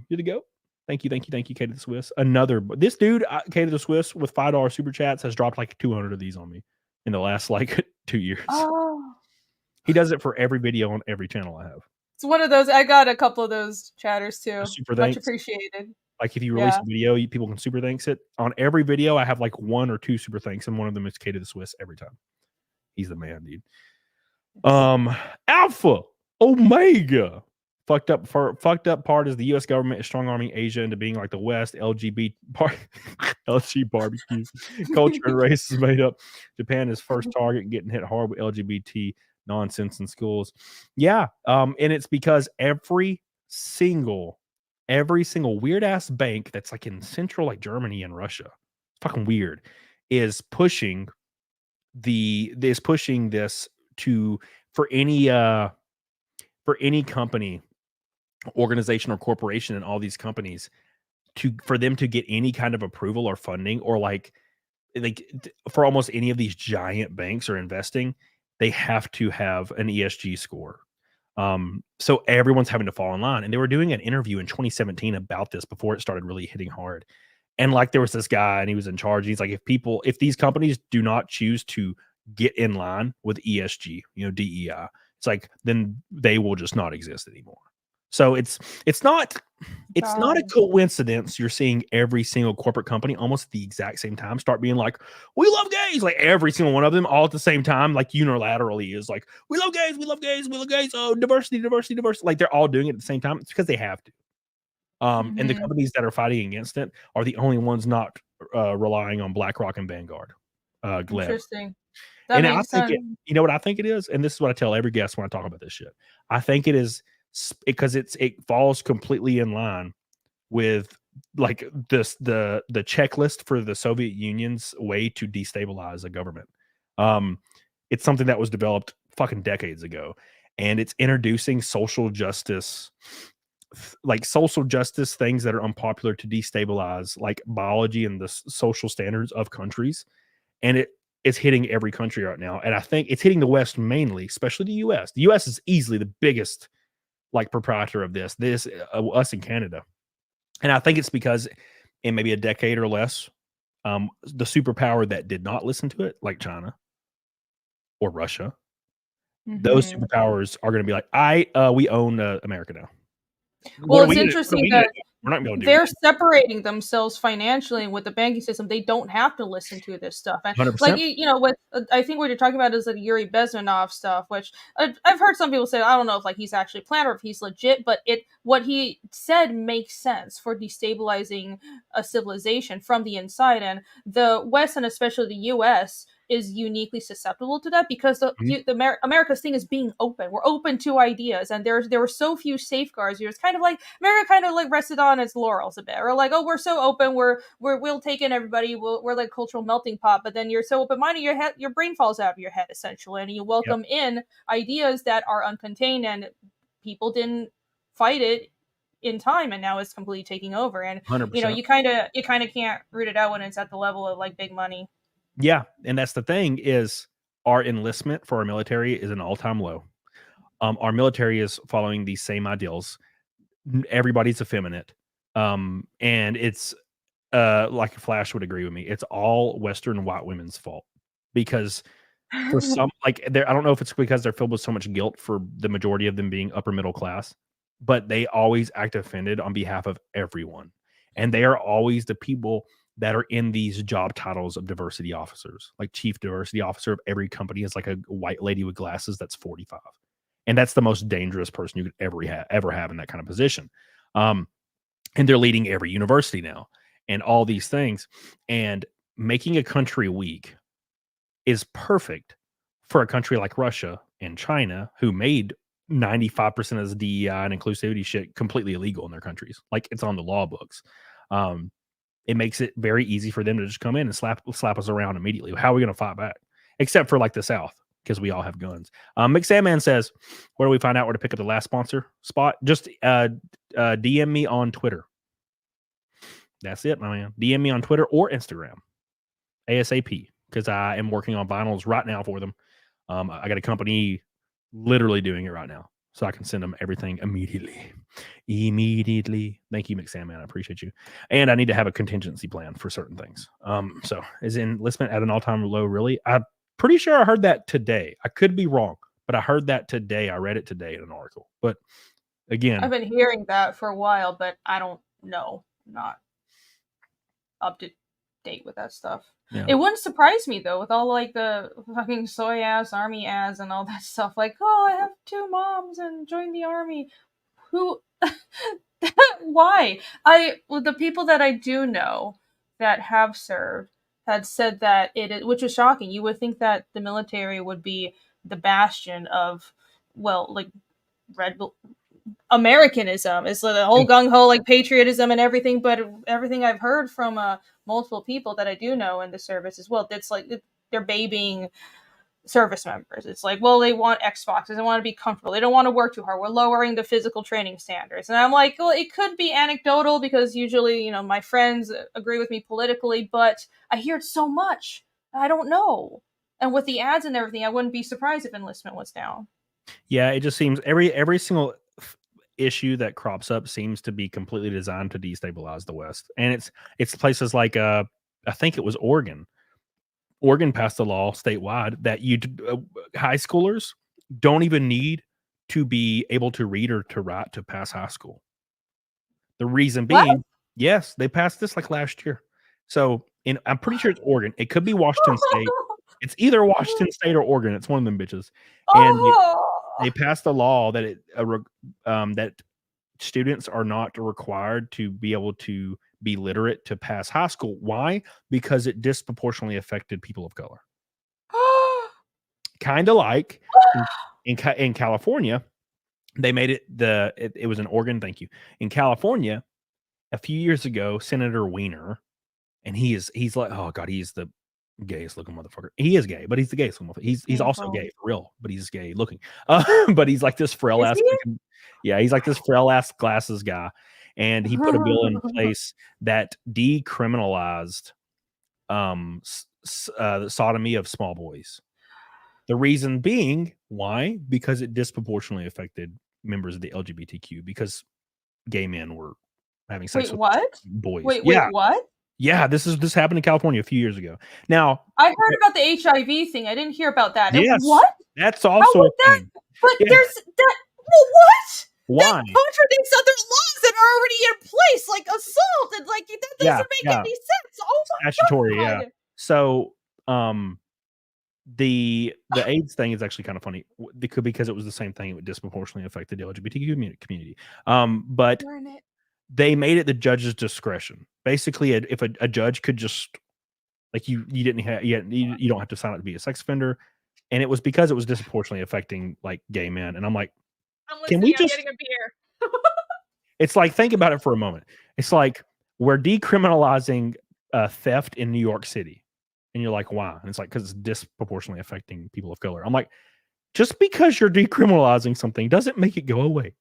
You're the goat. Thank you, K to the Swiss. This dude, K to the Swiss, with $5 super chats has dropped like 200 of these on me in the last like 2 years. He does it for every video on every channel I have. It's one of those. I got a couple of those chatters too. Super much thanks. Appreciated. Like if you release a video, people can super thanks it. On every video, I have like 1 or 2 super thanks, and one of them is K to the Swiss every time. He's the man, dude. Alpha Omega. fucked up part is the U.S. government is strong arming Asia into being like the West. LGBT LG barbecue culture and race is made up. Japan is first target getting hit hard with LGBT nonsense in schools. Yeah, and it's because every single weird ass bank that's like in central like Germany and Russia, fucking weird, is pushing this to for any company, organization, or corporation in all these companies for them to get any kind of approval or funding, or like for almost any of these giant banks or investing, they have to have an ESG score. So everyone's having to fall in line. And they were doing an interview in 2017 about this before it started really hitting hard. And like there was this guy and he was in charge. He's like, if these companies do not choose to get in line with ESG, DEI, it's like, then they will just not exist anymore. So it's not a coincidence you're seeing every single corporate company almost at the exact same time start being like, we love gays, like every single one of them all at the same time, like unilaterally is like, we love gays, we love gays, we love gays, oh, diversity, like they're all doing it at the same time. It's because they have to. And the companies that are fighting against it are the only ones not relying on BlackRock and Vanguard. Interesting. That and makes I think sense. you know what I think it is, and this is what I tell every guest when I talk about this shit. I think it is because it falls completely in line with like the checklist for the Soviet Union's way to destabilize a government. It's something that was developed fucking decades ago, and it's introducing social justice things that are unpopular to destabilize like biology and the social standards of countries. And it's hitting every country right now. And I think it's hitting the West mainly, especially the US. The US is easily the biggest like proprietor of this, us in Canada. And I think it's because in maybe a decade or less, the superpower that did not listen to it, like China or Russia, those superpowers are going to be like, we own America now. Well, it's interesting that we're not going to do they're it. separating themselves financially with the banking system. They don't have to listen to this stuff. And 100%. like, what I think what you're talking about is like Yuri Bezmenov stuff, which I've heard some people say, I don't know if like he's actually planned or if he's legit, but what he said makes sense for destabilizing a civilization from the inside. And the West, and especially the US, is uniquely susceptible to that because America's thing is being open. We're open to ideas, and there were so few safeguards. It's kind of like America kind of like rested on its laurels a bit. We're like, oh, we're so open, we'll take in everybody, we're like cultural melting pot. But then you're so open minded, your brain falls out of your head essentially, and you welcome in ideas that are uncontained, and people didn't fight it in time, and now it's completely taking over. And 100%. you kind of can't root it out when it's at the level of like big money. Yeah, and that's the thing is our enlistment for our military is an all-time low. Our military is following these same ideals. Everybody's effeminate. And it's like Flash would agree with me. It's all Western white women's fault because for some I don't know if it's because they're filled with so much guilt for the majority of them being upper middle class, but they always act offended on behalf of everyone. And they are always the people that are in these job titles of diversity officers, like chief diversity officer of every company is like a white lady with glasses that's 45. And that's the most dangerous person you could ever have in that kind of position. And they're leading every university now and all these things. And making a country weak is perfect for a country like Russia and China, who made 95% of the DEI and inclusivity shit completely illegal in their countries. Like it's on the law books. It makes it very easy for them to just come in and slap us around immediately. How are we going to fight back? Except for like the South, because we all have guns. McSandman says, where do we find out where to pick up the last sponsor spot? Just DM me on Twitter. That's it, my man. DM me on Twitter or Instagram. ASAP, because I am working on vinyls right now for them. I got a company literally doing it right now, so I can send them everything immediately. Thank you, McSandman. I appreciate you. And I need to have a contingency plan for certain things. So is enlistment at an all-time low, really? I'm pretty sure I heard that today. I could be wrong, but I heard that today. I read it today in an article. But again, I've been hearing that for a while, but I don't know. I'm not up to date with that stuff. Yeah. It wouldn't surprise me though, with all like the fucking soy ass army ads and all that stuff. Like, oh, I have 2 moms and joined the army. Who? Why? The people that I do know that have served had said that which was shocking. You would think that the military would be the bastion of, well, like red Americanism, is the whole gung ho like patriotism and everything. But everything I've heard from multiple people that I do know in the service as well, it's like they're babying service members. It's like, well, they want Xboxes, they want to be comfortable, they don't want to work too hard, we're lowering the physical training standards. And I'm like, well, it could be anecdotal because usually, you know, my friends agree with me politically, but I hear it so much, I don't know. And with the ads and everything, I wouldn't be surprised if enlistment was down. Yeah, it just seems every single issue that crops up seems to be completely designed to destabilize the West. And it's places like I think it was Oregon passed a law statewide that high schoolers don't even need to be able to read or to write to pass high school. The reason being, yes, they passed this like last year. So I'm pretty sure it's Oregon. It could be Washington State. It's either Washington State or Oregon. It's one of them bitches. And they passed a law that that students are not required to be able to be literate to pass high school. Why? Because it disproportionately affected people of color. Kind of like in California, they made it it was in Oregon. Thank you. In California, a few years ago, Senator Weiner, and he's like, oh God, he's the gayest looking motherfucker. He is gay, but he's the gayest looking motherfucker. He's also gay for real, but he's gay looking. But he's like this frail ass. Yeah, he's like this frail ass glasses guy. And he put a bill in place that decriminalized the sodomy of small boys. The reason being, why? Because it disproportionately affected members of the LGBTQ, because gay men were having sex with boys. Wait, what? Yeah, this happened in California a few years ago. Now, I heard about the HIV thing. I didn't hear about that. Yes, what? That's also a thing. But there's that. Well, what? Why? That contradicts other laws that are already in place, like assault, and like that doesn't make any sense. Oh my Statutory, God. yeah. So, the AIDS thing is actually kind of funny because it was the same thing. It would disproportionately affect the LGBTQ community. But they made it the judge's discretion. Basically, if a judge could just, like, you don't have to sign up to be a sex offender, and it was because it was disproportionately affecting like gay men. And I'm like, can we just? Getting a beer. It's like, think about it for a moment. It's like we're decriminalizing theft in New York City. And you're like, why? And it's like, because it's disproportionately affecting people of color. I'm like, just because you're decriminalizing something doesn't make it go away.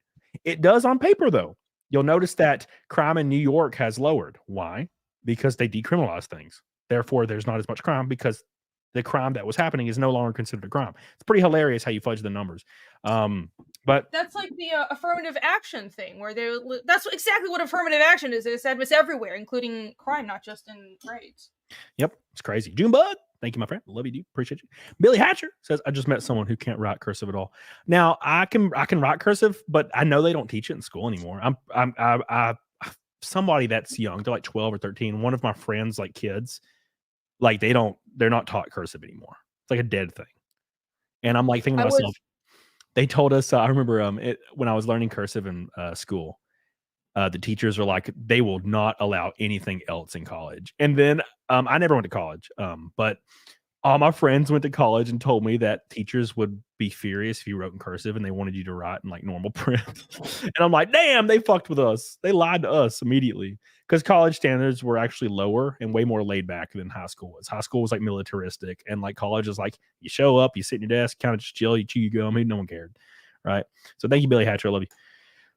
It does on paper, though. You'll notice that crime in New York has lowered. Why? Because they decriminalize things. Therefore, there's not as much crime because the crime that was happening is no longer considered a crime. It's pretty hilarious how you fudge the numbers. But that's like the affirmative action thing, where that's exactly what affirmative action is. It's everywhere, including crime, not just in grades. Yep, it's crazy. Junebug, thank you, my friend. Love you, dude. Appreciate you. Billy Hatcher says, I just met someone who can't write cursive at all. Now, I can write cursive, but I know they don't teach it in school anymore. I'm somebody that's young. They're like 12 or 13. One of my friends, like kids, like they're not taught cursive anymore. It's like a dead thing. And I'm like thinking to myself, they told us, I remember when I was learning cursive in school, the teachers are like, they will not allow anything else in college. And then I never went to college, but all my friends went to college and told me that teachers would be furious if you wrote in cursive and they wanted you to write in like normal print. And I'm like, damn, they fucked with us. They lied to us immediately, because college standards were actually lower and way more laid back than high school was. High school was like militaristic, and like college is like, you show up, you sit in your desk, kind of just chill, you chew your gum. No one cared, right? So thank you, Billy Hatcher. I love you.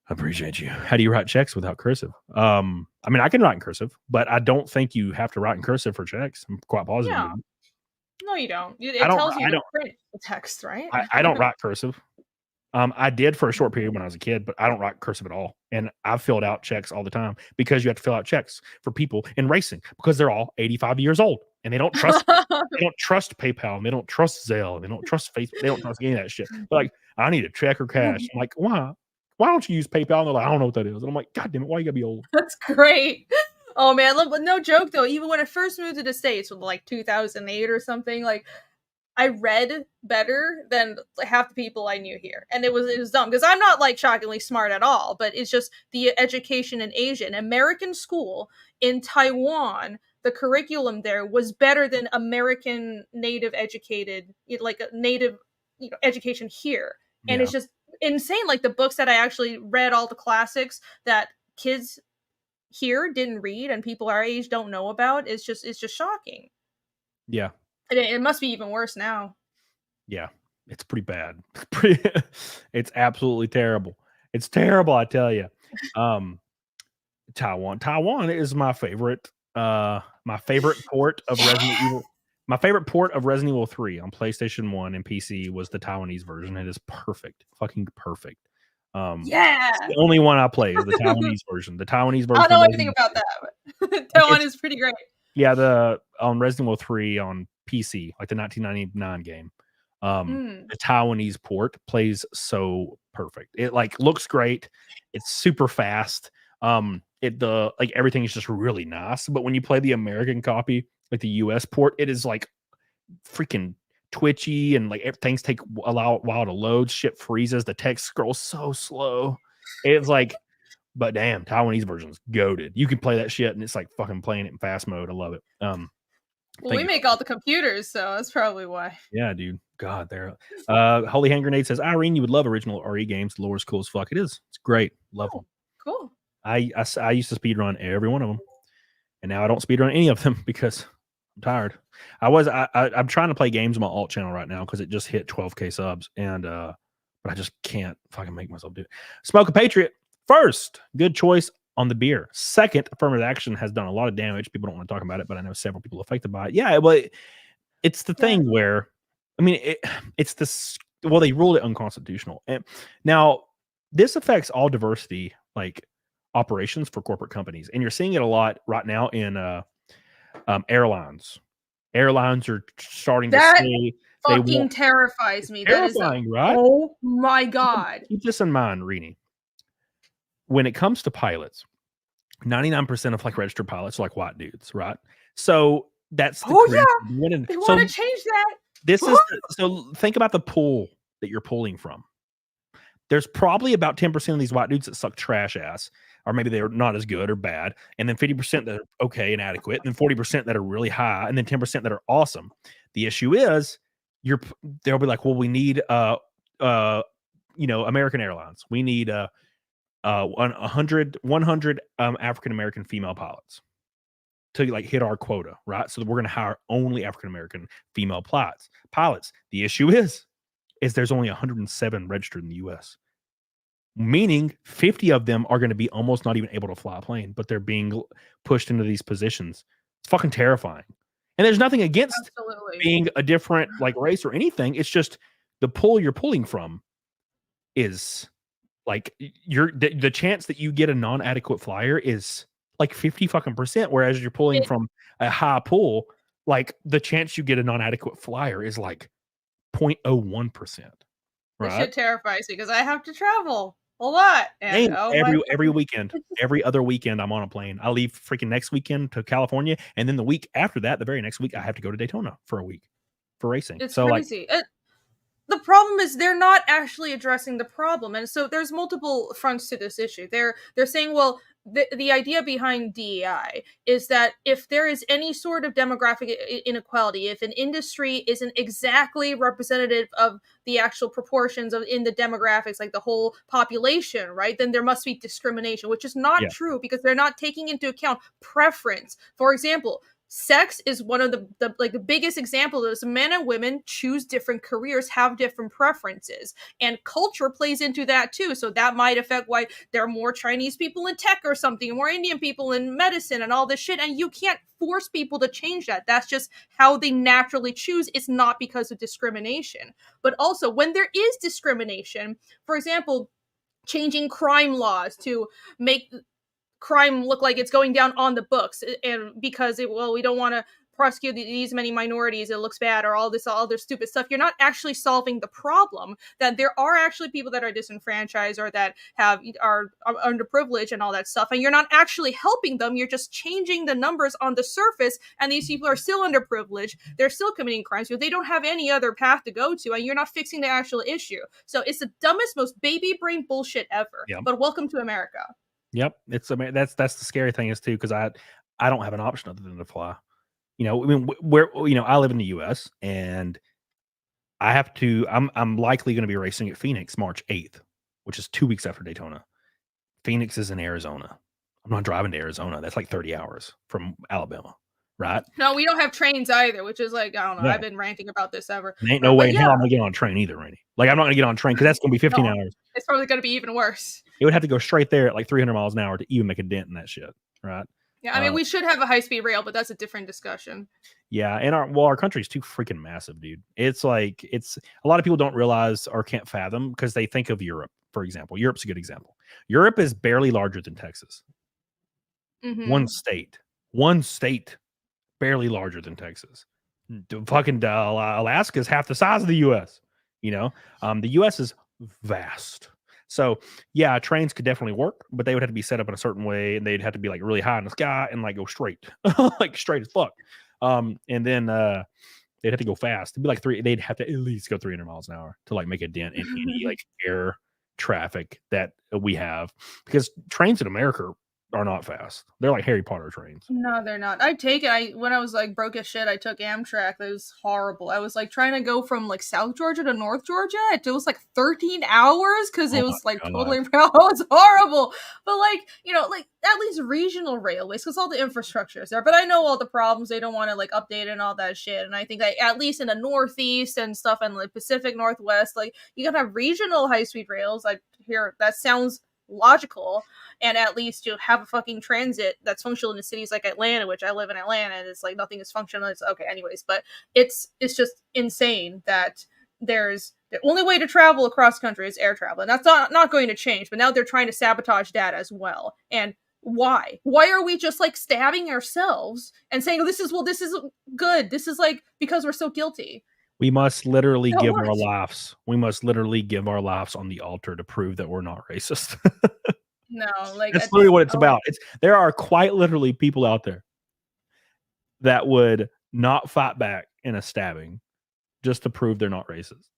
I appreciate you. How do you write checks without cursive? I mean, I can write in cursive, but I don't think you have to write in cursive for checks. I'm quite positive. Yeah. No, you don't. It tells you to print the text, right? I don't write cursive. I did for a short period when I was a kid, but I don't write cursive at all. And I've filled out checks all the time, because you have to fill out checks for people in racing because they're all 85 years old and they don't trust PayPal, and they don't trust Zelle, and they don't trust Facebook. They don't trust any of that shit. But like, I need a check or cash. I'm like, why? Why don't you use PayPal? And they're like, I don't know what that is. And I'm like, God damn it, why you gotta be old? That's great. Oh man, look, no joke though. Even when I first moved to the States, with like 2008 or something, like I read better than half the people I knew here, and it was dumb because I'm not like shockingly smart at all, but it's just the education in Asia. In American school in Taiwan, the curriculum there was better than American native educated, like a native, education here, and Yeah. it's just insane. Like the books that I actually read, all the classics that kids here didn't read and people our age don't know about. It's just shocking. Yeah. It must be even worse now. Yeah, it's pretty bad. It's absolutely terrible. It's terrible, I tell you. Taiwan is my favorite port of Resident Evil. My favorite port of Resident Evil 3 on PlayStation 1 and PC was the Taiwanese version. It is perfect. Fucking perfect. Yeah. It's the only one I play is the Taiwanese version. The Taiwanese version. I don't know anything about that, but Taiwan is pretty great. Yeah, the Resident Evil 3 on PC, like the 1999 game. The Taiwanese port plays so perfect. It like looks great. It's super fast. Like everything is just really nice. But when you play the American copy, like the US port, it is like freaking twitchy and like things take a while to load. Shit freezes. The text scrolls so slow. It's like, but damn, Taiwanese version's goated. You can play that shit and it's like fucking playing it in fast mode. I love it. Well, we make all the computers, so that's probably why. Yeah, dude. God, they're Holy Hand Grenade says, Irene, you would love original RE games. The lore is cool as fuck. It is. It's great. Love them. Cool. I used to speedrun every one of them, and now I don't speedrun any of them because I'm tired. I'm trying to play games on my alt channel right now because it just hit 12K subs, and but I just can't fucking make myself do it. Smoke a Patriot first. Good choice on the beer. Second, affirmative action has done a lot of damage. People don't want to talk about it, but I know several people affected by it. Yeah, but it's the thing where, I mean, it's this. Well, they ruled it unconstitutional, and now this affects all diversity, like operations for corporate companies, and you're seeing it a lot right now in airlines. Airlines are starting to say fucking terrifies me. Terrifying, right? Oh my god! Keep this in mind, Rini. When it comes to pilots, 99% of like registered pilots are like white dudes, right? So that's they want to change that. This is so think about the pool that you're pulling from. There's probably about 10% of these white dudes that suck trash ass, or maybe they're not as good or bad, and then 50% that are okay and adequate, and then 40% that are really high, and then 10% that are awesome. The issue is they'll be like, well, we need American Airlines. We need 100 African American female pilots to like hit our quota, right? So we're going to hire only African American female pilots. The issue is there's only 107 registered in the US, meaning 50 of them are going to be almost not even able to fly a plane, but they're being pushed into these positions. It's fucking terrifying. And there's nothing against being a different like race or anything. It's just the pool you're pulling from is like the chance that you get a non-adequate flyer is like 50 fucking percent, whereas you're pulling from a high pool, like the chance you get a non-adequate flyer is like 0.01%. Right? That shit terrifies me because I have to travel a lot. And every weekend, every other weekend, I'm on a plane. I leave freaking next weekend to California, and then the week after that, the very next week, I have to go to Daytona for a week for racing. It's crazy. The problem is they're not actually addressing the problem, and so there's multiple fronts to this issue. They're saying, well, the idea behind DEI is that if there is any sort of demographic inequality, if an industry isn't exactly representative of the actual proportions in the demographics, like the whole population, right, then there must be discrimination, which is not true because they're not taking into account preference. For example, sex is one of the biggest example of this. Men and women choose different careers, have different preferences, and culture plays into that too. So that might affect why there are more Chinese people in tech or something, more Indian people in medicine and all this shit. And you can't force people to change that. That's just how they naturally choose. It's not because of discrimination. But also when there is discrimination, for example, changing crime laws to make crime look like it's going down on the books, and because we don't want to prosecute these many minorities, it looks bad, or all this other stupid stuff. You're not actually solving the problem that there are actually people that are disenfranchised or that are underprivileged and all that stuff, and you're not actually helping them. You're just changing the numbers on the surface, and these people are still underprivileged. They're still committing crimes, but they don't have any other path to go to, and you're not fixing the actual issue. So it's the dumbest, most baby brain bullshit ever. Yep. But welcome to America. Yep, that's the scary thing is too, because I don't have an option other than to fly. You know, I mean, I live in the U.S. and I have to. I'm likely going to be racing at Phoenix March 8th, which is 2 weeks after Daytona. Phoenix is in Arizona. I'm not driving to Arizona. That's like 30 hours from Alabama, right? No, we don't have trains either, which is like, I don't know. Yeah. I've been ranting about this ever. There ain't no way in hell I'm gonna get on a train either, Randy. Like I'm not gonna get on a train because that's gonna be 15 hours. It's probably gonna be even worse. It would have to go straight there at like 300 miles an hour to even make a dent in that shit, right? Yeah, I mean, we should have a high-speed rail, but that's a different discussion. Yeah, and our country is too freaking massive, dude. It's like a lot of people don't realize or can't fathom because they think of Europe, for example. Europe's a good example. Europe is barely larger than Texas. Mm-hmm. One state, barely larger than Texas. Fucking Alaska is half the size of the U.S. You know, the U.S. is vast. So yeah, trains could definitely work, but they would have to be set up in a certain way, and they'd have to be like really high in the sky and like go straight, like straight as fuck. And then they'd have to go fast. It'd be like they'd have to at least go 300 miles an hour to like make a dent in any like air traffic that we have, because trains in America are not fast. They're like Harry Potter trains. No, they're not. When I was like broke as shit, I took Amtrak. It was horrible. I was like trying to go from like South Georgia to North Georgia. It was like 13 hours because it was like totally, it was horrible. But like, you know, like at least regional railways, because all the infrastructure is there. But I know all the problems. They don't want to like update it and all that shit. And I think like at least in the Northeast and stuff and the Pacific Northwest, like you gotta have regional high-speed rails. I hear that sounds logical, and at least you have a fucking transit that's functional in cities like Atlanta, which I live in Atlanta, and it's like nothing is functional. It's okay anyways, but it's just insane that there's the only way to travel across country is air travel, and that's not going to change. But now they're trying to sabotage that as well. And why are we just like stabbing ourselves and saying, this is good, this is like because we're so guilty? We must literally give our lives. We must literally give our lives on the altar to prove that we're not racist. No, like that's literally what it's about. There are quite literally people out there that would not fight back in a stabbing just to prove they're not racist.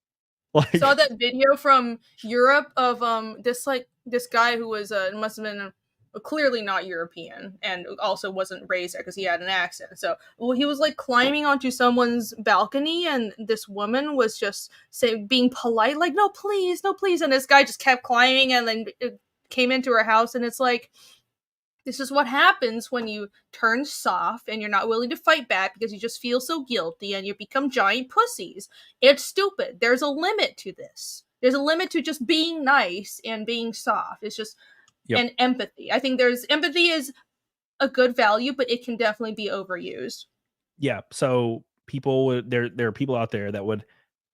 Like, saw that video from Europe of this guy who was must have been clearly not European and also wasn't raised there because he had an accent. So he was like climbing onto someone's balcony, and this woman was just being polite, like, no please, and this guy just kept climbing, and then it came into her house. And it's like, this is what happens when you turn soft and you're not willing to fight back because you just feel so guilty and you become giant pussies. It's stupid. There's a limit to this. There's a limit to just being nice and being soft. It's just and empathy. I think empathy is a good value, but it can definitely be overused. Yeah. So there are people out there that would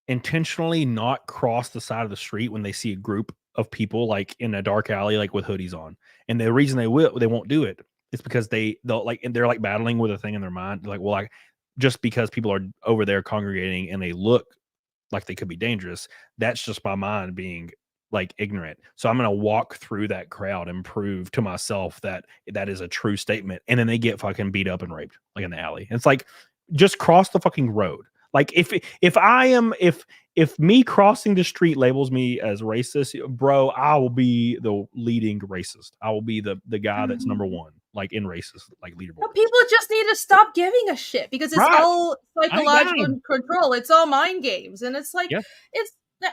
intentionally not cross the side of the street when they see a group of people like in a dark alley, like with hoodies on. And the reason they won't do it is because they're like battling with a thing in their mind. Like, well, like just because people are over there congregating and they look like they could be dangerous, that's just my mind being like ignorant. So I'm going to walk through that crowd and prove to myself that is a true statement. And then they get fucking beat up and raped like in the alley. It's like, just cross the fucking road. Like if me crossing the street labels me as racist, bro, I will be the leading racist. I will be the guy that's number one, like in racist, like leaderboard. But people just need to stop giving a shit because it's all psychological control. It's all mind games. And it's like,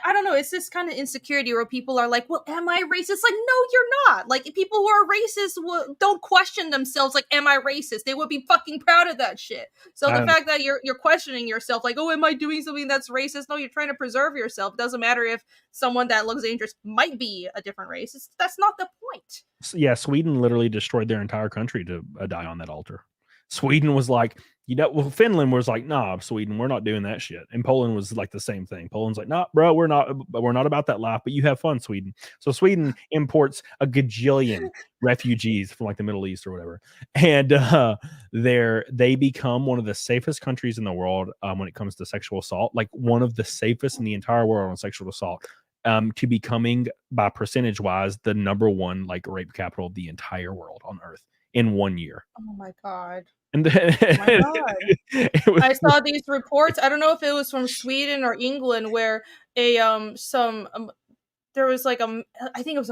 I don't know. It's this kind of insecurity where people are like, well, am I racist? Like, no, you're not. Like, people who are racist don't question themselves like, am I racist? They would be fucking proud of that shit. So the fact that you're questioning yourself like, oh, am I doing something that's racist? No, you're trying to preserve yourself. It doesn't matter if someone that looks dangerous might be a different race. That's not the point. Yeah, Sweden literally destroyed their entire country to die on that altar. Sweden was like, well, Finland was like, nah, Sweden, we're not doing that shit. And Poland was like the same thing. Poland's like, nah, bro, we're not about that life, but you have fun, Sweden. So Sweden imports a gajillion refugees from like the Middle East or whatever. And they become one of the safest countries in the world when it comes to sexual assault, like one of the safest in the entire world on sexual assault. To becoming, by percentage wise, the #1 like rape capital of the entire world on Earth in 1 year. Oh my god. And then, Oh my god. I saw these reports. I don't know if it was from Sweden or England, where there was like I think it was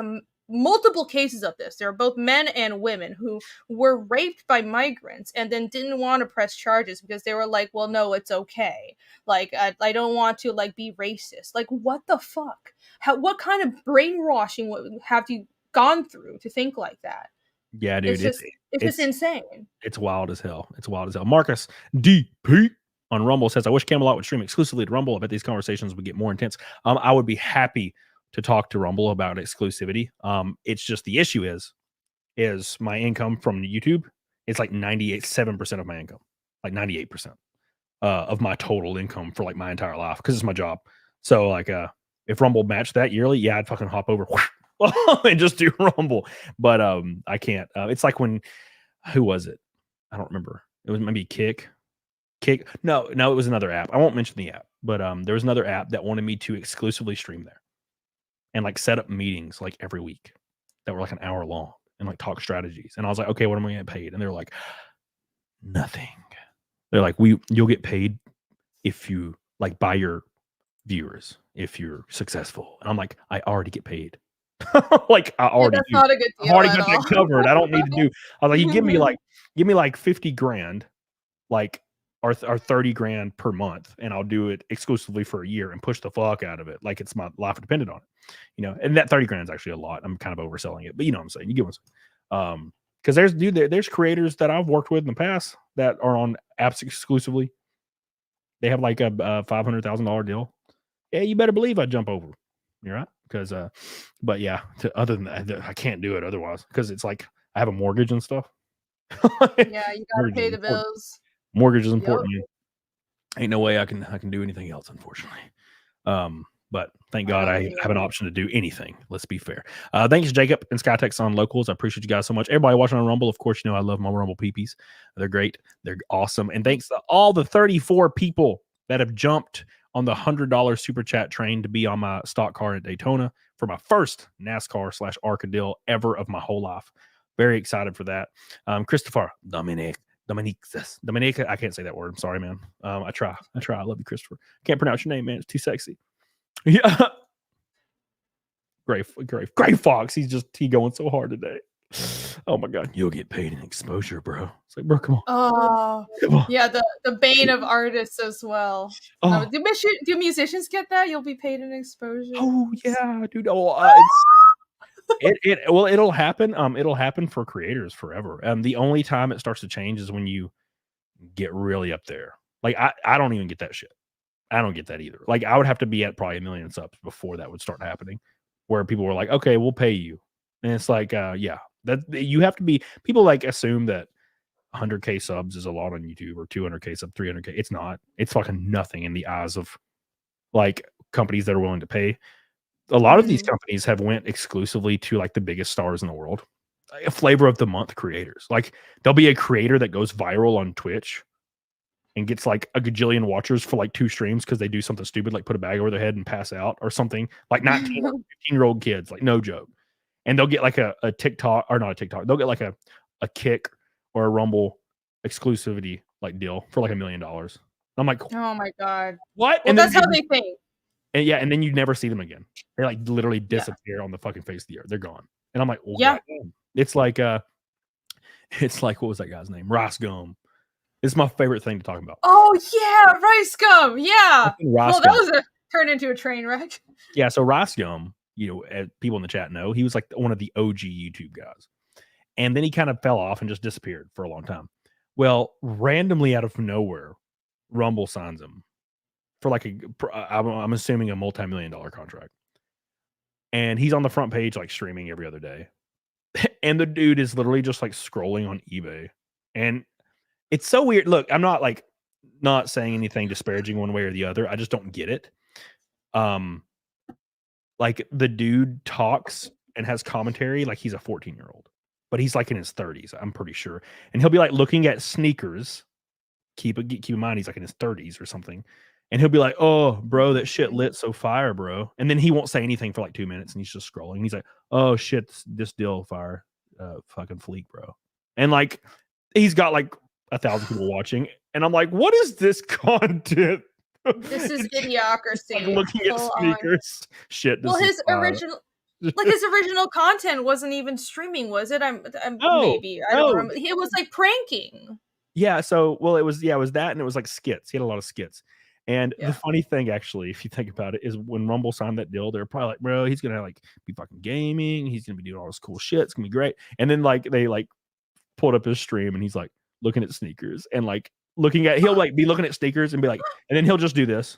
multiple cases of this. There were both men and women who were raped by migrants and then didn't want to press charges because they were like, well, no, it's okay. Like, I don't want to like be racist. Like, what the fuck? What kind of brainwashing have you gone through to think like that? Yeah, dude, it's just insane. It's wild as hell. It's wild as hell. Marcus DP on Rumble says, I wish Camelot would stream exclusively to Rumble. I bet these conversations would get more intense. I would be happy to talk to Rumble about exclusivity. It's just the issue is my income from YouTube. It's like 7% of my income, like 98% of my total income for like my entire life because it's my job. So like if Rumble matched that yearly, yeah, I'd fucking hop over and just do Rumble. But I can't. It's like when, who was it? I don't remember. It was maybe Kick. No, it was another app. I won't mention the app, but there was another app that wanted me to exclusively stream there and like set up meetings like every week that were like an hour long and like talk strategies. And I was like, okay, what am I going to get paid? And they're like, nothing. They're like, you'll get paid if you like by your viewers, if you're successful. And I'm like, I already get paid. Like I already that's not a good deal. I already got that covered. I don't need to do. I was like, you give me like 50 grand, like or 30 grand per month, and I'll do it exclusively for a year and push the fuck out of it. Like it's my life dependent on it, and that 30 grand is actually a lot. I'm kind of overselling it, but you know what I'm saying. You get what I'm saying. Because there's creators that I've worked with in the past that are on apps exclusively. They have like a $500,000 deal. Yeah, you better believe I'd jump over. You're right. Because, but yeah, other than that, I can't do it otherwise because it's like I have a mortgage and stuff. Yeah, you gotta pay the bills. Mortgage is important. Yep. Ain't no way I can do anything else, unfortunately. But thank God I have an option to do anything. Let's be fair. Thanks, Jacob and Skytex on locals. I appreciate you guys so much. Everybody watching on Rumble, of course, I love my Rumble peepees. They're great. They're awesome. And thanks to all the 34 people that have jumped on the $100 super chat train to be on my stock car at Daytona for my first NASCAR/Arcadil ever of my whole life. Very excited for that. Christopher Dominic, I can't say that word. I'm sorry, man. I try. I love you, Christopher. Can't pronounce your name, man. It's too sexy. Yeah. Gray Fox. He's going so hard today. Oh my God, you'll get paid in exposure, bro. It's like, bro, come on. Oh, come on. Yeah, the bane of artists as well. Oh. Do musicians get that? You'll be paid in exposure. Oh yeah, dude. Oh, it'll happen. It'll happen for creators forever. The only time it starts to change is when you get really up there. Like I don't even get that shit. I don't get that either. Like I would have to be at probably 1 million subs before that would start happening, where people were like, okay, we'll pay you. And it's like, yeah. That you have to be, people like assume that 100K subs is a lot on YouTube or 200K sub, 300K. It's not. It's fucking nothing in the eyes of like companies that are willing to pay. A lot of these companies have went exclusively to like the biggest stars in the world, a flavor of the month creators. Like there'll be a creator that goes viral on Twitch and gets like a gajillion watchers for like 2 streams because they do something stupid like put a bag over their head and pass out or something, like 19 or 15-year-old kids, like no joke. And they'll get like a TikTok, or not a TikTok. They'll get like a Kick or a Rumble exclusivity like deal for like $1 million. I'm like, oh my God, what? Well, and that's how they think. And yeah, and then you never see them again. They like literally disappear on the fucking face of the earth. They're gone. And I'm like, well, yeah. God, it's like what was that guy's name? Rice Gum. It's my favorite thing to talk about. Oh yeah, Rice Gum. Yeah. Well, that was turned into a train wreck. Yeah. So Rice Gum, as people in the chat know, he was like one of the OG YouTube guys. And then he kind of fell off and just disappeared for a long time. Well, randomly out of nowhere, Rumble signs him for like I'm assuming a multi-million-dollar contract. And he's on the front page, like streaming every other day. And the dude is literally just like scrolling on eBay. And It's so weird. Look, I'm not like not saying anything disparaging one way or the other. I just don't get it. Like the dude talks and has commentary like he's a 14-year-old, but he's like in his 30s, I'm pretty sure. And he'll be like looking at sneakers. Keep in mind he's like in his 30s or something. And he'll be like, "Oh, bro, that shit lit so fire, bro." And then he won't say anything for like 2 minutes and he's just scrolling. And he's like, "Oh shit, this deal fire, fucking fleek, bro." And like he's got like 1,000 people watching, and I'm like, "What is this content?" This is idiocracy. Like looking at sneakers. Shit. Well, his original content wasn't even streaming, was it? Maybe I don't remember. It was like pranking. Yeah. So, well, it was that, and it was like skits. He had a lot of skits. And the funny thing, actually, if you think about it, is when Rumble signed that deal, they're probably like, "Bro, he's gonna like be fucking gaming. He's gonna be doing all this cool shit. It's gonna be great." And then like they like pulled up his stream, and he's like looking at sneakers and like he'll like be looking at sneakers and be like, and then he'll just do this.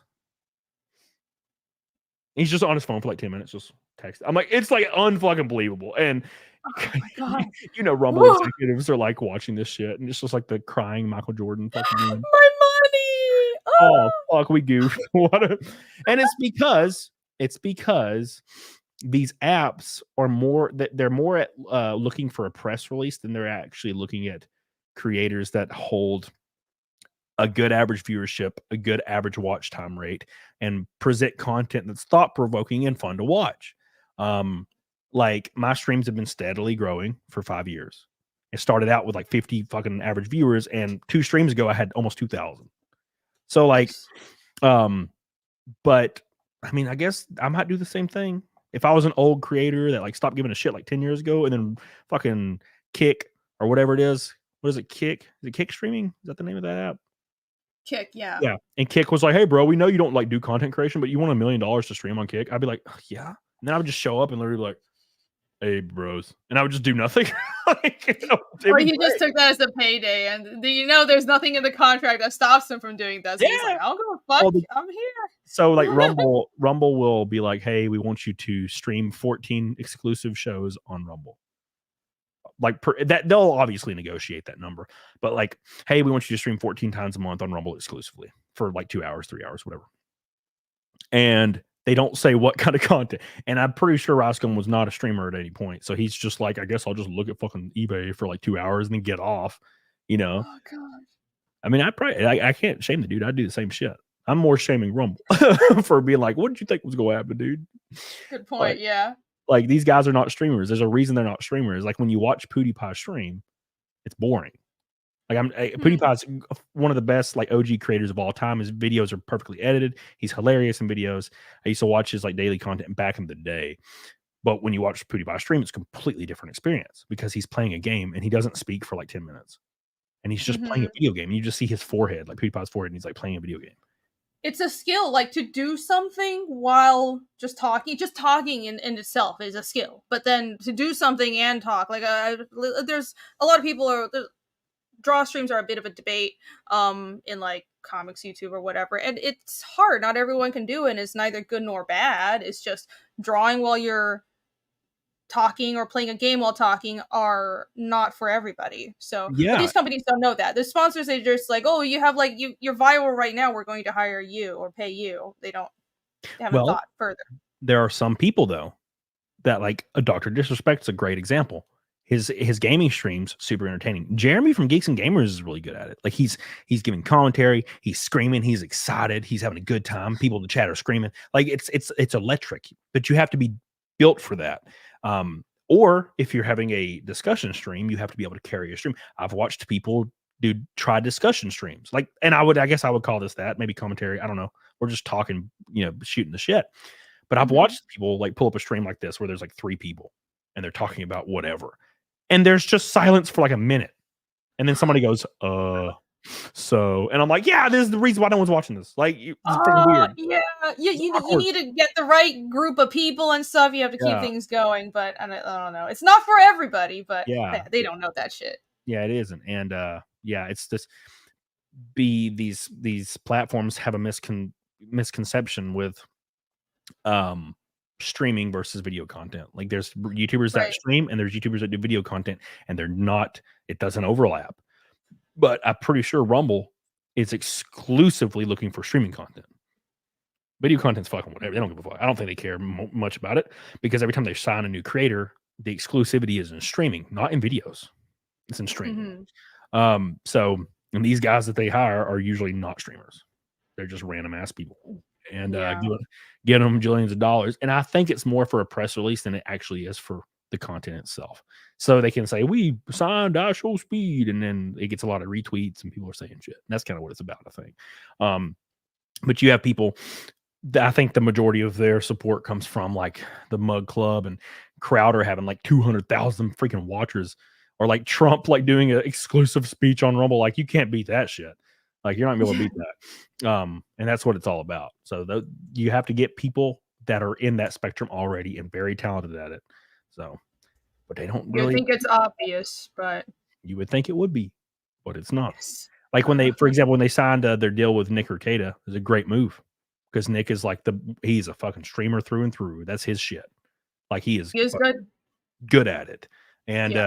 He's just on his phone for like 10 minutes, just text. I'm like, it's like unfucking believable. And oh my God. You know, Rumble executives are like watching this shit, and it's just like the crying Michael Jordan fucking my money. Oh fuck, we goofed. And it's because these apps are more that they're more at looking for a press release than they're actually looking at creators that hold a good average viewership, a good average watch time rate, and present content that's thought-provoking and fun to watch. Like my streams have been steadily growing for 5 years. It started out with like 50 fucking average viewers, and 2 streams ago I had almost 2,000. So like, but I mean, I guess I might do the same thing. If I was an old creator that like stopped giving a shit like 10 years ago, and then fucking Kick or whatever it is. What is it? Kick? Is it Kick streaming? Is that the name of that app? Kick, yeah. Yeah. And Kick was like, "Hey bro, we know you don't like do content creation, but you want $1 million to stream on Kick." I'd be like, "Yeah." And then I would just show up and literally be like, "Hey bros," and I would just do nothing. Like, you know, or you just took that as a payday, and you know there's nothing in the contract that stops him from doing that. So he's like, "I'll go fuck. I'm here." So like Rumble will be like, "Hey, we want you to stream 14 exclusive shows on Rumble." Like that, they'll obviously negotiate that number, but like, "Hey, we want you to stream 14 times a month on Rumble exclusively for like 2 hours, 3 hours, whatever." And they don't say what kind of content. And I'm pretty sure Roscoe was not a streamer at any point. So he's just like, "I guess I'll just look at fucking eBay for like 2 hours and then get off," you know? Oh god. I mean, I can't shame the dude. I'd do the same shit. I'm more shaming Rumble for being like, "What did you think was going to happen, dude?" Good point. Yeah. Like these guys are not streamers. There's a reason they're not streamers. Like when you watch PewDiePie stream, it's boring. Like PewDiePie's one of the best like OG creators of all time. His videos are perfectly edited. He's hilarious in videos. I used to watch his like daily content back in the day. But when you watch PewDiePie stream, it's a completely different experience because he's playing a game and he doesn't speak for like 10 minutes. And he's just playing a video game. And you just see his forehead, like PewDiePie's forehead, and he's like playing a video game. It's a skill, like to do something while just talking in itself is a skill. But then to do something and talk, like there's a lot of people draw streams are a bit of a debate in like comics YouTube or whatever, and it's hard. Not everyone can do it, and it's neither good nor bad. It's just drawing while you're talking or playing a game while talking are not for everybody. So these companies don't know that. The sponsors, they just like, "Oh, you have like you're viral right now, we're going to hire you or pay you." They haven't thought further. There are some people though that like a Dr. Disrespect's a great example. His gaming streams super entertaining. Jeremy from Geeks and Gamers is really good at it. Like he's giving commentary, he's screaming, he's excited, he's having a good time. People in the chat are screaming. Like it's electric, but you have to be built for that. Or if you're having a discussion stream, you have to be able to carry a stream. I've watched people try discussion streams. Like, and I guess I would call this that, maybe commentary. I don't know. We're just talking, shooting the shit. But I've watched people like pull up a stream like this where there's like 3 people and they're talking about whatever. And there's just silence for like a minute. And then somebody goes, so, and I'm like, yeah, this is the reason why no one's watching this. Like, it's weird. Yeah, you need to get the right group of people and stuff. You have to keep things going. But I don't know. It's not for everybody, but they don't know that shit. Yeah, it isn't. And it's just these platforms have a misconception with streaming versus video content. Like there's YouTubers that stream and there's YouTubers that do video content, and it doesn't overlap. But I'm pretty sure Rumble is exclusively looking for streaming content. Video content's fucking whatever. They don't give a fuck. I don't think they care much about it because every time they sign a new creator, the exclusivity is in streaming, not in videos. It's in streaming. So, and these guys that they hire are usually not streamers. They're just random ass people, and get them jillions of dollars. And I think it's more for a press release than it actually is for the content itself. So they can say we signed our show speed, and then it gets a lot of retweets and people are saying shit. And that's kind of what it's about, I think. But you have people. I think the majority of their support comes from like the Mug Club and Crowder having like 200,000 freaking watchers, or like Trump like doing an exclusive speech on Rumble. Like you can't beat that shit. Like you're not gonna be able to beat that. And that's what it's all about. So you have to get people that are in that spectrum already and very talented at it. So, but they don't really. You think it's obvious, but you would think it would be, but it's not. Yes. Like when they, for example, when they signed their deal with Nick Arcata, it was a great move. Because Nick is like he's a fucking streamer through and through. That's his shit. Like he is good at it. And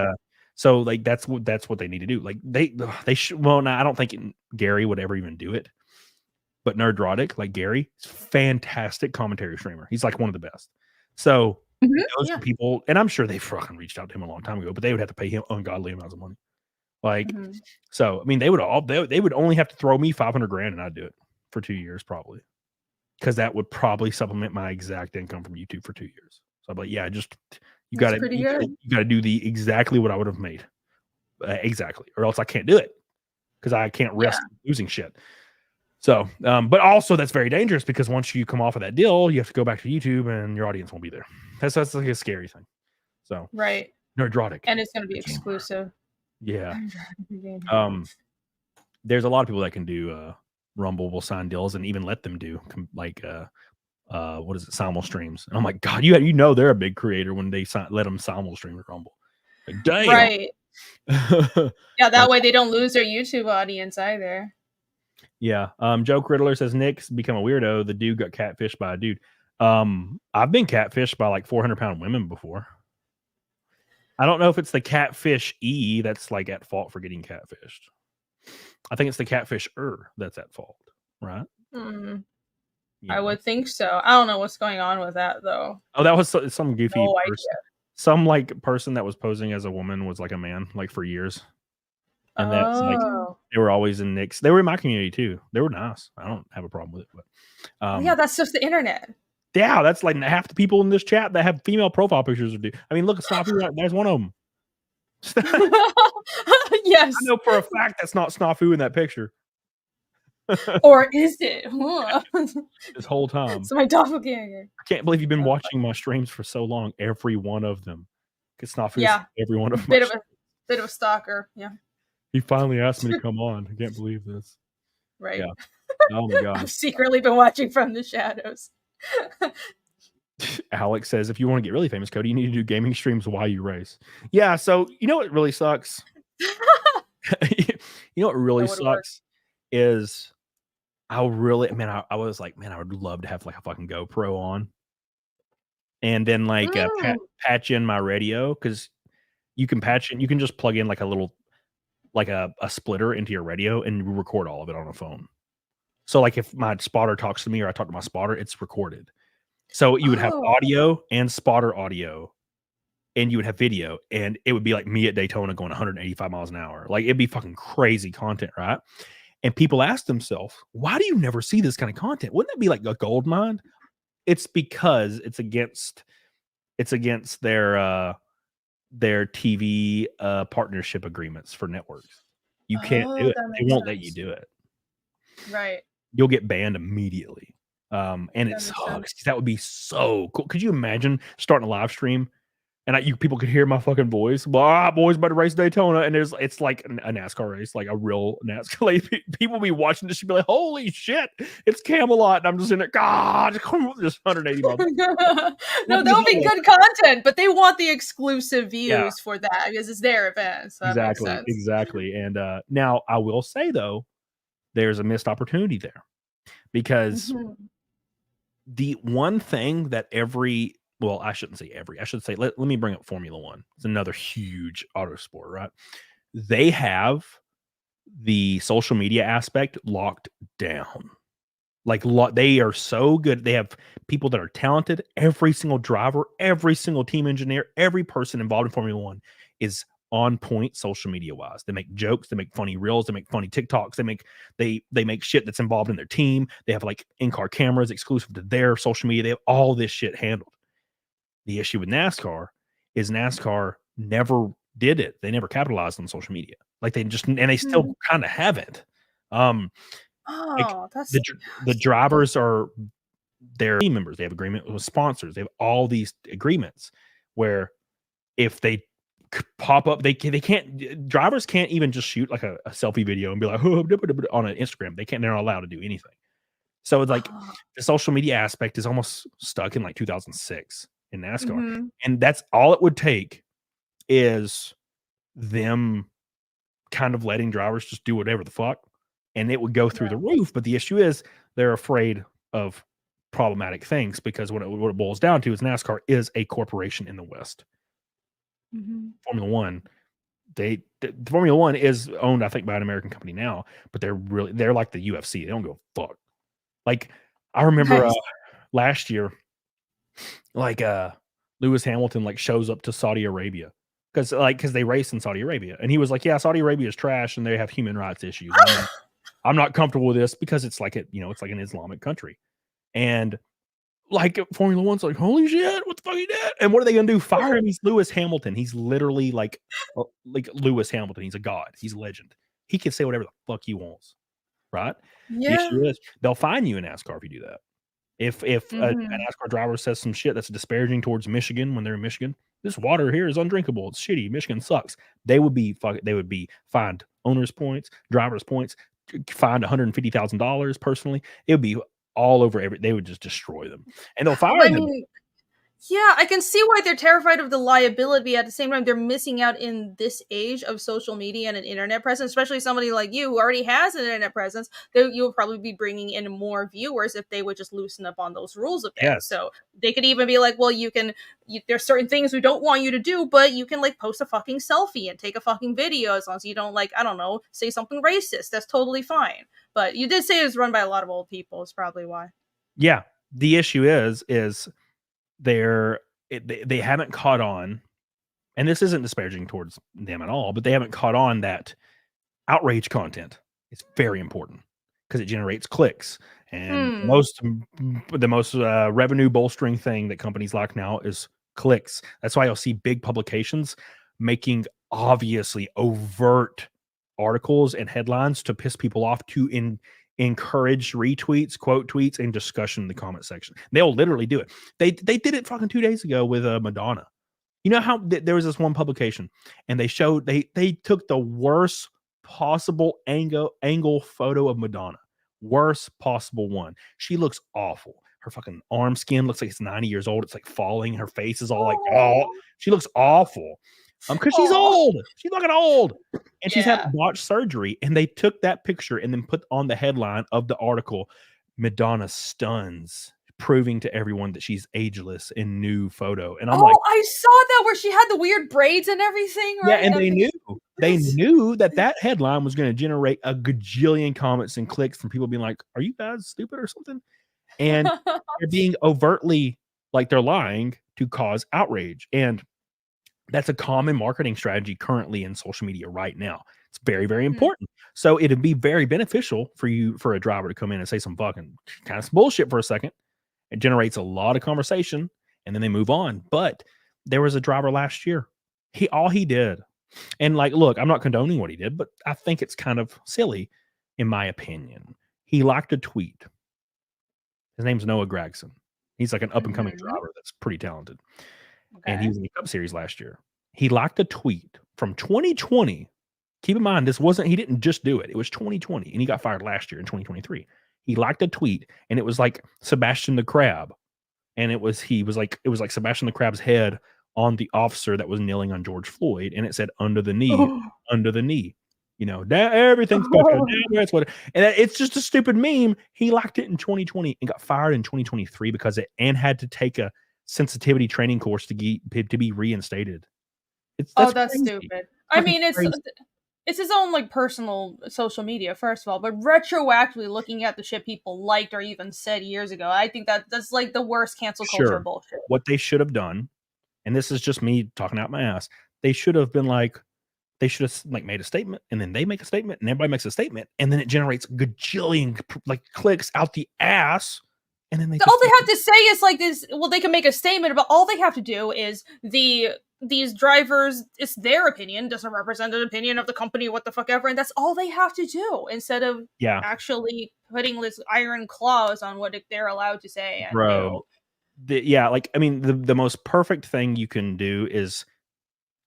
so like that's what they need to do. Like they should. Well, now I don't think Gary would ever even do it. But Nerdrotic, like Gary, is fantastic commentary streamer. He's like one of the best. So those people, and I'm sure they fucking reached out to him a long time ago, but they would have to pay him ungodly amounts of money. Like, so I mean, they would only have to throw me $500,000 and I'd do it for 2 years probably. Because that would probably supplement my exact income from YouTube for 2 years. So I'm like, yeah, just you got to do the exactly what I would have made, exactly, or else I can't do it because I can't risk losing shit. So, but also that's very dangerous because once you come off of that deal, you have to go back to YouTube and your audience won't be there. That's like a scary thing. So Nerdrotic, and it's going to be exclusive. Yeah. There's a lot of people that can do. Rumble will sign deals and even let them do like what is it, simul streams. And I'm like, God, you know they're a big creator when they let them simul stream at Rumble. Like, damn. Right. Yeah, that way they don't lose their YouTube audience either. Yeah. Joe Criddler says Nick's become a weirdo. The dude got catfished by a dude. I've been catfished by like 400-pound women before. I don't know if it's the catfish that's like at fault for getting catfished. I think it's the catfisher that's at fault, right? Yeah. I would think so. I don't know what's going on with that though. Oh, that was some goofy person. Some like person that was posing as a woman was like a man, like for years. And that's like they were always in Nick's. They were in my community too. They were nice. I don't have a problem with it, but yeah, that's just the internet. Yeah, that's like half the people in this chat that have female profile pictures of dude. I mean, look at Snafu. There's one of them. Yes, I know for a fact that's not Snafu in that picture. Or is it? This whole time. It's my doppelganger. I can't believe you've been watching my streams for so long. Every one of them. Because Snafu's every one of them. Bit of a stalker. Yeah. He finally asked me to come on. I can't believe this. Right. Yeah. Oh my God. I've secretly been watching from the shadows. Alex says, if you want to get really famous, Cody, you need to do gaming streams while you race. Yeah, so you know what really sucks? You know what really sucks is I was like, man, I would love to have like a fucking GoPro on. And then like patch in my radio, because you can patch in, you can just plug in like a little like a splitter into your radio and record all of it on a phone. So like if my spotter talks to me or I talk to my spotter, it's recorded. So you would have audio and spotter audio, and you would have video, and it would be like me at Daytona going 185 miles an hour. Like it'd be fucking crazy content, right? And people ask themselves, why do you never see this kind of content? Wouldn't it be like a gold mine? It's because it's against their TV partnership agreements for networks. You can't do it. They won't let you do it. Right. You'll get banned immediately. And it sucks. That would be so cool. Could you imagine starting a live stream and people could hear my fucking voice? Boys about to race Daytona, and it's like a NASCAR race, like a real NASCAR. Like, people be watching this, should be like, "Holy shit, it's Camelot!" And I'm just in there, God, just 180 miles. No, that'll be good content, but they want the exclusive views for that because it's their event. So exactly. And now I will say though, there's a missed opportunity there because the one thing that I shouldn't say every. I should say, let me bring up Formula One. It's another huge auto sport, right? They have the social media aspect locked down. Like they are so good. They have people that are talented. Every single driver, every single team engineer, every person involved in Formula One is on point social media wise. They make jokes, they make funny reels, they make funny TikToks, they make shit that's involved in their team. They have like in-car cameras exclusive to their social media. They have all this shit handled. The issue with NASCAR is NASCAR never did it. They never capitalized on social media. Like they just, and they still kind of haven't. Like that's the drivers are their team members. They have agreement with sponsors. They have all these agreements where if they pop up, they can't. Drivers can't even just shoot like a selfie video and be like on an Instagram. They can't. They're not allowed to do anything. So it's like the social media aspect is almost stuck in like 2006 in NASCAR, and that's all it would take is them kind of letting drivers just do whatever the fuck, and it would go through the roof. But the issue is they're afraid of problematic things because what it boils down to is NASCAR is a corporation in the West. Formula One, Formula One is owned, I think, by an American company now, but they're like the UFC. They don't go fuck. Like I remember last year, like Lewis Hamilton like shows up to Saudi Arabia because they race in Saudi Arabia, and he was like, yeah, Saudi Arabia is trash and they have human rights issues. I'm not comfortable with this because it's like it's like an Islamic country. And like Formula One's like, holy shit, what the fuck he did? And what are they gonna do? Fire him? He's Lewis Hamilton. He's literally like Lewis Hamilton. He's a god. He's a legend. He can say whatever the fuck he wants, right? Yeah. The issue is they'll fine you in NASCAR if you do that. If a NASCAR driver says some shit that's disparaging towards Michigan when they're in Michigan, this water here is undrinkable. It's shitty. Michigan sucks. They would be fined owners points, drivers points, fined $150,000 personally. It would be all over they would just destroy them, and they'll fire them. Yeah, I can see why they're terrified of the liability. At the same time, they're missing out in this age of social media and an internet presence, especially somebody like you who already has an internet presence. You'll probably be bringing in more viewers if they would just loosen up on those rules a bit. Yes. So they could even be like, well, there's certain things we don't want you to do, but you can like post a fucking selfie and take a fucking video as long as you don't like, I don't know, say something racist. That's totally fine. But you did say it was run by a lot of old people. Is probably why. Yeah. The issue is they haven't caught on, and this isn't disparaging towards them at all, but they haven't caught on that outrage content is very important because it generates clicks, and the most revenue bolstering thing that companies like now is clicks. That's why you'll see big publications making obviously overt articles and headlines to piss people off, to encourage retweets, quote tweets, and discussion in the comment section. They'll literally do it. They did it fucking 2 days ago with Madonna. You know how there was this one publication, and they showed they took the worst possible angle photo of Madonna, worst possible one. She looks awful. Her fucking arm skin looks like it's 90 years old. It's like falling. Her face is all like, she looks awful. Because she's old. She's fucking old. And she's had botched surgery. And they took that picture and then put on the headline of the article, Madonna stuns, proving to everyone that she's ageless in new photo. And I'm like, I saw that where she had the weird braids and everything, right? Yeah, and they knew that headline was going to generate a gajillion comments and clicks from people being like, are you guys stupid or something? And they're being overtly like they're lying to cause outrage. And that's a common marketing strategy currently in social media right now. It's very, very important. So it'd be very beneficial for a driver to come in and say some fucking kind of bullshit for a second. It generates a lot of conversation, and then they move on. But there was a driver last year. All he did, and like, look, I'm not condoning what he did, but I think it's kind of silly, in my opinion. He liked a tweet. His name's Noah Gragson. He's like an up and coming driver that's pretty talented. Okay. And he was in the Cup Series last year. He liked a tweet from 2020. Keep in mind, he didn't just do it. It was 2020, and he got fired last year in 2023. He liked a tweet, and it was like Sebastian the Crab. And it was like Sebastian the Crab's head on the officer that was kneeling on George Floyd, and it said under the knee, under the knee. You know, everything's good. That's what, and it's just a stupid meme. He liked it in 2020 and got fired in 2023 because and had to take a sensitivity training course to be reinstated. That's crazy. Stupid. I mean, it's it's his own like personal social media, first of all, but retroactively looking at the shit people liked or even said years ago, I think that's like the worst cancel culture bullshit. What they should have done, and this is just me talking out my ass, they should have been like, they should have like made a statement, and then they make a statement, and everybody makes a statement, and then it generates gajillion like clicks out the ass, and then all they have to say is like this. Well, they can make a statement, but all they have to do is these drivers, it's their opinion, doesn't represent the opinion of the company, what the fuck ever, and that's all they have to do instead of actually putting this iron clause on what they're allowed to say and do. Like I mean, the most perfect thing you can do is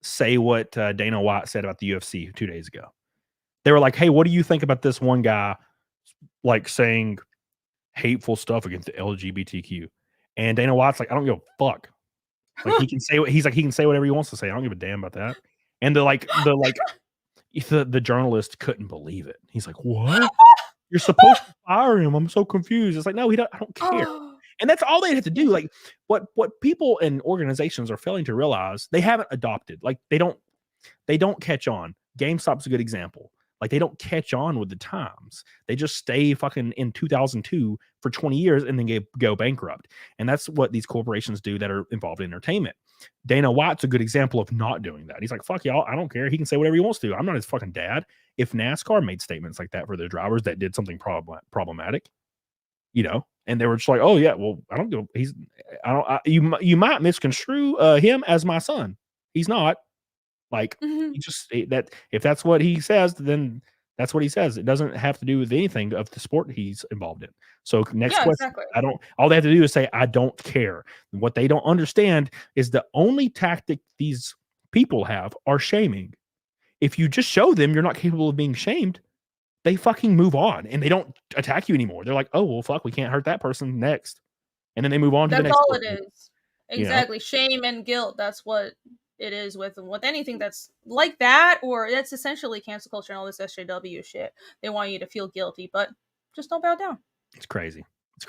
say what Dana White said about the UFC 2 days ago. They were like, "Hey, what do you think about this one guy like saying hateful stuff against the LGBTQ?" And Dana White's like, "I don't give a fuck. Like he can say what he can say whatever he wants to say. I don't give a damn about that." And the journalist couldn't believe it. He's like, "What? You're supposed to fire him? I'm so confused." It's like, no, I don't care. And that's all they have to do. Like what people and organizations are failing to realize, they haven't adopted. Like they don't catch on. GameStop's a good example. Like they don't catch on with the times. They just stay fucking in 2002 for 20 years and then go bankrupt. And that's what these corporations do that are involved in entertainment. Dana White's a good example of not doing that. He's like, fuck y'all, I don't care. He can say whatever he wants to. I'm not his fucking dad. If NASCAR made statements like that for their drivers that did something problematic, you know, and they were just like, oh yeah, well, I don't go. You might misconstrue him as my son. He's not. Like he just that if that's what he says, then that's what he says. It doesn't have to do with anything of the sport he's involved in. So next question, exactly. All they have to do is say, I don't care. What they don't understand is the only tactic these people have are shaming. If you just show them you're not capable of being shamed, they fucking move on and they don't attack you anymore. They're like, oh, well, fuck, we can't hurt that person next. And then they move on to the next. That's all it is. Exactly. You know? Shame and guilt. That's what it is with anything that's like that, or that's essentially cancel culture and all this SJW shit. They want you to feel guilty, but just don't bow down. It's crazy. It's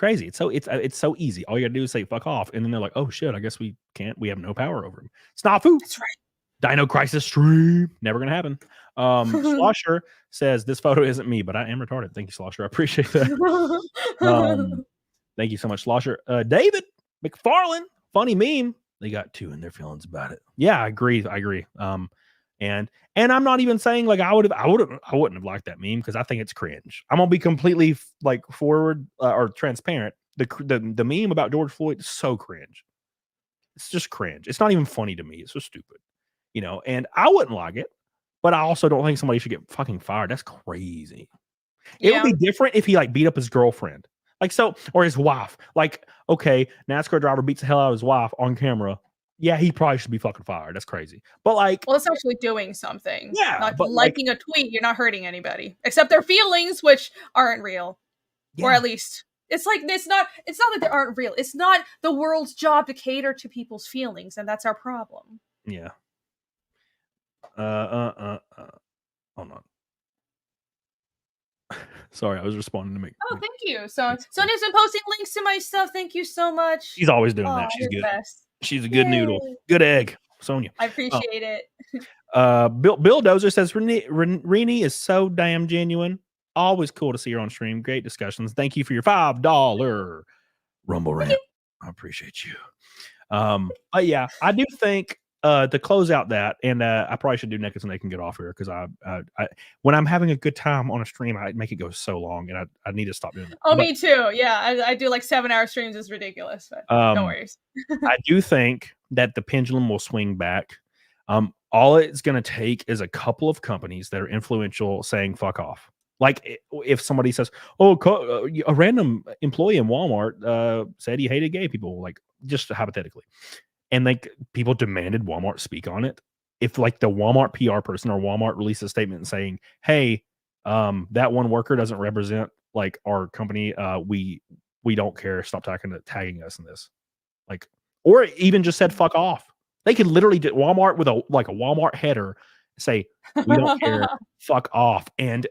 so easy. All you gotta do is say fuck off, and then they're like, oh shit, I guess we can't. We have no power over him. Snafu. That's right. Dino Crisis stream. Never gonna happen. Slosher says this photo isn't me, but I am retarded. Thank you, Slosher. I appreciate that. Thank you so much, Slosher. David McFarlane, funny meme. They got two in their feelings about it. Yeah, I agree. And I'm not even saying like I wouldn't have liked that meme because I think it's cringe. I'm gonna be completely like forward or transparent. The meme about George Floyd is so cringe. It's just cringe. It's not even funny to me. It's so stupid, you know. And I wouldn't like it, but I also don't think somebody should get fucking fired. That's crazy. It would be different if he like beat up his girlfriend. Like so, or his wife. Like, okay, NASCAR driver beats the hell out of his wife on camera. Yeah, he probably should be fucking fired. That's crazy. But like, well, it's actually doing something. Yeah, not but liking a tweet. You're not hurting anybody except their feelings, which aren't real, or at least it's like it's not that they aren't real. It's not the world's job to cater to people's feelings, and that's our problem. Yeah. Hold on. Sorry, I was responding to me. Oh, thank you. Sonia's been posting links to my stuff. Thank you so much. She's always doing that. She's good. Best. She's a good noodle. Good egg, Sonia. I appreciate it. Bill Dozer says Renee is so damn genuine. Always cool to see her on stream. Great discussions. Thank you for your $5 Rumble rant. I appreciate you. But yeah, I do think to close out that, and I probably should do next so they can get off here because I when I'm having a good time on a stream, I make it go so long, and I need to stop doing it. Oh, me too. Yeah, I do like 7-hour streams. Is ridiculous, but no worries. I do think that the pendulum will swing back. All it's going to take is a couple of companies that are influential saying "fuck off." Like if somebody says, "Oh, a random employee in Walmart said he hated gay people," like just hypothetically. And like people demanded Walmart speak on it. If like the Walmart PR person or Walmart released a statement saying, hey, that one worker doesn't represent like our company. We don't care. Stop tagging us in this. Like, or even just said, fuck off. They could literally do Walmart with a Walmart header say, we don't care. Fuck off. And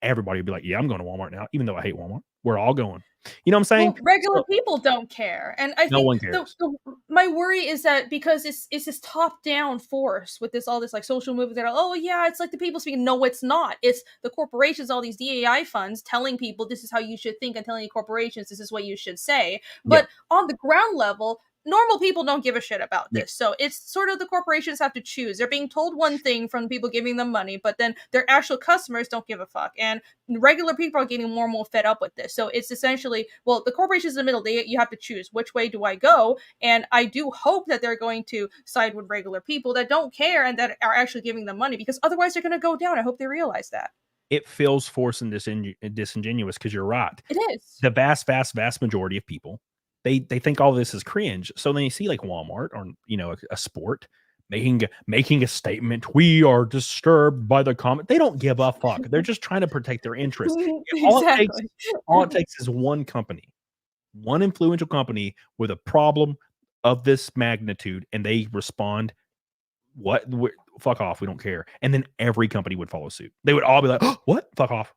everybody would be like, yeah, I'm going to Walmart now, even though I hate Walmart. We're all going. You know what I'm saying? Well, regular So, people don't care, and I no think one cares. my worry is that because it's this top down force with all this like social movement that are, oh yeah, it's like the people speaking. No, it's not. It's the corporations, all these DAI funds telling people this is how you should think and telling corporations this is what you should say. But on the ground level, normal people don't give a shit about this. So it's sort of the corporations have to choose. They're being told one thing from people giving them money, but then their actual customers don't give a fuck. And regular people are getting more and more fed up with this. So it's essentially, well, the corporations in the middle, you have to choose which way do I go? And I do hope that they're going to side with regular people that don't care and that are actually giving them money, because otherwise they're going to go down. I hope they realize that. It feels forced and disingenuous because you're right. It is. The vast majority of people, they think all this is cringe. So then you see like Walmart or, you know, a sport making a statement. We are disturbed by the comment. They don't give a fuck. They're just trying to protect their interests. Exactly. All it takes is one company, one influential company with a problem of this magnitude, and they respond, fuck off, we don't care. And then every company would follow suit. They would all be like, oh, what? Fuck off,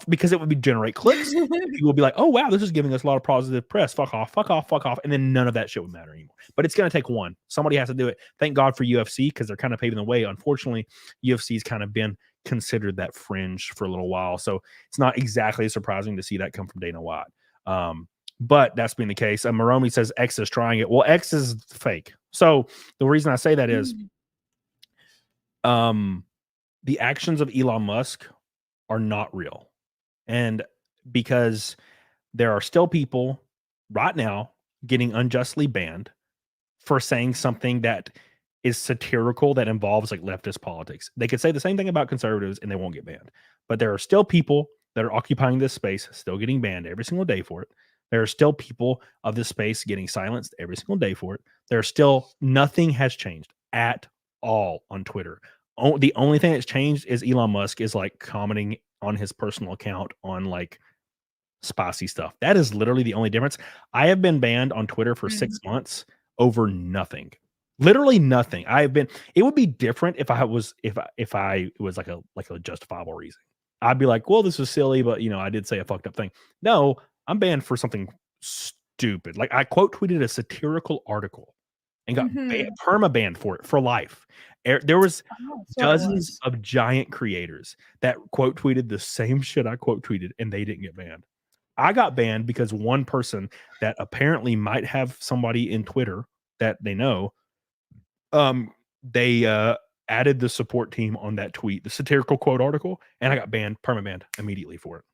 because it would generate clicks. People would be like, oh wow, this is giving us a lot of positive press. Fuck off. And then none of that shit would matter anymore. But it's going to take one. Somebody has to do it. Thank God for UFC, because they're kind of paving the way. Unfortunately, UFC's kind of been considered that fringe for a little while. So it's not exactly surprising to see that come from Dana White. But that's been the case. Maromi says X is trying it. Well, X is fake. So the reason I say that is the actions of Elon Musk are not real. And because there are still people right now getting unjustly banned for saying something that is satirical, that involves like leftist politics. They could say the same thing about conservatives and they won't get banned. But there are still people that are occupying this space, still getting banned every single day for it. There are still people of this space getting silenced every single day for it. Nothing has changed at all on Twitter. The only thing that's changed is Elon Musk is like commenting on his personal account on like spicy stuff. That is literally the only difference. I have been banned on Twitter for 6 months over nothing. Literally nothing. It would be different if I was like a justifiable reason. I'd be like, well, this is silly, but you know, I did say a fucked up thing. No, I'm banned for something stupid. Like I quote tweeted a satirical article and got perma-banned for it for life. There was dozens of giant creators that quote tweeted the same shit I quote tweeted, and they didn't get banned. I got banned because one person that apparently might have somebody in Twitter that they know, they added the support team on that tweet, the satirical quote article, and I got banned, perma-banned immediately for it.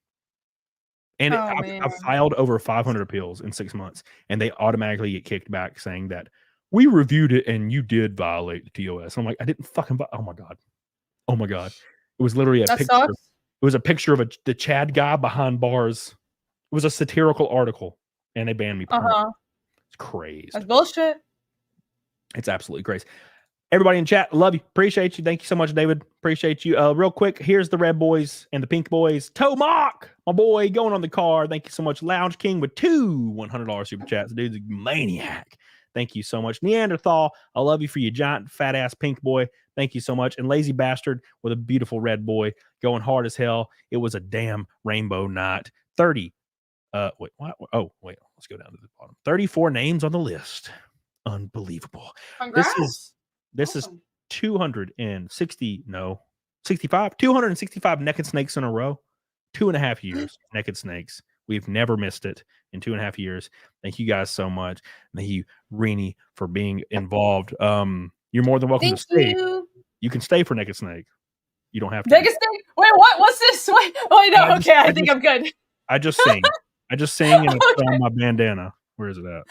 And I filed over 500 appeals in 6 months, and they automatically get kicked back saying that we reviewed it and you did violate the TOS. I'm like, I didn't fucking. Oh my god! It was literally a picture. Sucks. It was a picture of the Chad guy behind bars. It was a satirical article, and they banned me. It's crazy. That's bullshit. It's absolutely crazy. Everybody in chat, love you, appreciate you. Thank you so much, David. Appreciate you. Real quick, here's the red boys and the pink boys. Tomac, my boy, going on the car. Thank you so much. Lounge King with 2 $100 super chats. The dude's a maniac. Thank you so much. Neanderthal, I love you for your giant fat ass pink boy. Thank you so much. And Lazy Bastard with a beautiful red boy going hard as hell. It was a damn rainbow night. 30. Wait, let's go down to the bottom. 34 names on the list. Unbelievable. Congrats. This is 265 naked snakes in a row. 2.5 years naked snakes. We've never missed it in 2.5 years. Thank you guys so much. Thank you, Rennie, for being involved. You're more than welcome to stay. You can stay for naked snake. You don't have to. Naked snake? Wait, what? What's this? Wait, no. Okay, I think I'm good. I just sing. And it's on my bandana. Where is it at?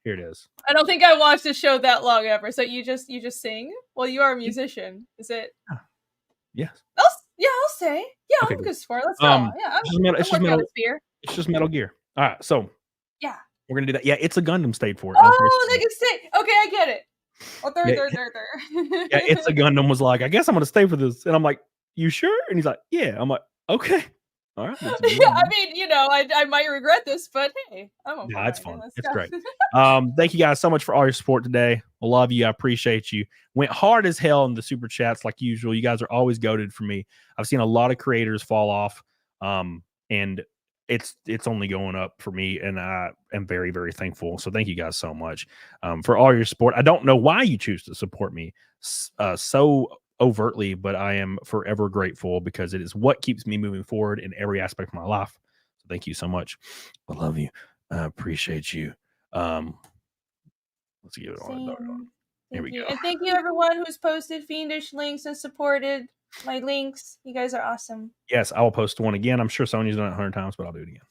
Here it is. I don't think I watched the show that long ever. So you just sing? Well, you are a musician. Is it? Yes. I'll say. Yeah, okay, I'm good for it. Let's go. Yeah, it's just Metal Gear. All right, so yeah, we're gonna do that. Yeah, it's a Gundam state for it. Oh, naked snake. Okay, I get it. Oh, there. Yeah, it's a Gundam was like, I guess I'm gonna stay for this, and I'm like, you sure? And he's like, yeah. I'm like, okay. All right. Yeah, I mean, you know, I might regret this, but hey, I'm okay. Yeah, it's fun. Let's It's go. great. Thank you guys so much for all your support today. I love you. I appreciate you. Went hard as hell in the super chats like usual. You guys are always goated for me. I've seen a lot of creators fall off, and it's only going up for me, and I am very, very thankful. So thank you guys so much for all your support. I don't know why you choose to support me so overtly, but I am forever grateful because it is what keeps me moving forward in every aspect of my life. So thank you so much. I love you. I appreciate you. Let's give it on. Here we go. And thank you everyone who's posted fiendish links and supported my links. You guys are awesome. Yes, I will post one again. I'm sure Sonia's done it 100 times, but I'll do it again.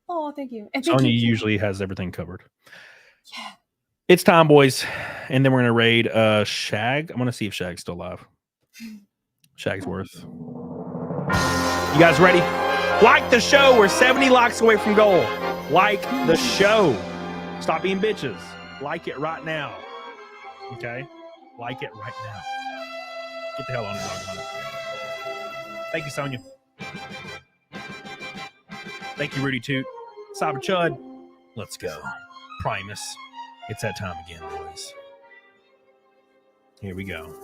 Oh, thank you. And thank Sonia you. usually has everything covered. Yeah. It's time, boys. And then we're gonna raid Shag. I'm gonna see if Shag's still alive. Shagsworth. You guys ready? Like the show. We're 70 likes away from goal. Like the show. Stop being bitches. Like it right now. Okay? Like it right now. Get the hell on it, dog. Thank you, Sonia. Thank you, Rudy Toot. Cyber Chud. Let's go. Primus. It's that time again, boys. Here we go.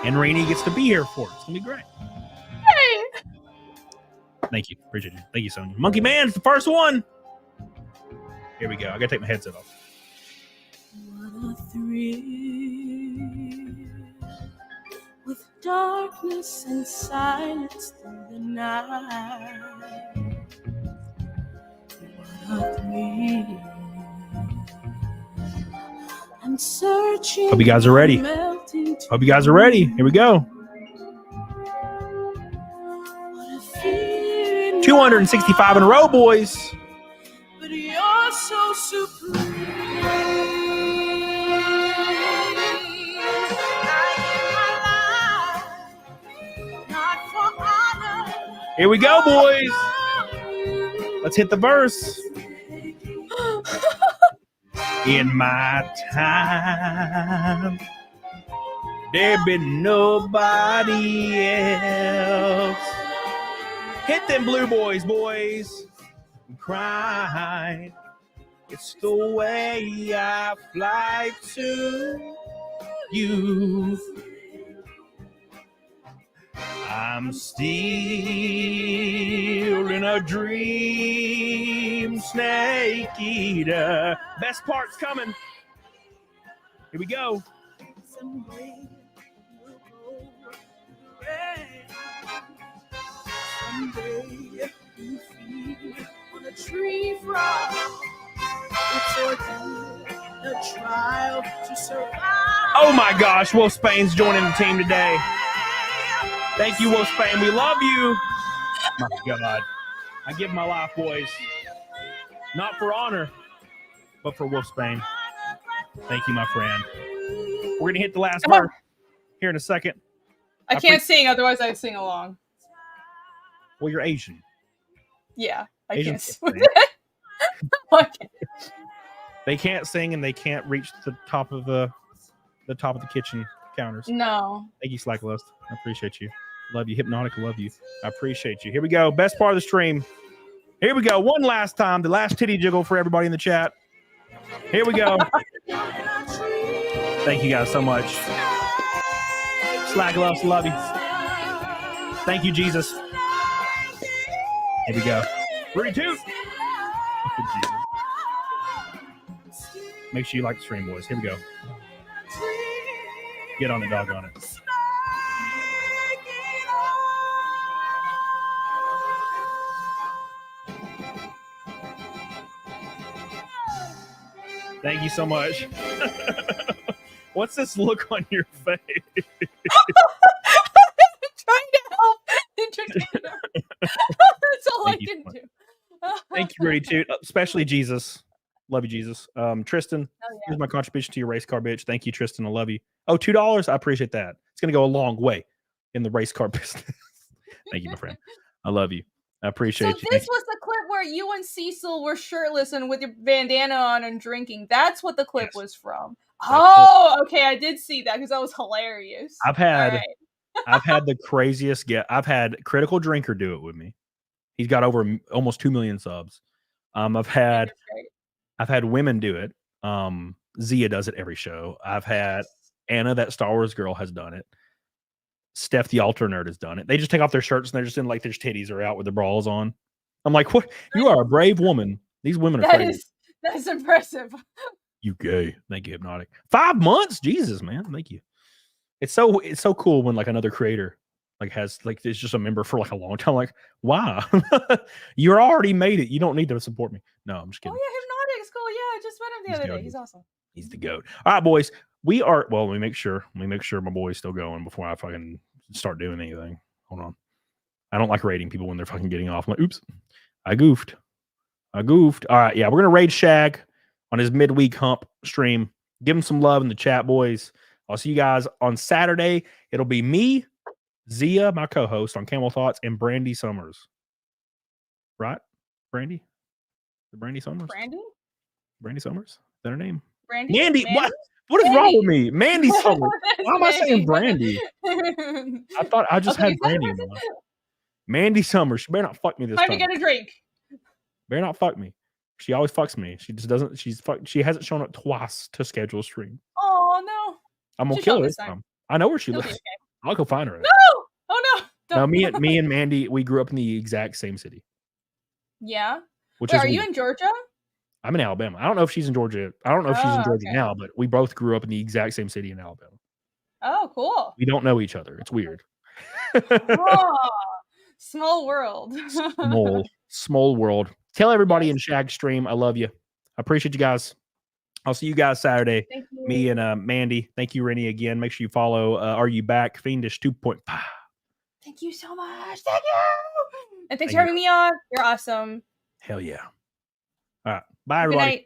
And Rainey gets to be here for it. It's going to be great. Hey. Thank you. Appreciate you. Thank you, Sonia. Monkey Man's the first one. Here we go. I got to take my headset off. What a thrill with darkness and silence through the night. What a thrill. I'm searching. Hope you guys are ready. Hope you guys are ready. Here we go. 265 in a row, boys. But you're so supreme. Here we go, boys. Let's hit the verse. In my time, there been nobody else. Hit them blue boys, boys. Cry. It's the way I fly to you. I'm still in a dream, snake eater. Best part's coming. Here we go. Someday we'll go the rain. Someday you feed on a tree frog. It's ordained a trial to survive. Oh my gosh, Wolf Spain's joining the team today. Thank you, Wolf Spain. We love you. My God. I give my life, boys. Not for honor, but for Wolf Spain. Thank you, my friend. We're going to hit the last verse here in a second. I can't sing, otherwise I'd sing along. Well, you're Asian. Yeah, I Asian can't sing. Okay. They can't sing and they can't reach the top of the kitchen counters. No. Thank you, Slacklust. I appreciate you. Love you. Hypnotic, love you. I appreciate you. Here we go. Best part of the stream. Here we go. One last time. The last titty jiggle for everybody in the chat. Here we go. Thank you guys so much. Slacklust, love you. Thank you, Jesus. Here we go. Rudy Toot. Make sure you like the stream, boys. Here we go. Get on it, dog on it. Thank you so much. What's this look on your face? Trying to help entertainer. That's all I can do. Thank you, Rudy Toot. Especially Jesus. Love you, Jesus. Tristan, here's my contribution to your race car bitch. Thank you, Tristan. I love you. Oh, $2. I appreciate that. It's gonna go a long way in the race car business. Thank you, my friend. I love you. I appreciate you. So this was the clip where you and Cecil were shirtless and with your bandana on and drinking. That's what the clip was from. Oh, okay. I did see that because that was hilarious. I've had the craziest get. I've had Critical Drinker do it with me. He's got over almost 2 million subs. I've had women do it. Zia does it every show. I've had Anna, that Star Wars girl, has done it. Steph, the Alter Nerd, has done it. They just take off their shirts and they're just in like their titties are out with their bras on. I'm like, what? You are a brave woman. These women are crazy. That's impressive. You gay. Thank you, Hypnotic. 5 months? Jesus, man. Thank you. It's so cool when like another creator like has like it's just a member for like a long time. Like, wow. You're already made it. You don't need to support me. No, I'm just kidding. Oh yeah, Hypnotic's cool. Yeah, I just met him the other day. He's awesome. He's the GOAT. All right, boys. We are let me make sure my boy's still going before I fucking start doing anything. Hold on. I don't like rating people when they're fucking getting off. I'm like, oops, I goofed. All right, yeah, we're gonna raid Shag on his midweek hump stream. Give him some love in the chat, boys. I'll see you guys on Saturday. It'll be me, Zia, my co-host on Camel Thoughts, and Brandy Summers. Right? Brandy? The Brandy Summers? Brandy Summers? Is that her name? Brandy? Mandy. What is wrong with me? Mandy Summers. Why am I saying Brandy? I thought I just had Brandy in my life. Mandy Summers. She better not fuck me this time. Time to get a drink. Better not fuck me. She always fucks me. She just doesn't. She hasn't shown up twice to schedule a stream. Oh no! I'm gonna kill her this time. I know where she lives. Okay. I'll go find her. No! Oh no! Now me and Mandy, we grew up in the exact same city. Yeah. Are you in Georgia? I'm in Alabama. I don't know if she's in Georgia. I don't know if she's in Georgia now, but we both grew up in the exact same city in Alabama. Oh, cool. We don't know each other. It's weird. Small world. Small world. Tell everybody in Shag stream I love you. I appreciate you guys. I'll see you guys Saturday. Me and Mandy. Thank you, Rennie, again. Make sure you follow Are You Back? Fiendish 2.5. Thank you so much. Thank you. And thanks for having me on. You're awesome. Hell yeah. All right. Bye, everybody. Good night.